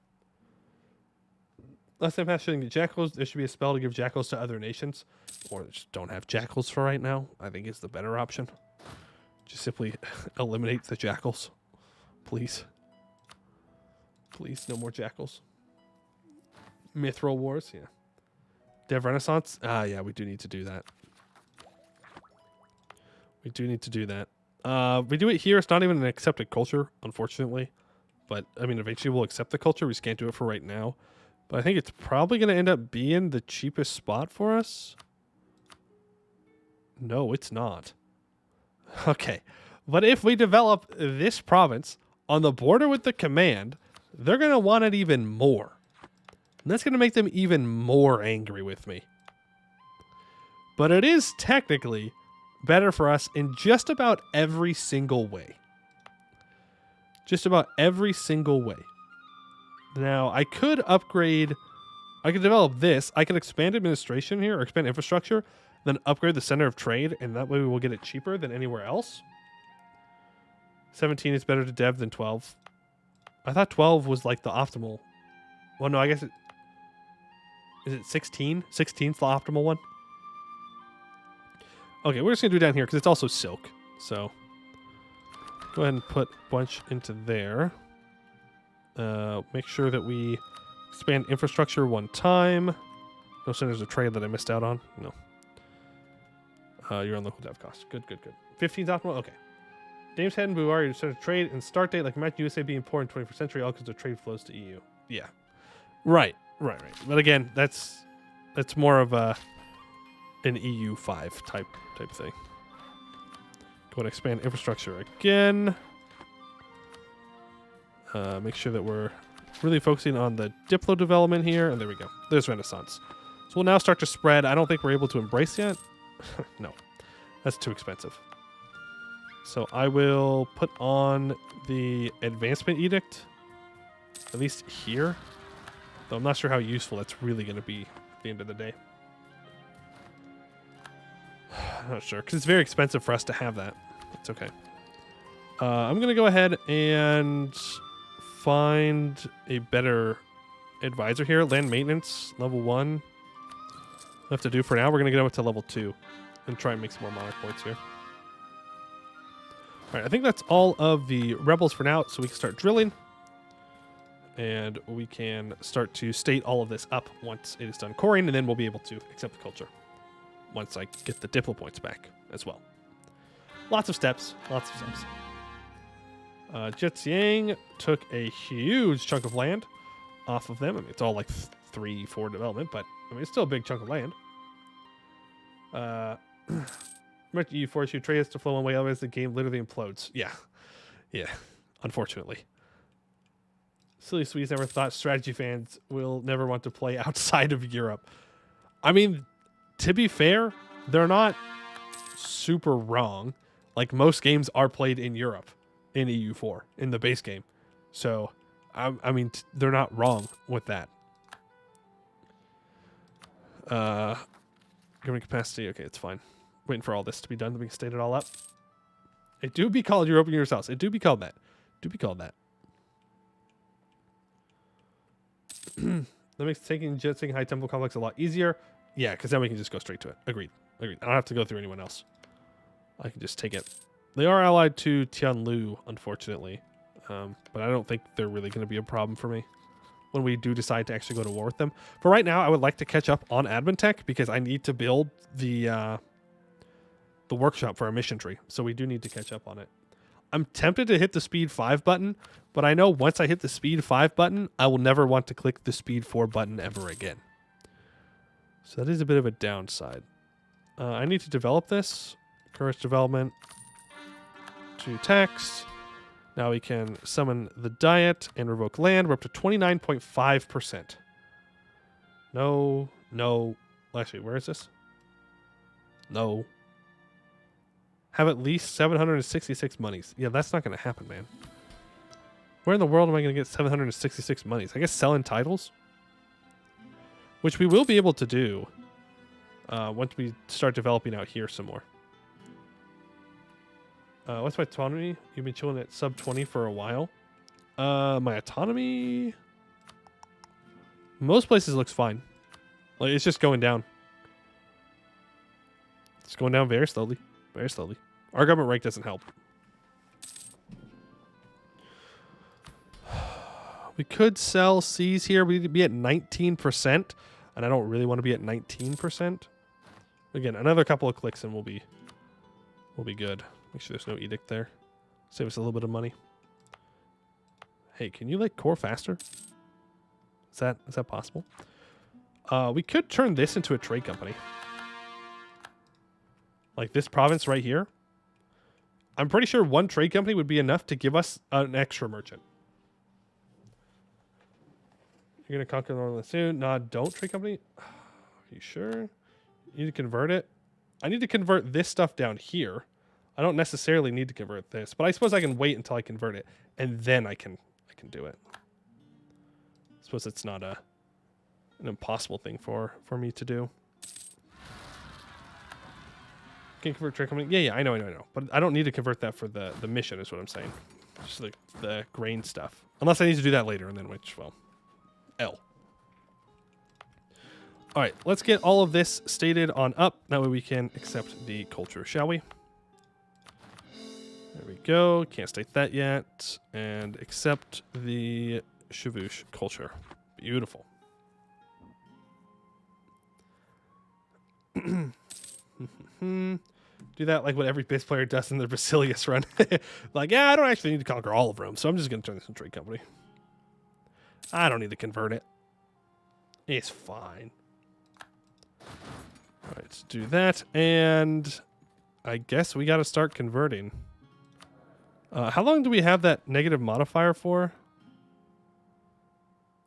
Last time passing the jackals, there should be a spell to give jackals to other nations. Or just don't have jackals for right now. I think is the better option. Just simply eliminate the jackals. Please. Please, no more jackals. Mithril Wars, yeah. Dev Renaissance? Yeah, we do need to do that. We do it here. It's not even an accepted culture, unfortunately. But, I mean, eventually we'll accept the culture. We just can't do it for right now. But I think it's probably going to end up being the cheapest spot for us. No, it's not. Okay. But if we develop this province on the border with the command, they're going to want it even more. And that's going to make them even more angry with me. But it is technically better for us in just about every single way. Just about every single way. Now, I could upgrade... I could develop this. I could expand administration here, or expand infrastructure, then upgrade the center of trade, and that way we will get it cheaper than anywhere else. 17 is better to dev than 12. I thought 12 was like the optimal. Well, no, I guess it... Is it 16? 16's the optimal one? Okay, we're just going to do it down here because it's also silk. So, go ahead and put a bunch into there. Make sure that we expand infrastructure one time. No centers of trade that I missed out on. No. You're on local dev cost. Good. 15's optimal? Okay. Dameshead and Buari are center of trade and start date. Like imagine USA being poor in 21st century all because of trade flows to EU. Yeah. Right. But again, that's more of an EU5 type thing. Go and expand infrastructure again. Make sure that we're really focusing on the Diplo development here. And there we go. There's Renaissance. So we'll now start to spread. I don't think we're able to embrace yet. No. That's too expensive. So I will put on the advancement edict. At least here. Though I'm not sure how useful that's really going to be at the end of the day. I'm not sure. Because it's very expensive for us to have that. It's okay. I'm going to go ahead and find a better advisor here. Land maintenance, level 1. We'll have to do for now. We're going to get up to level 2 and try and make some more monarch points here. All right, I think that's all of the rebels for now, so we can start drilling. And we can start to state all of this up once it is done coring, and then we'll be able to accept the culture once I get the Diplo points back as well. Lots of steps. Jetsiang took a huge chunk of land off of them. I mean, it's all like 3-4 development, but I mean, it's still a big chunk of land. You force your trades to flow one way, otherwise the game literally implodes. Yeah, unfortunately. Silly Swedes never thought strategy fans will never want to play outside of Europe. I mean, to be fair, they're not super wrong. Like, most games are played in Europe, in EU4, in the base game. So, I mean, they're not wrong with that. Government capacity. Okay, it's fine. Waiting for all this to be done, then we can state it all up. It do be called European yourselves. It do be called that. Do be called that. That makes taking High Temple Complex a lot easier. Yeah, because then we can just go straight to it. Agreed. Agreed. I don't have to go through anyone else. I can just take it. They are allied to Tianlu, unfortunately. But I don't think they're really going to be a problem for me when we do decide to actually go to war with them. For right now, I would like to catch up on admin tech because I need to build the workshop for our mission tree. So we do need to catch up on it. I'm tempted to hit the speed 5 button, but I know once I hit the speed 5 button, I will never want to click the speed 4 button ever again. So that is a bit of a downside. I need to develop this. Courage development to tax. Now we can summon the diet and revoke land. We're up to 29.5%. No. Actually, where is this? No. Have at least 766 monies. Yeah, that's not going to happen, man. Where in the world am I going to get 766 monies? I guess selling titles? Which we will be able to do once we start developing out here some more. What's my autonomy? You've been chilling at sub 20 for a while. My autonomy... Most places looks fine. Like, it's just going down. It's going down very slowly. Very slowly. Our government rank doesn't help. We could sell C's here. We need to be at 19%. And I don't really want to be at 19%. Again, another couple of clicks and we'll be good. Make sure there's no edict there. Save us a little bit of money. Hey, can you like core faster? Is that possible? We could turn this into a trade company. Like this province right here. I'm pretty sure one trade company would be enough to give us an extra merchant. You're going to conquer Northern soon. Nah, don't trade company. Are you sure? You need to convert it. I need to convert this stuff down here. I don't necessarily need to convert this, but I suppose I can wait until I convert it, and then I can do it. I suppose it's not an impossible thing for me to do. Can convert trade company? Yeah, I know. But I don't need to convert that for the mission, is what I'm saying. Just like the grain stuff. Unless I need to do that later, and then which, well, L. All right, let's get all of this stated on up. That way we can accept the culture, shall we? There we go. Can't state that yet. And accept the Shavoosh culture. Beautiful. Do that like what every base player does in the Basilius run. Like, yeah, I don't actually need to conquer all of Rome, so I'm just going to turn this into a trade company. I don't need to convert it. It's fine. All right, let's do that. And I guess we got to start converting. How long do we have that negative modifier for?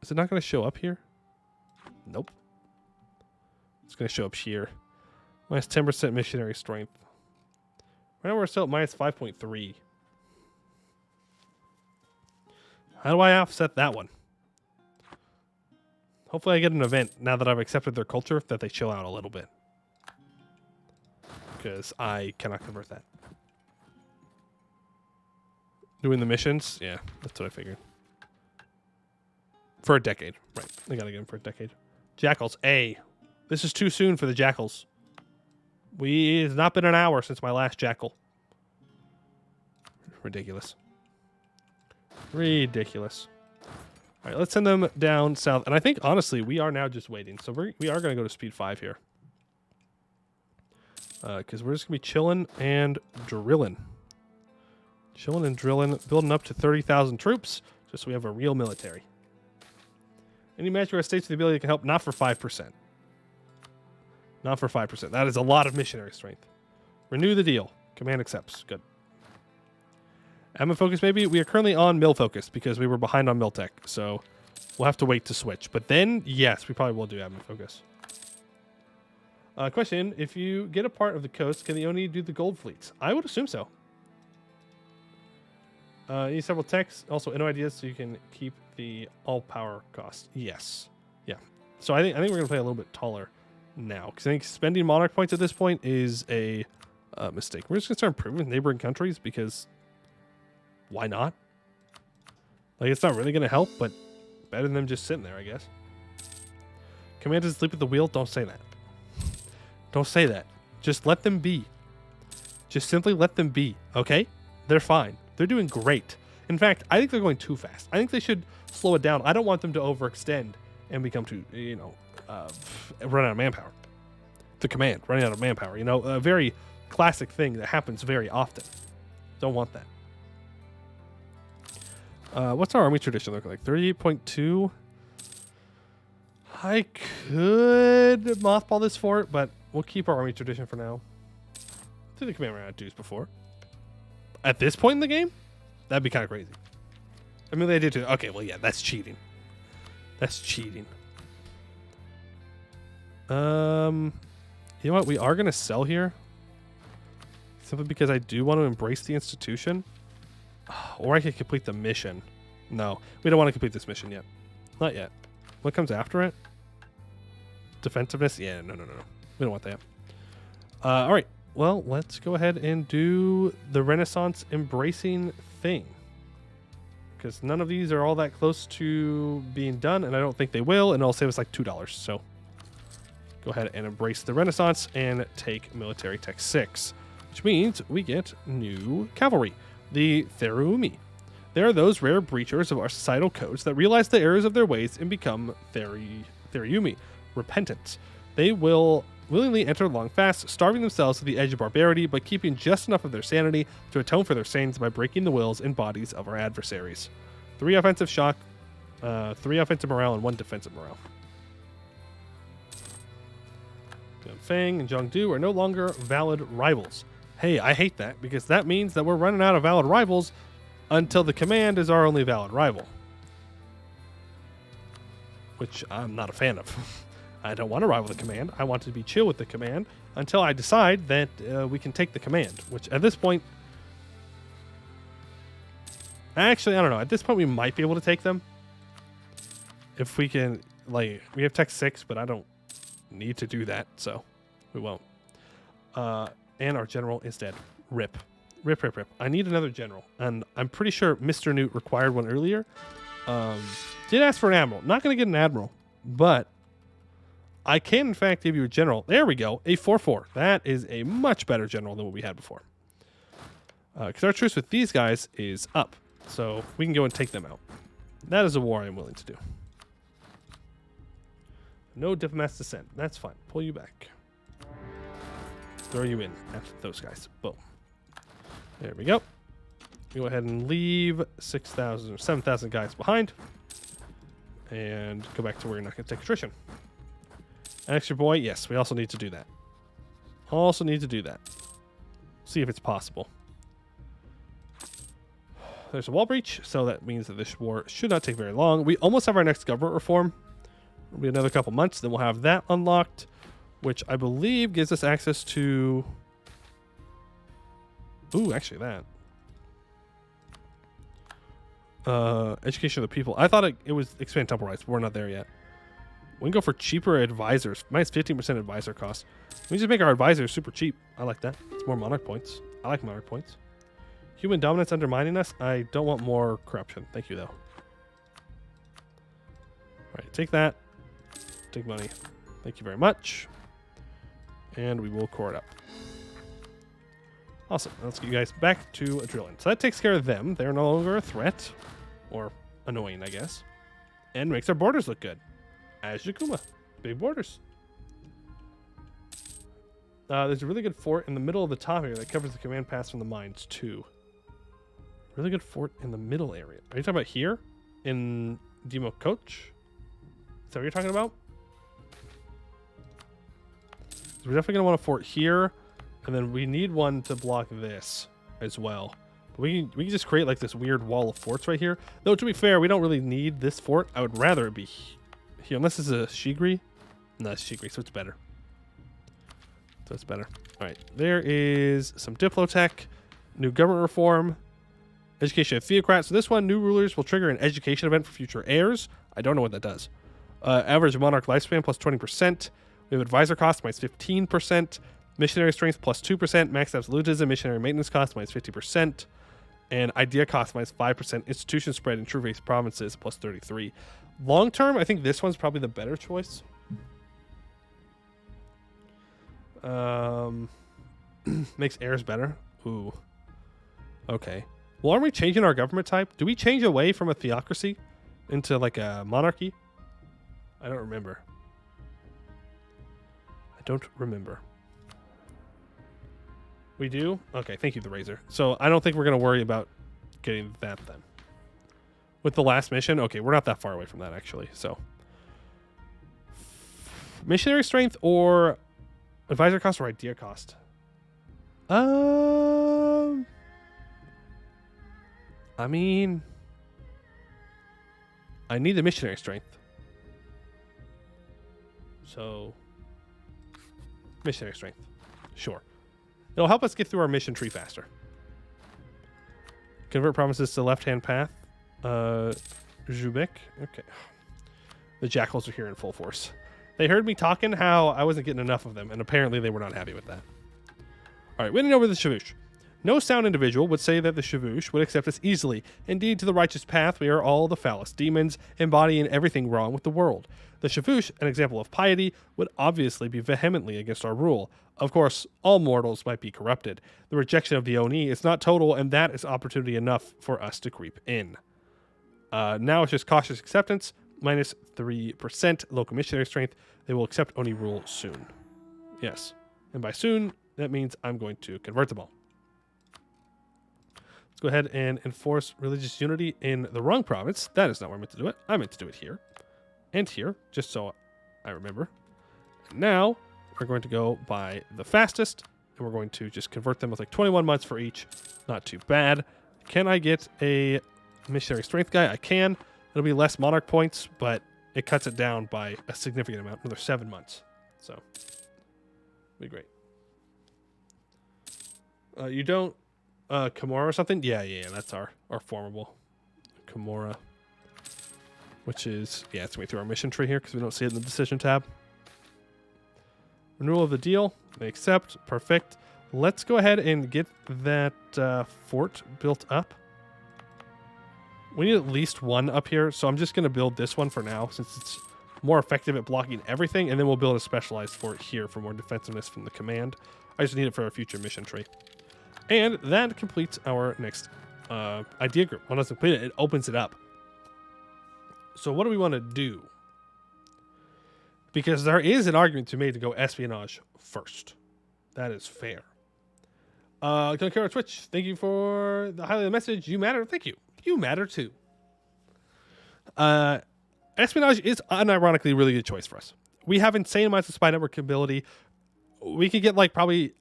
Is it not going to show up here? Nope. It's going to show up here. Minus 10% missionary strength. Right now we're still at minus 5.3. How do I offset that one? Hopefully I get an event now that I've accepted their culture that they chill out a little bit. Because I cannot convert that. Doing the missions? Yeah, that's what I figured. For a decade. Right. They gotta get them for a decade. Jackals. A. This is too soon for the jackals. It's not been an hour since my last jackal. Ridiculous. Ridiculous. All right, let's send them down south. And I think, honestly, we are now just waiting. So we are going to go to speed 5 here. Because we're just going to be chilling and drilling. Chilling and drilling. Building up to 30,000 troops. Just so we have a real military. Any magic states with the ability can help. Not for 5%. Not for 5%. That is a lot of missionary strength. Renew the deal. Command accepts. Good. Admin focus, maybe? We are currently on mill focus because we were behind on mill tech. So we'll have to wait to switch. But then, yes, we probably will do admin focus. Question, if you get a part of the coast, can they only do the gold fleets? I would assume so. Need several techs. Also, no ideas, so you can keep the all power cost. Yes. Yeah. So I think we're gonna play a little bit taller now, because I think spending monarch points at this point is a mistake. We're just gonna start improving with neighboring countries because why not? Like, it's not really gonna help, but better than them just sitting there, I guess. Commanders sleep at the wheel. Don't say that. Don't say that. Just let them be. Just simply let them be. Okay? They're fine. They're doing great. In fact, I think they're going too fast. I think they should slow it down. I don't want them to overextend and become too, run out of manpower. The command, running out of manpower. A very classic thing that happens very often. Don't want that. What's our army tradition look like? 38.2. I could mothball this fort, but we'll keep our army tradition for now. I think the command ran out of dues before. At this point in the game, that'd be kind of crazy. I mean, they did too. Okay, well, yeah, that's cheating. That's cheating. You know what? We are going to sell here. Simply because I do want to embrace the institution. Or I could complete the mission. No, we don't want to complete this mission yet. Not yet. What comes after it? Defensiveness? Yeah, no. We don't want that. All right. Well, let's go ahead and do the Renaissance embracing thing. Because none of these are all that close to being done, and I don't think they will, and it'll save us like $2. So go ahead and embrace the Renaissance and take military tech 6, which means we get new cavalry, the Theruumi. They are those rare breachers of our societal codes that realize the errors of their ways and become Theruumi, repentant. They will willingly enter long fast, starving themselves to the edge of barbarity, but keeping just enough of their sanity to atone for their sins by breaking the wills and bodies of our adversaries. 3 offensive shock, 3 offensive morale, and 1 defensive morale. Fang and Zhongdu are no longer valid rivals. Hey, I hate that, because that means that we're running out of valid rivals until the command is our only valid rival. Which I'm not a fan of. I don't want to rival the command. I want to be chill with the command until I decide that we can take the command. Which at this point... Actually, I don't know. At this point, we might be able to take them. If we can... Like, we have tech 6, but I don't need to do that, so we won't. And our general is dead. Rip. Rip. I need another general. And I'm pretty sure Mr. Newt required one earlier. Did ask for an admiral. Not going to get an admiral, but I can, in fact, give you a general. There we go. A 4-4. That is a much better general than what we had before. Because our truce with these guys is up. So we can go and take them out. That is a war I'm willing to do. No diplomats to send. That's fine. Pull you back. Throw you in at those guys. Boom. There we go. Go ahead and leave 6,000 or 7,000 guys behind. And go back to where you're not going to take attrition. Extra boy, yes, we also need to do that. See if it's possible. There's a wall breach, so that means that this war should not take very long. We almost have our next government reform. It'll be another couple months, then we'll have that unlocked, which I believe gives us access to... Ooh, actually that. Education of the people. I thought it was expand temple rights, but we're not there yet. We can go for cheaper advisors. Minus 15% advisor cost. We just make our advisors super cheap. I like that. It's more monarch points. I like monarch points. Human dominance undermining us. I don't want more corruption. Thank you, though. All right, take that. Take money. Thank you very much. And we will core it up. Awesome. Let's get you guys back to drilling. So that takes care of them. They're no longer a threat. Or annoying, I guess. And makes our borders look good. As Yakuma. Big borders. There's a really good fort in the middle of the top here that covers the command pass from the mines, too. Really good fort in the middle area. Are you talking about here? In Demo Coach? Is that what you're talking about? So we're definitely going to want a fort here. And then we need one to block this as well. But we can just create like this weird wall of forts right here. Though, to be fair, we don't really need this fort. I would rather it be here. Unless this is a Shigri. No, it's Shigri, so it's better. So it's better. All right. There is some Diplotech. New government reform. Education of Theocrat. So this one, new rulers will trigger an education event for future heirs. I don't know what that does. Average monarch lifespan plus 20%. We have advisor cost minus 15%. Missionary strength plus 2%. Max absolutism. Missionary maintenance cost minus 50%. And idea cost minus 5%. Institution spread in true faith provinces plus 33. Long term, I think this one's probably the better choice. Makes heirs better. Ooh. Okay. Well, aren't we changing our government type? Do we change away from a theocracy into like a monarchy? I don't remember. We do? Okay, thank you, the Razor. So I don't think we're going to worry about getting that then. With the last mission? Okay, we're not that far away from that, actually. So, missionary strength or advisor cost or idea cost? I mean, I need the missionary strength. So, missionary strength. Sure. It'll help us get through our mission tree faster. Convert provinces to left-hand path. Jubek. Okay. The jackals are here in full force. They heard me talking how I wasn't getting enough of them, and apparently they were not happy with that. All right, winning over the Shavoosh. No sound individual would say that the Shavoosh would accept us easily. Indeed, to the righteous path, we are all the foulest demons, embodying everything wrong with the world. The Shavoosh, an example of piety, would obviously be vehemently against our rule. Of course, all mortals might be corrupted. The rejection of the Oni is not total, and that is opportunity enough for us to creep in. Now it's just cautious acceptance, minus 3% local missionary strength. They will accept Oni rule soon. Yes. And by soon, that means I'm going to convert them all. Let's go ahead and enforce religious unity in the wrong province. That is not where I meant to do it. I meant to do it here and here, just so I remember. And now we're going to go by the fastest, and we're going to just convert them with like 21 months for each. Not too bad. Can I get a missionary strength guy? I can. It'll be less monarch points, but it cuts it down by a significant amount, another 7 months. So, be great. You don't Kimora or something? Yeah, that's our formable Kimora. Which is, yeah, it's going to be through our mission tree here because we don't see it in the decision tab. Renewal of the deal. They accept. Perfect. Let's go ahead and get that fort built up. We need at least one up here, so I'm just going to build this one for now since it's more effective at blocking everything, and then we'll build a specialized fort here for more defensiveness from the command. I just need it for a future mission tree. And that completes our next idea group. When it's completed, it opens it up. So what do we want to do? Because there is an argument to be made to go espionage first. That is fair. Keller Twitch, thank you for the highlight of the message. You matter. Thank you. You matter too. Espionage is unironically a really good choice for us. We have insane amounts of spy network ability. We could get like probably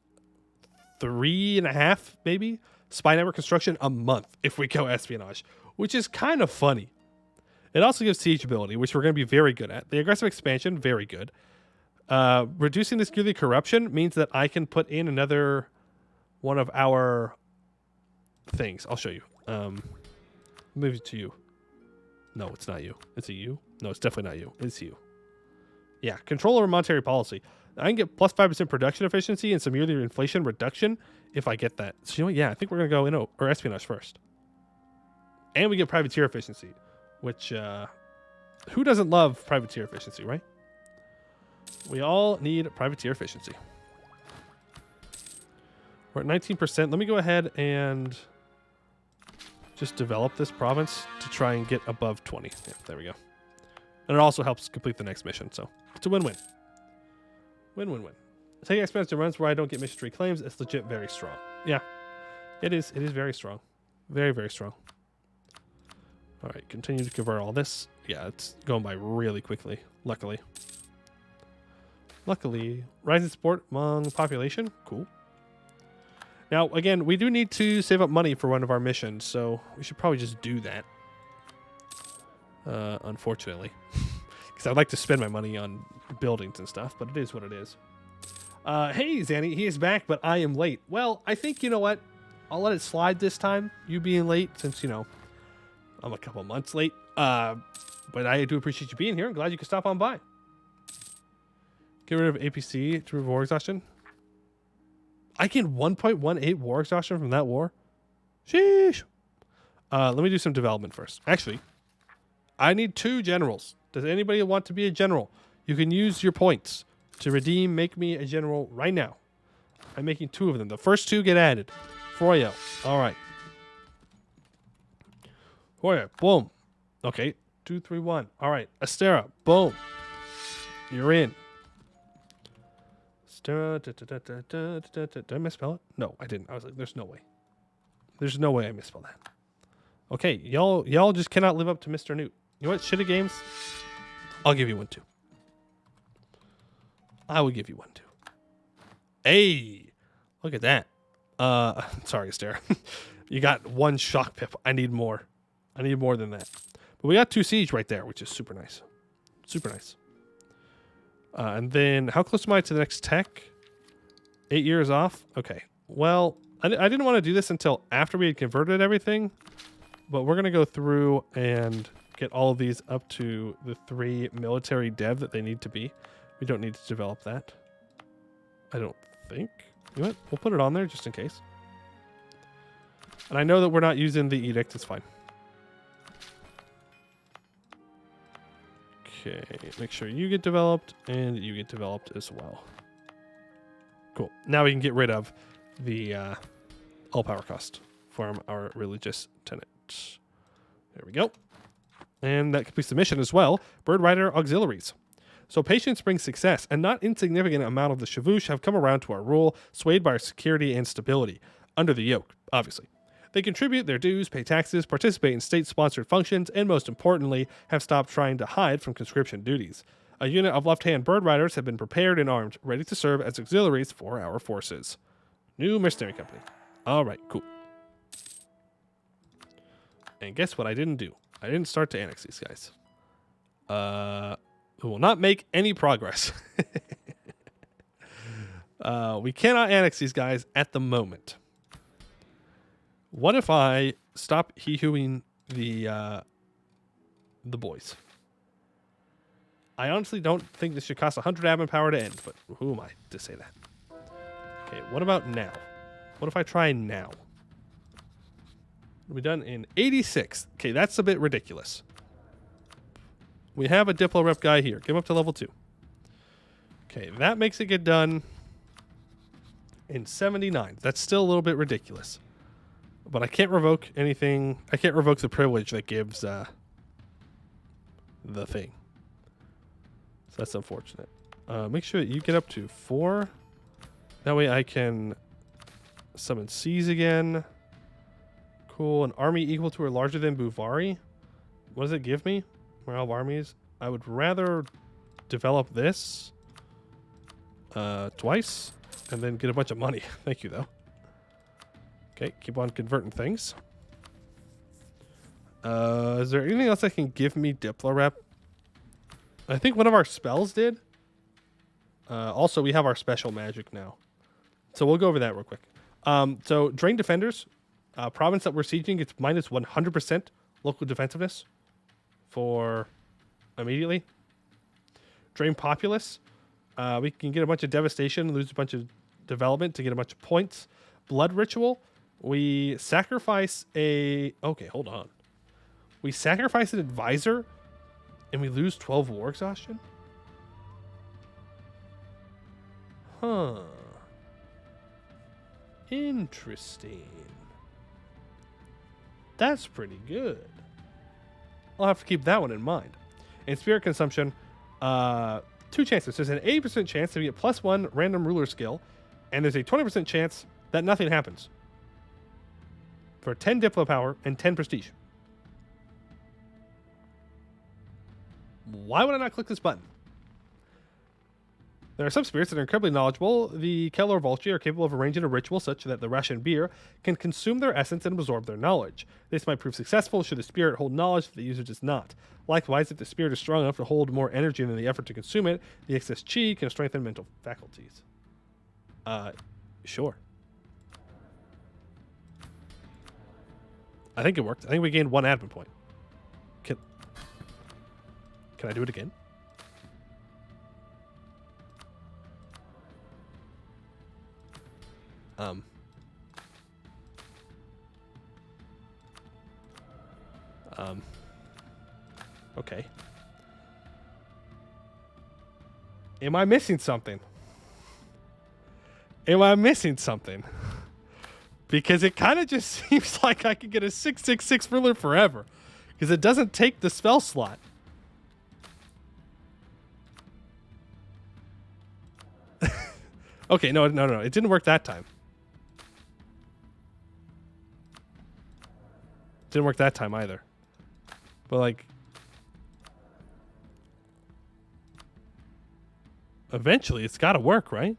3.5 maybe spy network construction a month if we go espionage, which is kind of funny. It also gives siege ability, which we're going to be very good at. The aggressive expansion, very good. Reducing this yearly corruption means that I can put in another one of our things. I'll show you. Move it to you. No, it's not you. It's a you? No, it's definitely not you. It's you. Yeah, control over monetary policy. I can get plus 5% production efficiency and some yearly inflation reduction if I get that. So, you know what? Yeah, I think we're going to go in or espionage first. And we get privateer efficiency, which, who doesn't love privateer efficiency, right? We all need privateer efficiency. We're at 19%. Let me go ahead and just develop this province to try and get above 20. Yeah, there we go. And it also helps complete the next mission, so it's a win-win. Win-win-win. Taking expensive runs where I don't get mission tree claims, it's legit very strong. Yeah, it is. It is very strong. Very, very strong. All right, continue to convert all this. Yeah, it's going by really quickly, luckily. Luckily, rising support among population. Cool. Now, again, we do need to save up money for one of our missions, so we should probably just do that. Unfortunately. Because I'd like to spend my money on buildings and stuff, but it is what it is. Hey, Zanny, he is back, but I am late. Well, I think, you know what? I'll let it slide this time, you being late, since, you know, I'm a couple months late. But I do appreciate you being here. I'm glad you could stop on by. Get rid of APC to remove war exhaustion. I gained 1.18 war exhaustion from that war. Sheesh. Let me do some development first. Actually, I need 2 generals. Does anybody want to be a general? You can use your points to redeem, make me a general right now. I'm making 2 of them. The first 2 get added. Froyo. All right. Froyo. Boom. Okay. 2, 3, 1. All right. Astera. Boom. You're in. Astera. Did I misspell it? No, I didn't. I was like, there's no way. There's no way I misspelled that. Okay. Y'all just cannot live up to Mr. Newt. You know what? Shitty games. I'll give you 1 too. I will give you 1 too. Hey, look at that. Sorry, Astera. You got 1 shock pip. I need more. I need more than that. But we got 2 siege right there, which is super nice. Super nice. And then, how close am I to the next tech? 8 years off? Okay. Well, I didn't want to do this until after we had converted everything. But we're going to go through and get all of these up to the 3 military dev that they need to be. We don't need to develop that. I don't think. You know what? We'll put it on there just in case. And I know that we're not using the edict. It's fine. Okay. Make sure you get developed and you get developed as well. Cool. Now we can get rid of the all power cost from our religious tenant. There we go. And that completes the mission as well. Bird Rider Auxiliaries. So patience brings success, and not insignificant amount of the Chavouche have come around to our rule, swayed by our security and stability. Under the yoke, obviously. They contribute their dues, pay taxes, participate in state-sponsored functions, and most importantly, have stopped trying to hide from conscription duties. A unit of left-hand bird riders have been prepared and armed, ready to serve as auxiliaries for our forces. New mercenary company. All right, cool. And guess what I didn't do? I didn't start to annex these guys. We will not make any progress. We cannot annex these guys at the moment. What if I stop hee-hooing the boys? I honestly don't think this should cost 100 admin power to end, but who am I to say that? Okay, what about now? What if I try now? We're done in 86. Okay, that's a bit ridiculous. We have a Diplo rep guy here. Get him up to level 2. Okay, that makes it get done in 79. That's still a little bit ridiculous. But I can't revoke anything. I can't revoke the privilege that gives the thing. So that's unfortunate. Make sure that you get up to 4. That way I can summon C's again. Cool. An army equal to or larger than Buvari. What does it give me? Morale of armies. I would rather develop this twice and then get a bunch of money. Thank you, though. Okay, keep on converting things. Is there anything else that can give me Diplo rep? I think one of our spells did. Also, we have our special magic now. So we'll go over that real quick. So Drain Defenders. Province that we're sieging gets minus 100% local defensiveness for immediately. Drain Populace. We can get a bunch of devastation, lose a bunch of development to get a bunch of points. Blood Ritual. We sacrifice a... Okay, hold on. We sacrifice an advisor and we lose 12 war exhaustion? Huh. Interesting. That's pretty good. I'll have to keep that one in mind. In Spirit Consumption, 2 chances. There's an 80% chance that we get +1 random ruler skill, and there's a 20% chance that nothing happens. For 10 Diplo power and 10 prestige. Why would I not click this button? There are some spirits that are incredibly knowledgeable. The Keller Volshi are capable of arranging a ritual such that the Russian beer can consume their essence and absorb their knowledge. This might prove successful should the spirit hold knowledge that the user does not. Likewise, if the spirit is strong enough to hold more energy than the effort to consume it, the excess chi can strengthen mental faculties. Sure. I think it worked. I think we gained 1 admin point. Can I do it again? Okay. Am I missing something? Am I missing something? Because it kind of just seems like I could get a 666 ruler forever. Because it doesn't take the spell slot. Okay, no. It didn't work that time. Didn't work that time either. But like... eventually, it's got to work, right?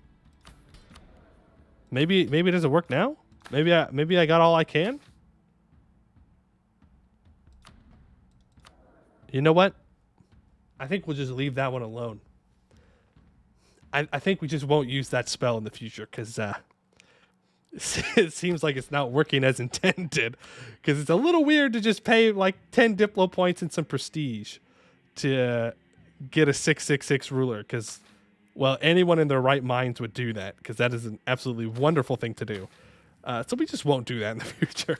Maybe it doesn't work now? Maybe I got all I can? You know what? I think we'll just leave that one alone. I think we just won't use that spell in the future because it seems like it's not working as intended. Because it's a little weird to just pay like 10 Diplo points and some prestige to get a 666 ruler. Because, well, anyone in their right minds would do that because that is an absolutely wonderful thing to do. So we just won't do that in the future.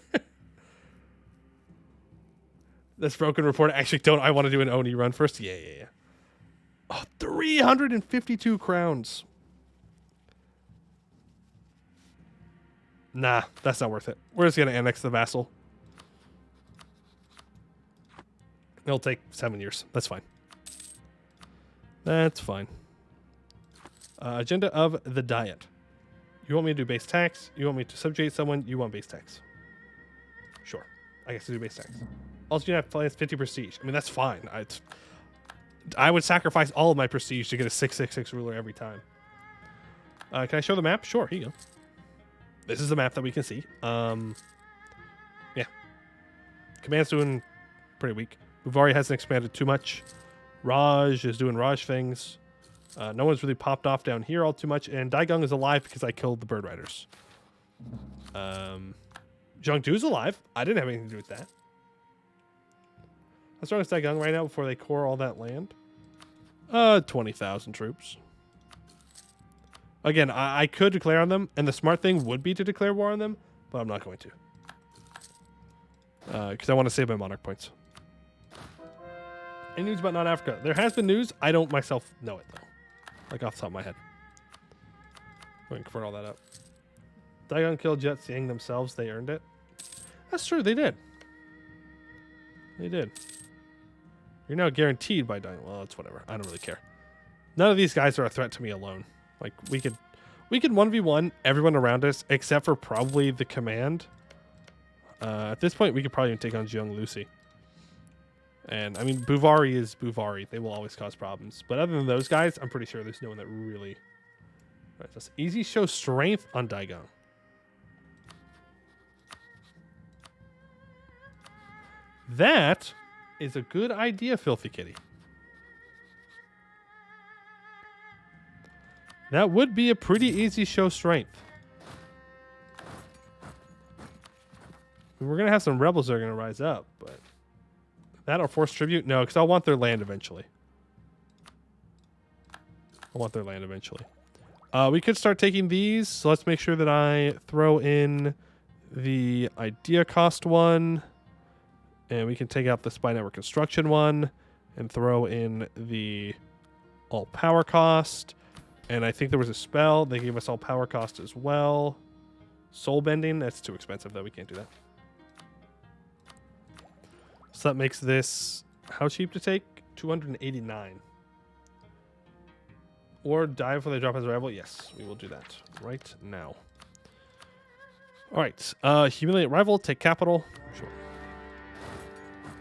This broken report. Actually, don't I want to do an Oni run first? Yeah. Oh, 352 crowns. Nah, that's not worth it. We're just going to annex the vassal. It'll take 7 years. That's fine. That's fine. Agenda of the diet. You want me to do base tax? You want me to subjugate someone? You want base tax? Sure. I guess to do base tax. Also, you have to play 50 prestige. I mean, that's fine. I would sacrifice all of my prestige to get a 666 ruler every time. Can I show the map? Sure, here you go. This is the map that we can see. Yeah. Command's doing pretty weak. Uvari hasn't expanded too much. Raj is doing Raj things. No one's really popped off down here all too much. And Daigung is alive because I killed the bird riders. Zhongdu's alive. I didn't have anything to do with that. How strong is Daigung right now before they core all that land? 20,000 troops. Again, I could declare on them, and the smart thing would be to declare war on them, but I'm not going to. Because I want to save my monarch points. Any news about non-Africa? There has been news. I don't myself know it, though. Like off the top of my head. Go ahead and convert all that up. Daigung killed Jet Seeing themselves. They earned it. That's true. They did. They did. You're now guaranteed by Daigung. Well, it's whatever. I don't really care. None of these guys are a threat to me alone. Like, we could 1v1 everyone around us, except for probably the command. At this point, we could probably even take on Jiang Lucy. And, I mean, Buvari is Buvari. They will always cause problems. But other than those guys, I'm pretty sure there's no one that really... Right, so easy show strength on Daigung. That is a good idea, Filthy Kitty. That would be a pretty easy show strength. We're going to have some rebels that are going to rise up, but... That or force tribute? No, because I'll want their land eventually. I want their land eventually. We could start taking these, so let's make sure that I throw in the idea cost one. And we can take out the spy network construction one and throw in the all power cost. And I think there was a spell. They gave us all power cost as well. Soul bending. That's too expensive, though. We can't do that. So that makes this how cheap to take? 289. Or die before they drop as a rival? Yes, we will do that right now. All right. Humiliate rival. Take capital. Sure.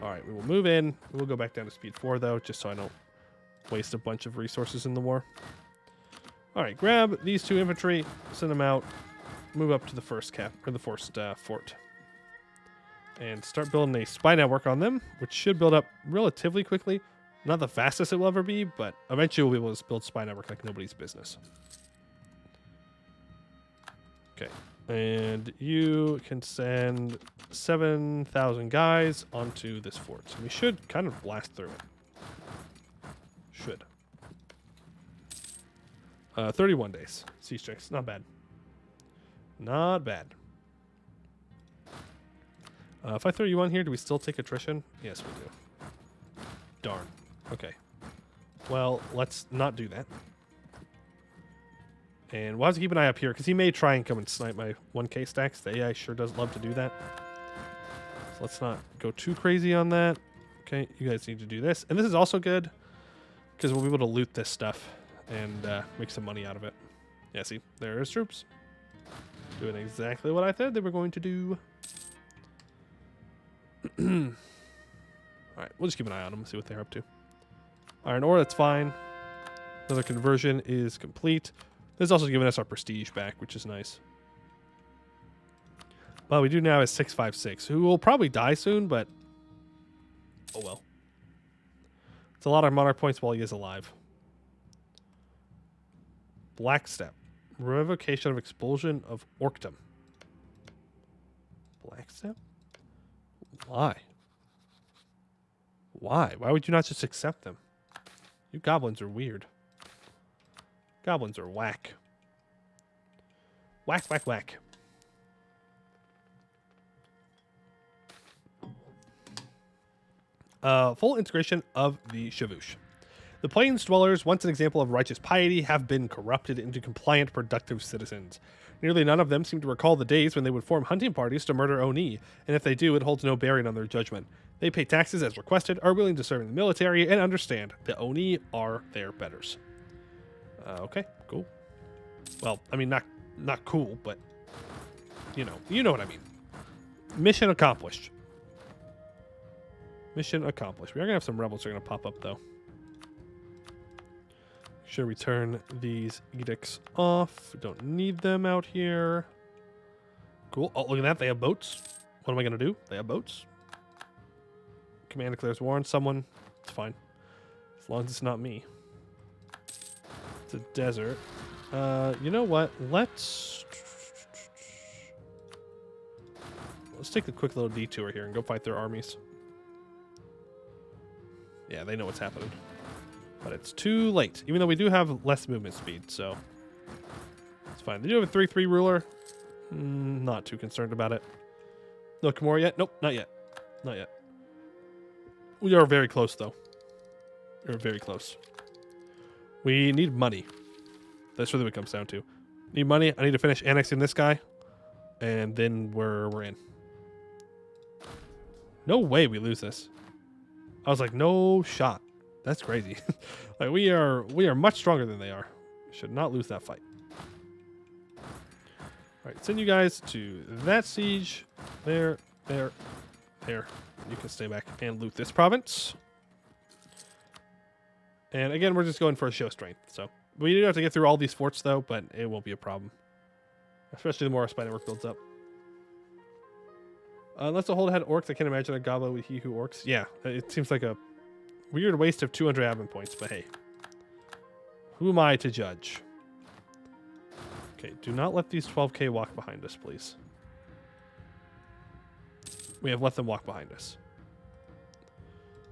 All right. We will move in. We will go back down to speed 4, though, just so I don't waste a bunch of resources in the war. All right. Grab these 2 infantry. Send them out. Move up to the first fort. And start building a spy network on them, which should build up relatively quickly. Not the fastest it will ever be, but eventually we'll be able to build spy network like nobody's business. Okay. And you can send 7,000 guys onto this fort. So we should kind of blast through it. Should. 31 days. Siege strength. Not bad. Not bad. If I throw you on here, do we still take attrition? Yes, we do. Darn. Okay. Well, let's not do that. And we'll have to keep an eye up here, because he may try and come and snipe my 1k stacks. The AI sure does love to do that. So let's not go too crazy on that. Okay, you guys need to do this. And this is also good, because we'll be able to loot this stuff and make some money out of it. Yeah, see, there's troops. Doing exactly what I said they were going to do. Alright, we'll just keep an eye on them and see what they're up to. Iron ore, that's fine. Another conversion is complete. This is also giving us our prestige back, which is nice. Well, we do now have 656, who will probably die soon, but oh well. It's a lot of monarch points while he is alive. Black Step. Revocation of expulsion of Orkdom. Black Step? Why? Why? Why would you not just accept them? You goblins are weird. Goblins are whack. Whack, whack, whack. Full integration of the Shavoosh. The Plains dwellers, once an example of righteous piety, have been corrupted into compliant, productive citizens. Nearly none of them seem to recall the days when they would form hunting parties to murder Oni, and if they do, it holds no bearing on their judgment. They pay taxes as requested, are willing to serve in the military, and understand that Oni are their betters. Okay, cool. Well, I mean, not cool, but you know what I mean. Mission accomplished. Mission accomplished. We are gonna have some rebels that are gonna pop up though. Make sure we turn these edicts off. We don't need them out here. Cool. Oh, look at that. They have boats. What am I gonna do? They have boats. Command declares war on someone. It's fine. As long as it's not me. It's a desert. You know what? Let's take a quick little detour here and go fight their armies. Yeah, they know what's happening. But it's too late. Even though we do have less movement speed, so it's fine. They do have a 3/3 ruler. Not too concerned about it. No Kimora yet? Nope, not yet. Not yet. We are very close, though. We're very close. We need money. That's really what it comes down to. Need money. I need to finish annexing this guy. And then we're in. No way we lose this. I was like, no shot. That's crazy. Like we are much stronger than they are. We should not lose that fight. All right, send you guys to that siege. There. You can stay back and loot this province. And again, we're just going for a show strength. So we do have to get through all these forts though, but it won't be a problem. Especially the more our spy network builds up. Unless the hold had orcs, I can't imagine a goblin with he who orcs. Yeah, it seems like a weird waste of 200 admin points, but hey. Who am I to judge? Okay, do not let these 12k walk behind us, please. We have let them walk behind us.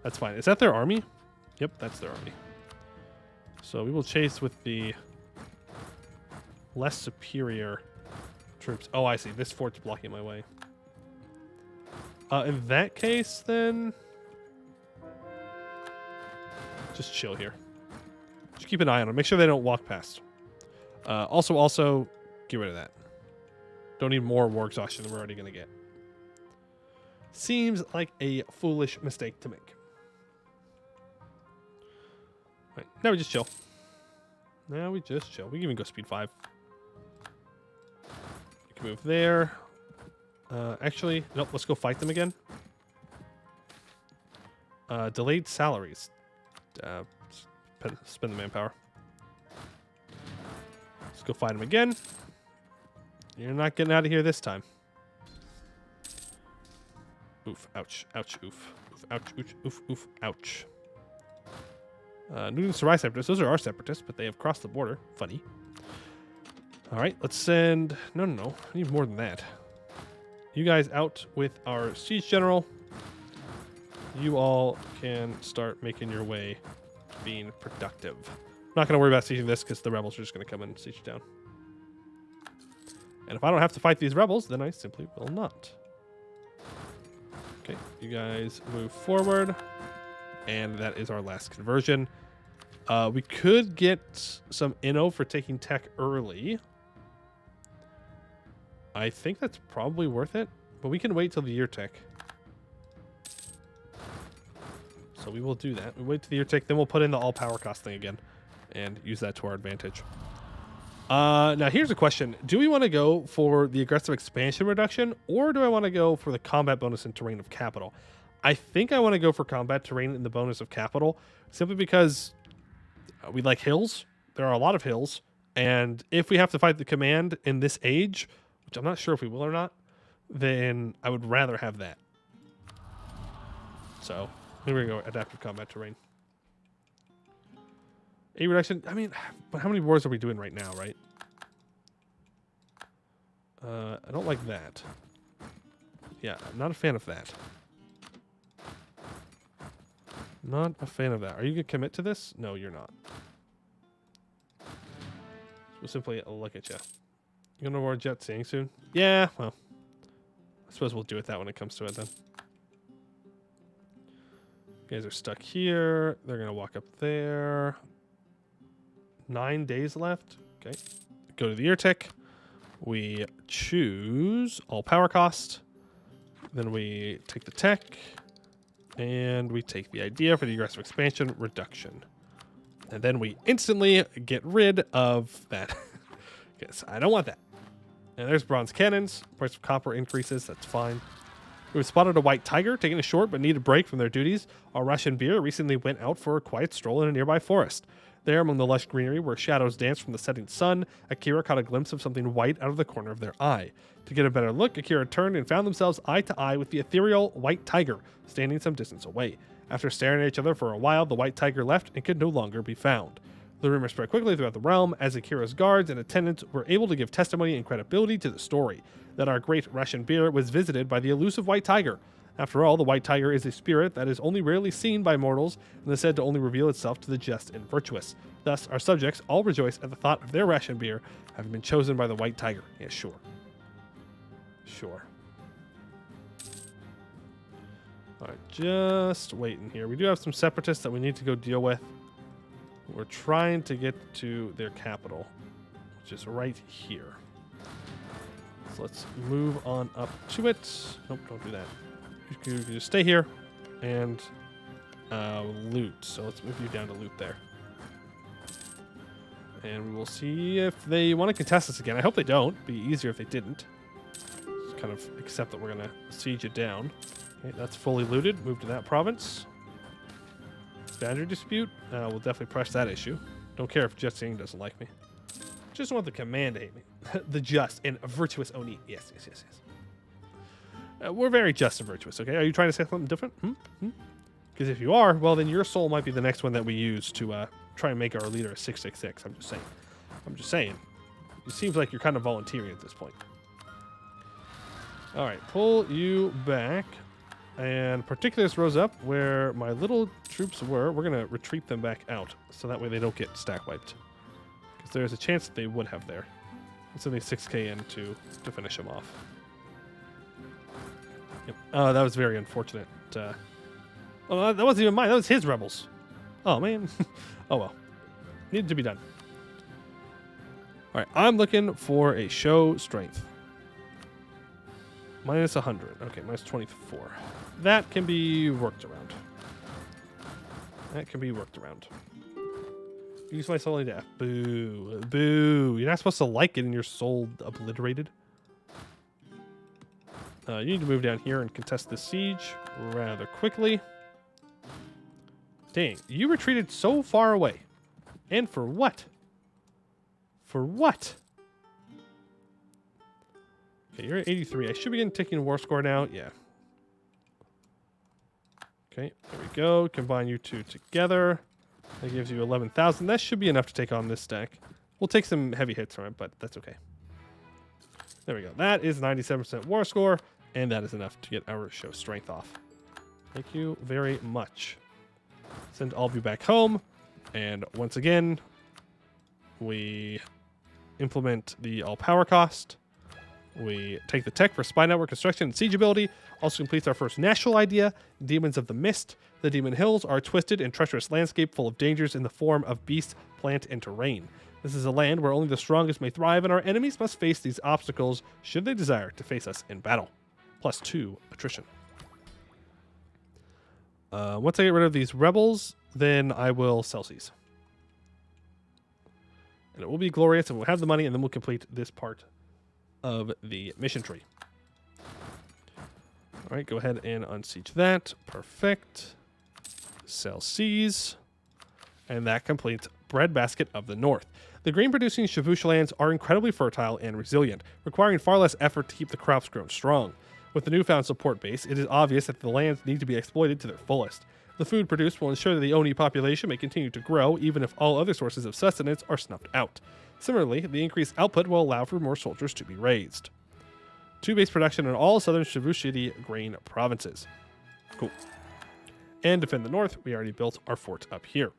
That's fine. Is that their army? Yep, that's their army. So we will chase with the less superior troops. Oh, I see. This fort's blocking my way. In that case, then just chill here. Just keep an eye on them. Make sure they don't walk past. Also, get rid of that. Don't need more war exhaustion than we're already going to get. Seems like a foolish mistake to make. Right, now we just chill. Now we just chill. We can even go speed 5. We can move there. Actually, nope, let's go fight them again. Delayed salaries. Spend the manpower. Let's go fight them again. You're not getting out of here this time. Oof, ouch, ouch, oof. Oof, ouch, oof, oof, oof, ouch. New Sarai separatists. Those are our separatists, but they have crossed the border. Funny. All right, let's send... No. I need more than that. You guys out with our siege general. You all can start making your way to being productive. I'm not going to worry about sieging this because the rebels are just going to come in and siege down. And if I don't have to fight these rebels, then I simply will not. Okay, you guys move forward. And that is our last conversion. We could get some inno for taking tech early. I think that's probably worth it, but we can wait till the year tech. So we will do that. We wait till the year tech, then we'll put in the all power cost thing again and use that to our advantage. Now here's a question. Do we want to go for the aggressive expansion reduction, or do I want to go for the combat bonus and terrain of capital? I think I want to go for combat terrain and the bonus of capital, simply because we like hills. There are a lot of hills, and if we have to fight the command in this age, which I'm not sure if we will or not, then I would rather have that. So here we go, adaptive combat terrain. A reduction. I mean, but how many wars are we doing right now, right? I don't like that. Yeah, I'm not a fan of that. Not a fan of that. Are you going to commit to this? No, you're not. We'll simply look at you. You going to war jet seeing soon? Yeah, well. I suppose we'll do it that when it comes to it then. You guys are stuck here. They're going to walk up there. 9 days left. Okay. Go to the year tech. We choose all power cost. Then we take the tech. And we take the idea for the aggressive expansion reduction. And then we instantly get rid of that. Because I don't want that. And there's bronze cannons. Price of copper increases. That's fine. We spotted a white tiger taking a short but needed break from their duties. Our Russian beer recently went out for a quiet stroll in a nearby forest. There, among the lush greenery where shadows danced from the setting sun, Akira caught a glimpse of something white out of the corner of their eye. To get a better look, Akira turned and found themselves eye to eye with the ethereal white tiger, standing some distance away. After staring at each other for a while, the white tiger left and could no longer be found. The rumor spread quickly throughout the realm as Akira's guards and attendants were able to give testimony and credibility to the story that our great Russian beer was visited by the elusive white tiger. After all, the white tiger is a spirit that is only rarely seen by mortals and is said to only reveal itself to the just and virtuous. Thus, our subjects all rejoice at the thought of their Russian beer having been chosen by the white tiger. Yeah, sure. Sure. All right, just waiting here. We do have some separatists that we need to go deal with. We're trying to get to their capital, which is right here. So let's move on up to it. Nope, don't do that. You can just stay here and loot. So let's move you down to loot there. And we will see if they want to contest us again. I hope they don't. It'd be easier if they didn't. Just kind of accept that we're going to siege it down. Okay, that's fully looted. Move to that province. Boundary dispute. We'll definitely press that issue. Don't care if Jetsing doesn't like me. Just want the command to hate me. The just and virtuous Oni. Yes. We're very just and virtuous, okay? Are you trying to say something different? Because if you are, well, then your soul might be the next one that we use to try and make our leader a 666. I'm just saying. It seems like you're kind of volunteering at this point. All right, pull you back. And particulars rose up where my little troops were. We're going to retreat them back out so that way they don't get stack wiped. Because there's a chance that they would have there. It's only 6k in to finish them off. Yep. That was very unfortunate. Oh, that wasn't even mine. That was his rebels. Oh, man. Oh, well. Needed to be done. All right. I'm looking for a show strength. Minus 100. Okay, minus 24. That can be worked around. Use my soul death. Boo. Boo. You're not supposed to like getting your soul obliterated. You need to move down here and contest the siege rather quickly. Dang, you retreated so far away. And for what? For what? Okay, you're at 83. I should begin taking war score now. Yeah. Okay, there we go. Combine you two together. That gives you 11,000. That should be enough to take on this stack. We'll take some heavy hits from it, but that's okay. There we go. That is 97% war score, and that is enough to get our show strength off. Thank you very much. Send all of you back home, and once again, we implement the all power cost. We take the tech for spy network construction and siege ability. Also completes our first national idea, Demons of the Mist. The Demon Hills are a twisted and treacherous landscape full of dangers in the form of beast, plant, and terrain. This is a land where only the strongest may thrive, and our enemies must face these obstacles should they desire to face us in battle. +2 attrition. Once I get rid of these rebels, then I will sell these. And it will be glorious, and we'll have the money, and then we'll complete this part of the mission tree. All right, go ahead and unsiege that. Perfect. Sell C's. And that completes Breadbasket of the North. The grain-producing Shavush lands are incredibly fertile and resilient, requiring far less effort to keep the crops grown strong. With the newfound support base, it is obvious that the lands need to be exploited to their fullest. The food produced will ensure that the Oni population may continue to grow, even if all other sources of sustenance are snuffed out. Similarly, the increased output will allow for more soldiers to be raised. 2 base production in all southern Shavushidi grain provinces. Cool. And defend the north. We already built our fort up here.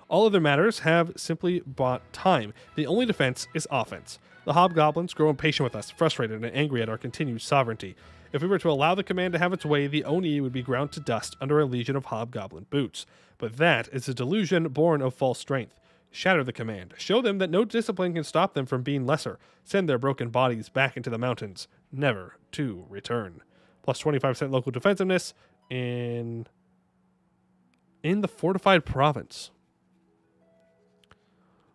All other matters have simply bought time. The only defense is offense. The hobgoblins grow impatient with us, frustrated and angry at our continued sovereignty. If we were to allow the command to have its way, the Oni would be ground to dust under a legion of hobgoblin boots. But that is a delusion born of false strength. Shatter the command. Show them that no discipline can stop them from being lesser. Send their broken bodies back into the mountains, never to return. +25% local defensiveness in the fortified province.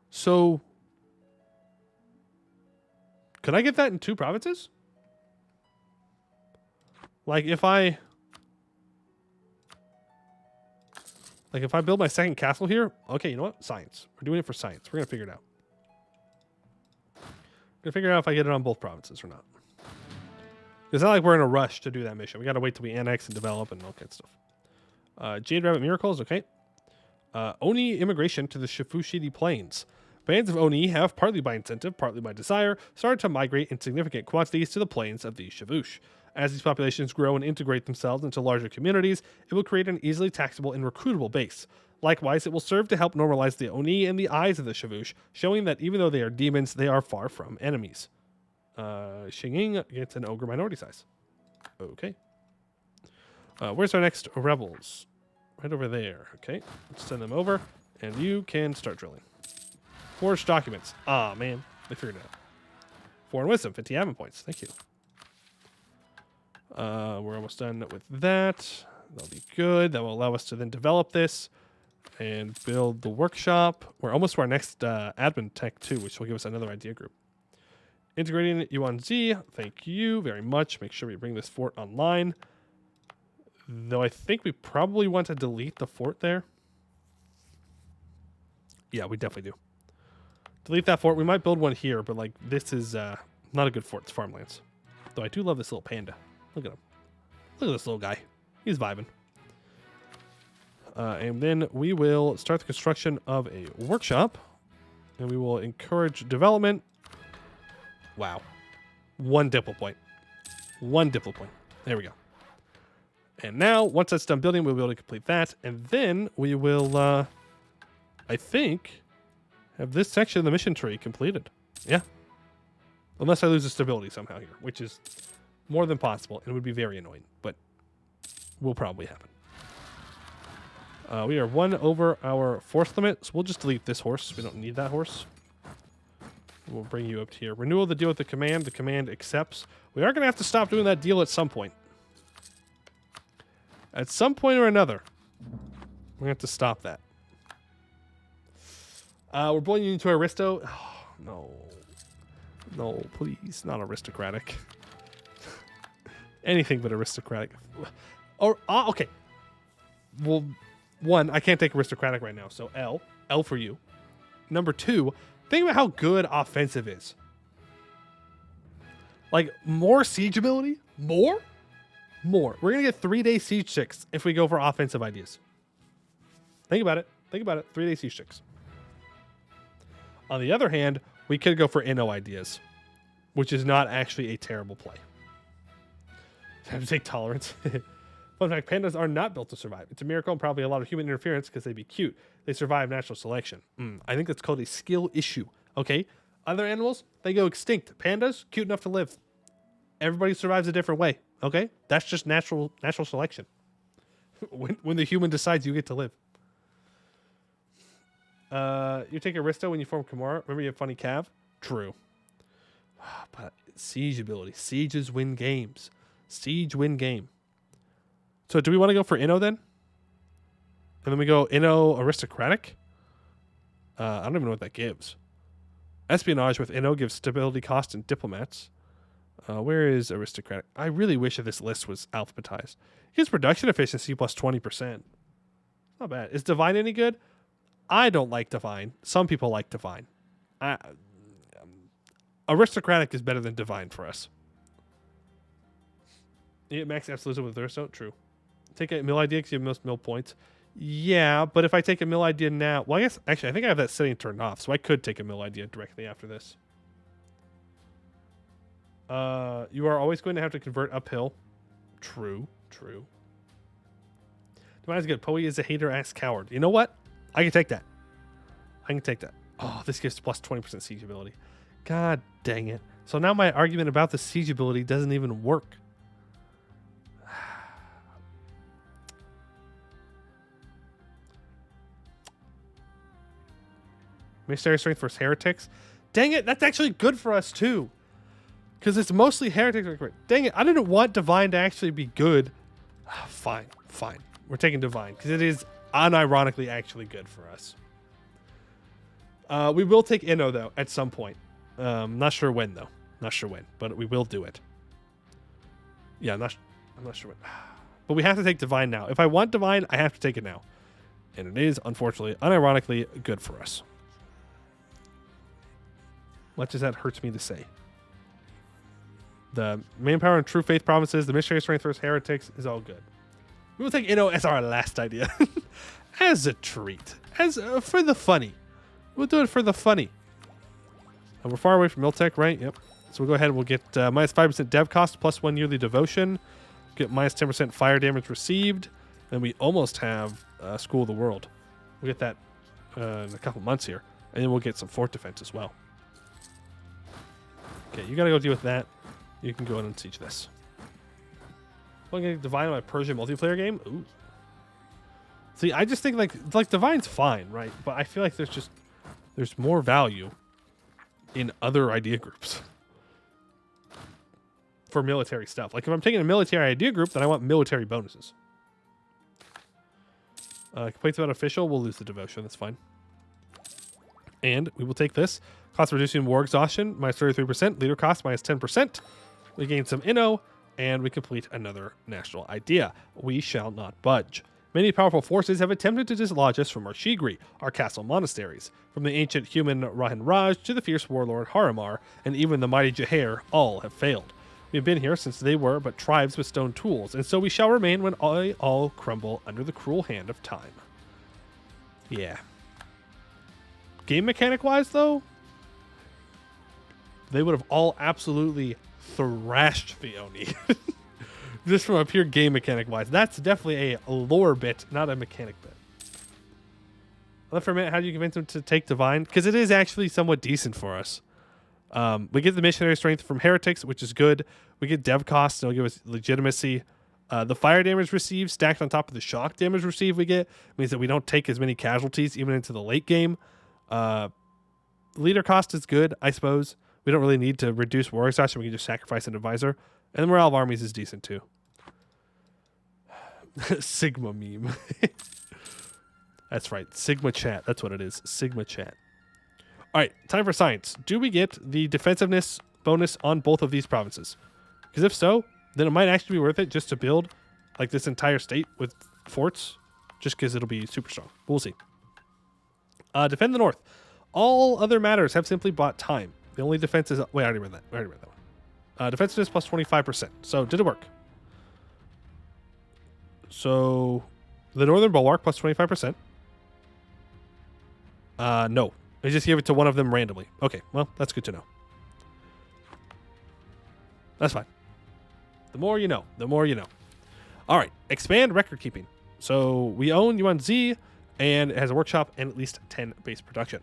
So, could I get that in 2 provinces? Like if I build my second castle here, okay, you know what? Science. We're doing it for science. We're going to figure it out. We're going to figure out if I get it on both provinces or not. It's not like we're in a rush to do that mission. We got to wait till we annex and develop and all kinds of stuff. Jade Rabbit Miracles, okay. Oni immigration to the Shavushidi Plains. Bands of Oni have, partly by incentive, partly by desire, started to migrate in significant quantities to the plains of the Shavush. As these populations grow and integrate themselves into larger communities, it will create an easily taxable and recruitable base. Likewise, it will serve to help normalize the Oni in the eyes of the Shavush, showing that even though they are demons, they are far from enemies. Xinging gets an ogre minority size. Okay. Where's our next rebels? Right over there. Okay. Let's send them over, and you can start drilling. Forged documents. Ah, man. They figured it out. Foreign wisdom, 50 admin points. Thank you. We're almost done with that. That'll be good. That will allow us to then develop this and build the workshop. We're almost to our next admin tech too, which will give us another idea group. Integrating Yuan Z. Thank you very much. Make sure we bring this fort online. Though I think we probably want to delete the fort there. Yeah, we definitely do. Delete that fort. We might build one here, but like this is not a good fort. It's farmlands. Though I do love this little panda. Look at him. Look at this little guy. He's vibing. And then we will start the construction of a workshop. And we will encourage development. Wow. 1 diplo point. 1 diplo point. There we go. And now, once that's done building, we'll be able to complete that. And then we will, I think, have this section of the mission tree completed. Yeah. Unless I lose the stability somehow here, which is more than possible and would be very annoying, but will probably happen. We are 1 over our force limit, so we'll just delete this horse. We don't need that horse. We'll bring you up to here. Renewal the deal with the command. The command accepts. We are going to have to stop doing that deal at some point. At some point or another, we're going to have to stop that. We're bullying you into Aristo. Oh, no. No, please. Not aristocratic. Anything but aristocratic. Or, okay. Well, 1, I can't take aristocratic right now, so L. L for you. Number 2, think about how good offensive is. Like, more siege ability? More? More. We're going to get 3-day siege chicks if we go for offensive ideas. Think about it. Think about it. 3-day siege chicks. On the other hand, we could go for Inno ideas, which is not actually a terrible play. Have to take tolerance. Fun fact, pandas are not built to survive. It's a miracle and probably a lot of human interference because they'd be cute. They survive natural selection. I think that's called a skill issue. Okay, other animals, they go extinct. Pandas, cute enough to live. Everybody survives a different way. Okay, that's just natural selection. when the human decides you get to live. You take Aristo when you form Kimora. Remember you have funny Cav? True. But siege ability. Sieges win games. Siege win game. So do we want to go for Inno then? And then we go Inno aristocratic? I don't even know what that gives. Espionage with Inno gives stability cost and diplomats. Where is aristocratic? I really wish that this list was alphabetized. It gives production efficiency plus 20%. Not bad. Is divine any good? I don't like divine. Some people like divine. Aristocratic is better than divine for us. Yeah, max absolutism with Aristo? True. Take a mill idea because you have most mill points. Yeah, but if I take a mill idea now... Well, I guess... Actually, I think I have that setting turned off, so I could take a mill idea directly after this. You are always going to have to convert uphill. True. Divine is good. Poe is a hater-ass coward. You know what? I can take that. Oh, this gives plus 20% siege ability. God dang it. So now my argument about the siege ability doesn't even work. Missionary strength versus heretics. Dang it, that's actually good for us too. Because it's mostly heretics. Dang it, I didn't want divine to actually be good. Fine. We're taking divine because it is unironically actually good for us. We will take Inno though at some point. Not sure when though. But we will do it. Yeah, I'm not sure when. But we have to take divine now. If I want divine, I have to take it now. And it is, unfortunately, unironically good for us. Much as that hurts me to say. The manpower and true faith provinces, the missionary strength versus heretics is all good. We will take Inno as our last idea. As a treat. For the funny. We'll do it for the funny. We're far away from Miltech, right? Yep. So we'll go ahead and we'll get minus 5% dev cost, plus 1 yearly devotion. Get minus 10% fire damage received. Then we almost have School of the World. We'll get that in a couple months here. And then we'll get some fort defense as well. Okay, you gotta go deal with that. You can go in and siege this. I'm gonna divine on my Persian multiplayer game. Ooh. See, I just think like divine's fine, right? But I feel like there's more value in other idea groups for military stuff. Like if I'm taking a military idea group, then I want military bonuses. Complaints about official, we'll lose the devotion. That's fine. And we will take this. Cost reducing war exhaustion, minus 33%. Leader cost, minus 10%. We gain some Inno, and we complete another national idea. We shall not budge. Many powerful forces have attempted to dislodge us from our Shigri, our castle monasteries. From the ancient human Rahan Raj to the fierce warlord Haramar, and even the mighty Heir, all have failed. We have been here since they were but tribes with stone tools, and so we shall remain when all crumble under the cruel hand of time. Yeah. Game mechanic-wise, though, they would have all absolutely thrashed the Oni. Just from a pure game mechanic-wise. That's definitely a lore bit, not a mechanic bit. Left for a minute, how do you convince them to take Divine? Because it is actually somewhat decent for us. We get the missionary strength from heretics, which is good. We get dev costs, and it'll give us legitimacy. The fire damage received, stacked on top of the shock damage received we get, means that we don't take as many casualties even into the late game. Leader cost is good, I suppose. We don't really need to reduce war exhaustion. We can just sacrifice an advisor. And the morale of armies is decent too. Sigma meme. That's right. Sigma chat. That's what it is. Sigma chat. All right. Time for science. Do we get the defensiveness bonus on both of these provinces? Because if so, then it might actually be worth it just to build like this entire state with forts. Just because it'll be super strong. We'll see. Defend the north. All other matters have simply bought time. The only defense is... Wait, I already read that. One. Defensiveness plus 25%. So, did it work? So, the Northern Bulwark plus 25%. No. I just give it to one of them randomly. Okay, well, that's good to know. That's fine. The more you know, the more you know. All right, expand record keeping. So we own Yuan Z, and it has a workshop and at least 10 base production.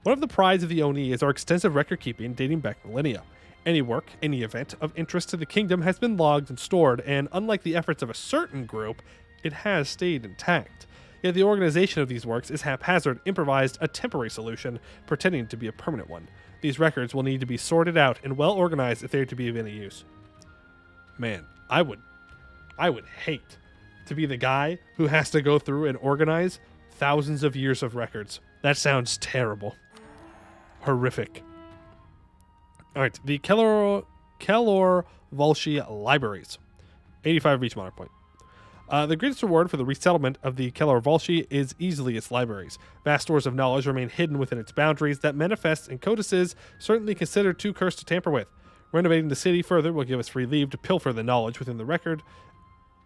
One of the prides of the Oni is our extensive record keeping dating back millennia. Any work, any event of interest to the kingdom has been logged and stored, and unlike the efforts of a certain group, it has stayed intact. Yet the organization of these works is haphazard, improvised, a temporary solution, pretending to be a permanent one. These records will need to be sorted out and well organized if they are to be of any use. Man, I would hate to be the guy who has to go through and organize thousands of years of records. That sounds terrible. Horrific. All right, the Keller Volshi libraries. 85 of each monarch point. The greatest reward for the resettlement of the Keller Volshi is easily its libraries. Vast stores of knowledge remain hidden within its boundaries that manifests and codices certainly considered too cursed to tamper with. Renovating the city further will give us free leave to pilfer the knowledge within the record,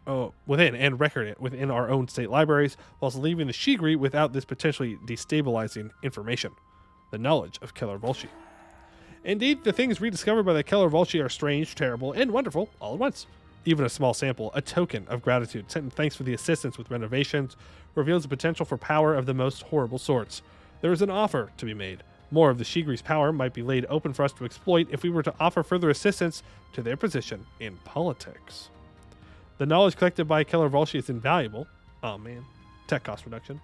and record it within our own state libraries, whilst leaving the Shigri without this potentially destabilizing information. The knowledge of Keller Volshi. Indeed, the things rediscovered by the Keller Volshi are strange, terrible, and wonderful all at once. Even a small sample, a token of gratitude sent in thanks for the assistance with renovations, reveals the potential for power of the most horrible sorts. There is an offer to be made. More of the Shigri's power might be laid open for us to exploit if we were to offer further assistance to their position in politics. The knowledge collected by Keller Volshi is invaluable. Oh man. Tech cost reduction.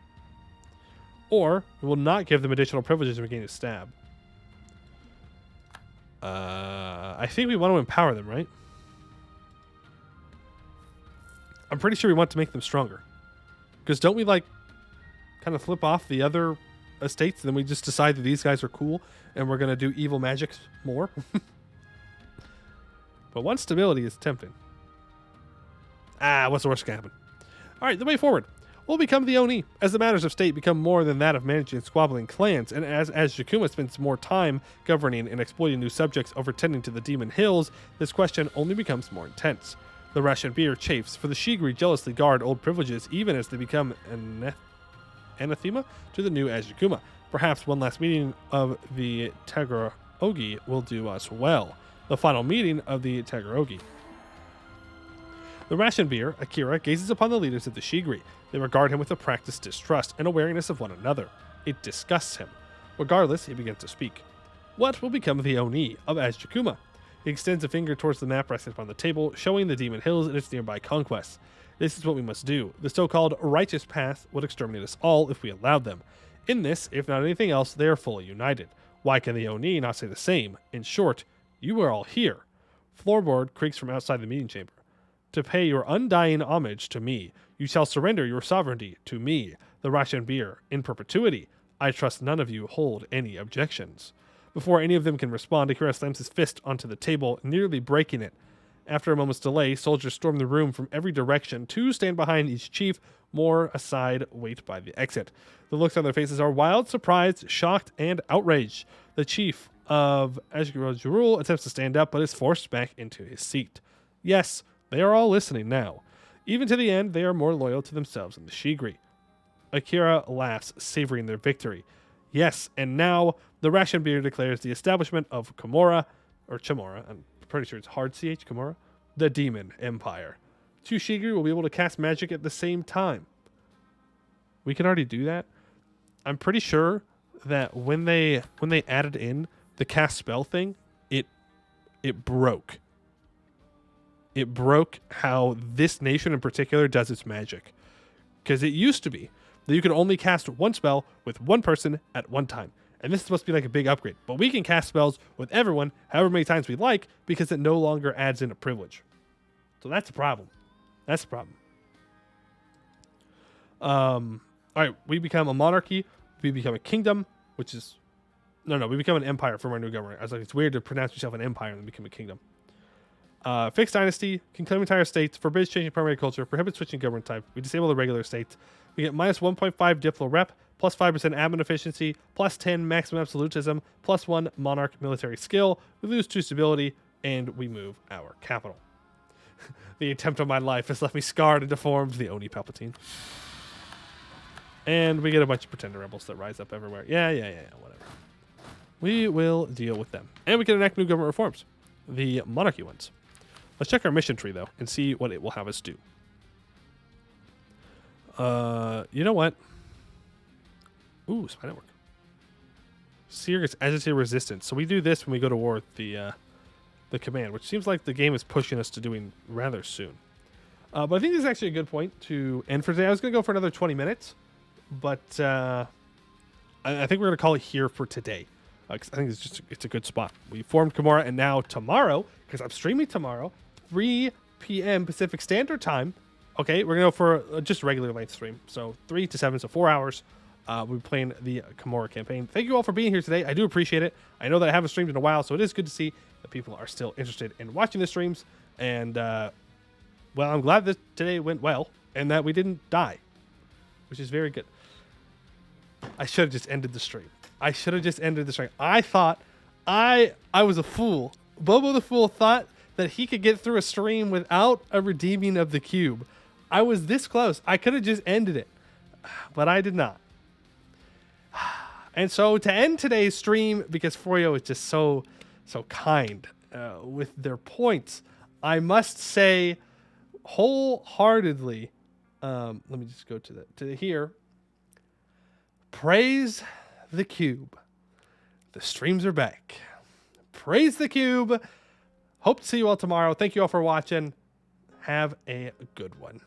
Or we will not give them additional privileges and regain a stab. I think we want to empower them, right? I'm pretty sure we want to make them stronger. Because don't we, like, kind of flip off the other estates, and then we just decide that these guys are cool, and we're going to do evil magics more? But one stability is tempting. What's the worst can happen? All right, the way forward. We'll become the Oni, as the matters of state become more than that of managing squabbling clans, and as Jakuma spends more time governing and exploiting new subjects over tending to the Demon Hills, this question only becomes more intense. The Russian beer chafes, for the Shigri jealously guard old privileges even as they become anathema to the new Azjakuma. Perhaps one last meeting of the Tagarogi will do us well. The final meeting of the Tagarogi. The ration beer, Akira, gazes upon the leaders of the Shigri. They regard him with a practiced distrust and awareness of one another. It disgusts him. Regardless, he begins to speak. What will become of the Oni of Azjakuma? He extends a finger towards the map resting upon the table, showing the Demon Hills and its nearby conquests. This is what we must do. The so-called righteous path would exterminate us all if we allowed them. In this, if not anything else, they are fully united. Why can the Oni not say the same? In short, you are all here. Floorboard creaks from outside the meeting chamber. To pay your undying homage to me, you shall surrender your sovereignty to me, the Russian beer, in perpetuity. I trust none of you hold any objections. Before any of them can respond, Akira slams his fist onto the table, nearly breaking it. After a moment's delay, soldiers storm the room from every direction. Two stand behind each chief, more aside wait by the exit. The looks on their faces are wild, surprised, shocked, and outraged. The chief of Azjarul attempts to stand up, but is forced back into his seat. Yes, they are all listening now. Even to the end, they are more loyal to themselves than the Shigri. Akira laughs, savoring their victory. Yes, and now the ration beer declares the establishment of Kimora, or Chomora, I'm pretty sure it's hard CH, Kimora, the Demon Empire. Two Shigri will be able to cast magic at the same time. We can already do that. I'm pretty sure that when they added in the cast spell thing, it broke. It broke how this nation in particular does its magic. Because it used to be that you could only cast one spell with one person at one time. And this is supposed to be like a big upgrade. But we can cast spells with everyone however many times we like because it no longer adds in a privilege. So that's a problem. That's a problem. All right, we become a monarchy. We become a kingdom, which is... No, we become an empire from our new government. I was like, it's weird to pronounce yourself an empire and then become a kingdom. Fixed dynasty, can claim entire states, forbids changing primary culture, prohibits switching government type. We disable the regular states. We get minus 1.5 Diplo rep, plus 5% admin efficiency, plus 10 maximum absolutism, plus 1 monarch military skill. We lose 2 stability, and we move our capital. The attempt on my life has left me scarred and deformed, the Oni Palpatine. And we get a bunch of pretender rebels that rise up everywhere. Yeah, whatever. We will deal with them. And we can enact new government reforms. The monarchy ones. Let's check our mission tree, though, and see what it will have us do. You know what? Ooh, spy network. Serious agitated resistance. So we do this when we go to war with the command, which seems like the game is pushing us to doing rather soon. But I think this is actually a good point to end for today. I was going to go for another 20 minutes, but I think we're going to call it here for today. 'Cause I think it's a good spot. We formed Kimora, and now tomorrow, because I'm streaming tomorrow, 3 p.m. Pacific Standard Time. Okay, we're going to go for just a regular length stream. So 3 to 7, so 4 hours. We'll be playing the Chomora campaign. Thank you all for being here today. I do appreciate it. I know that I haven't streamed in a while, so it is good to see that people are still interested in watching the streams. And, well, I'm glad that today went well and that we didn't die, which is very good. I should have just ended the stream. I thought I was a fool. Bobo the Fool thought that he could get through a stream without a redeeming of the cube. I was this close. I could have just ended it, but I did not. And so to end today's stream, because Froyo is just so kind with their points, I must say wholeheartedly, let me just go to here. Praise the cube. The streams are back. Praise the cube. Hope to see you all tomorrow. Thank you all for watching. Have a good one.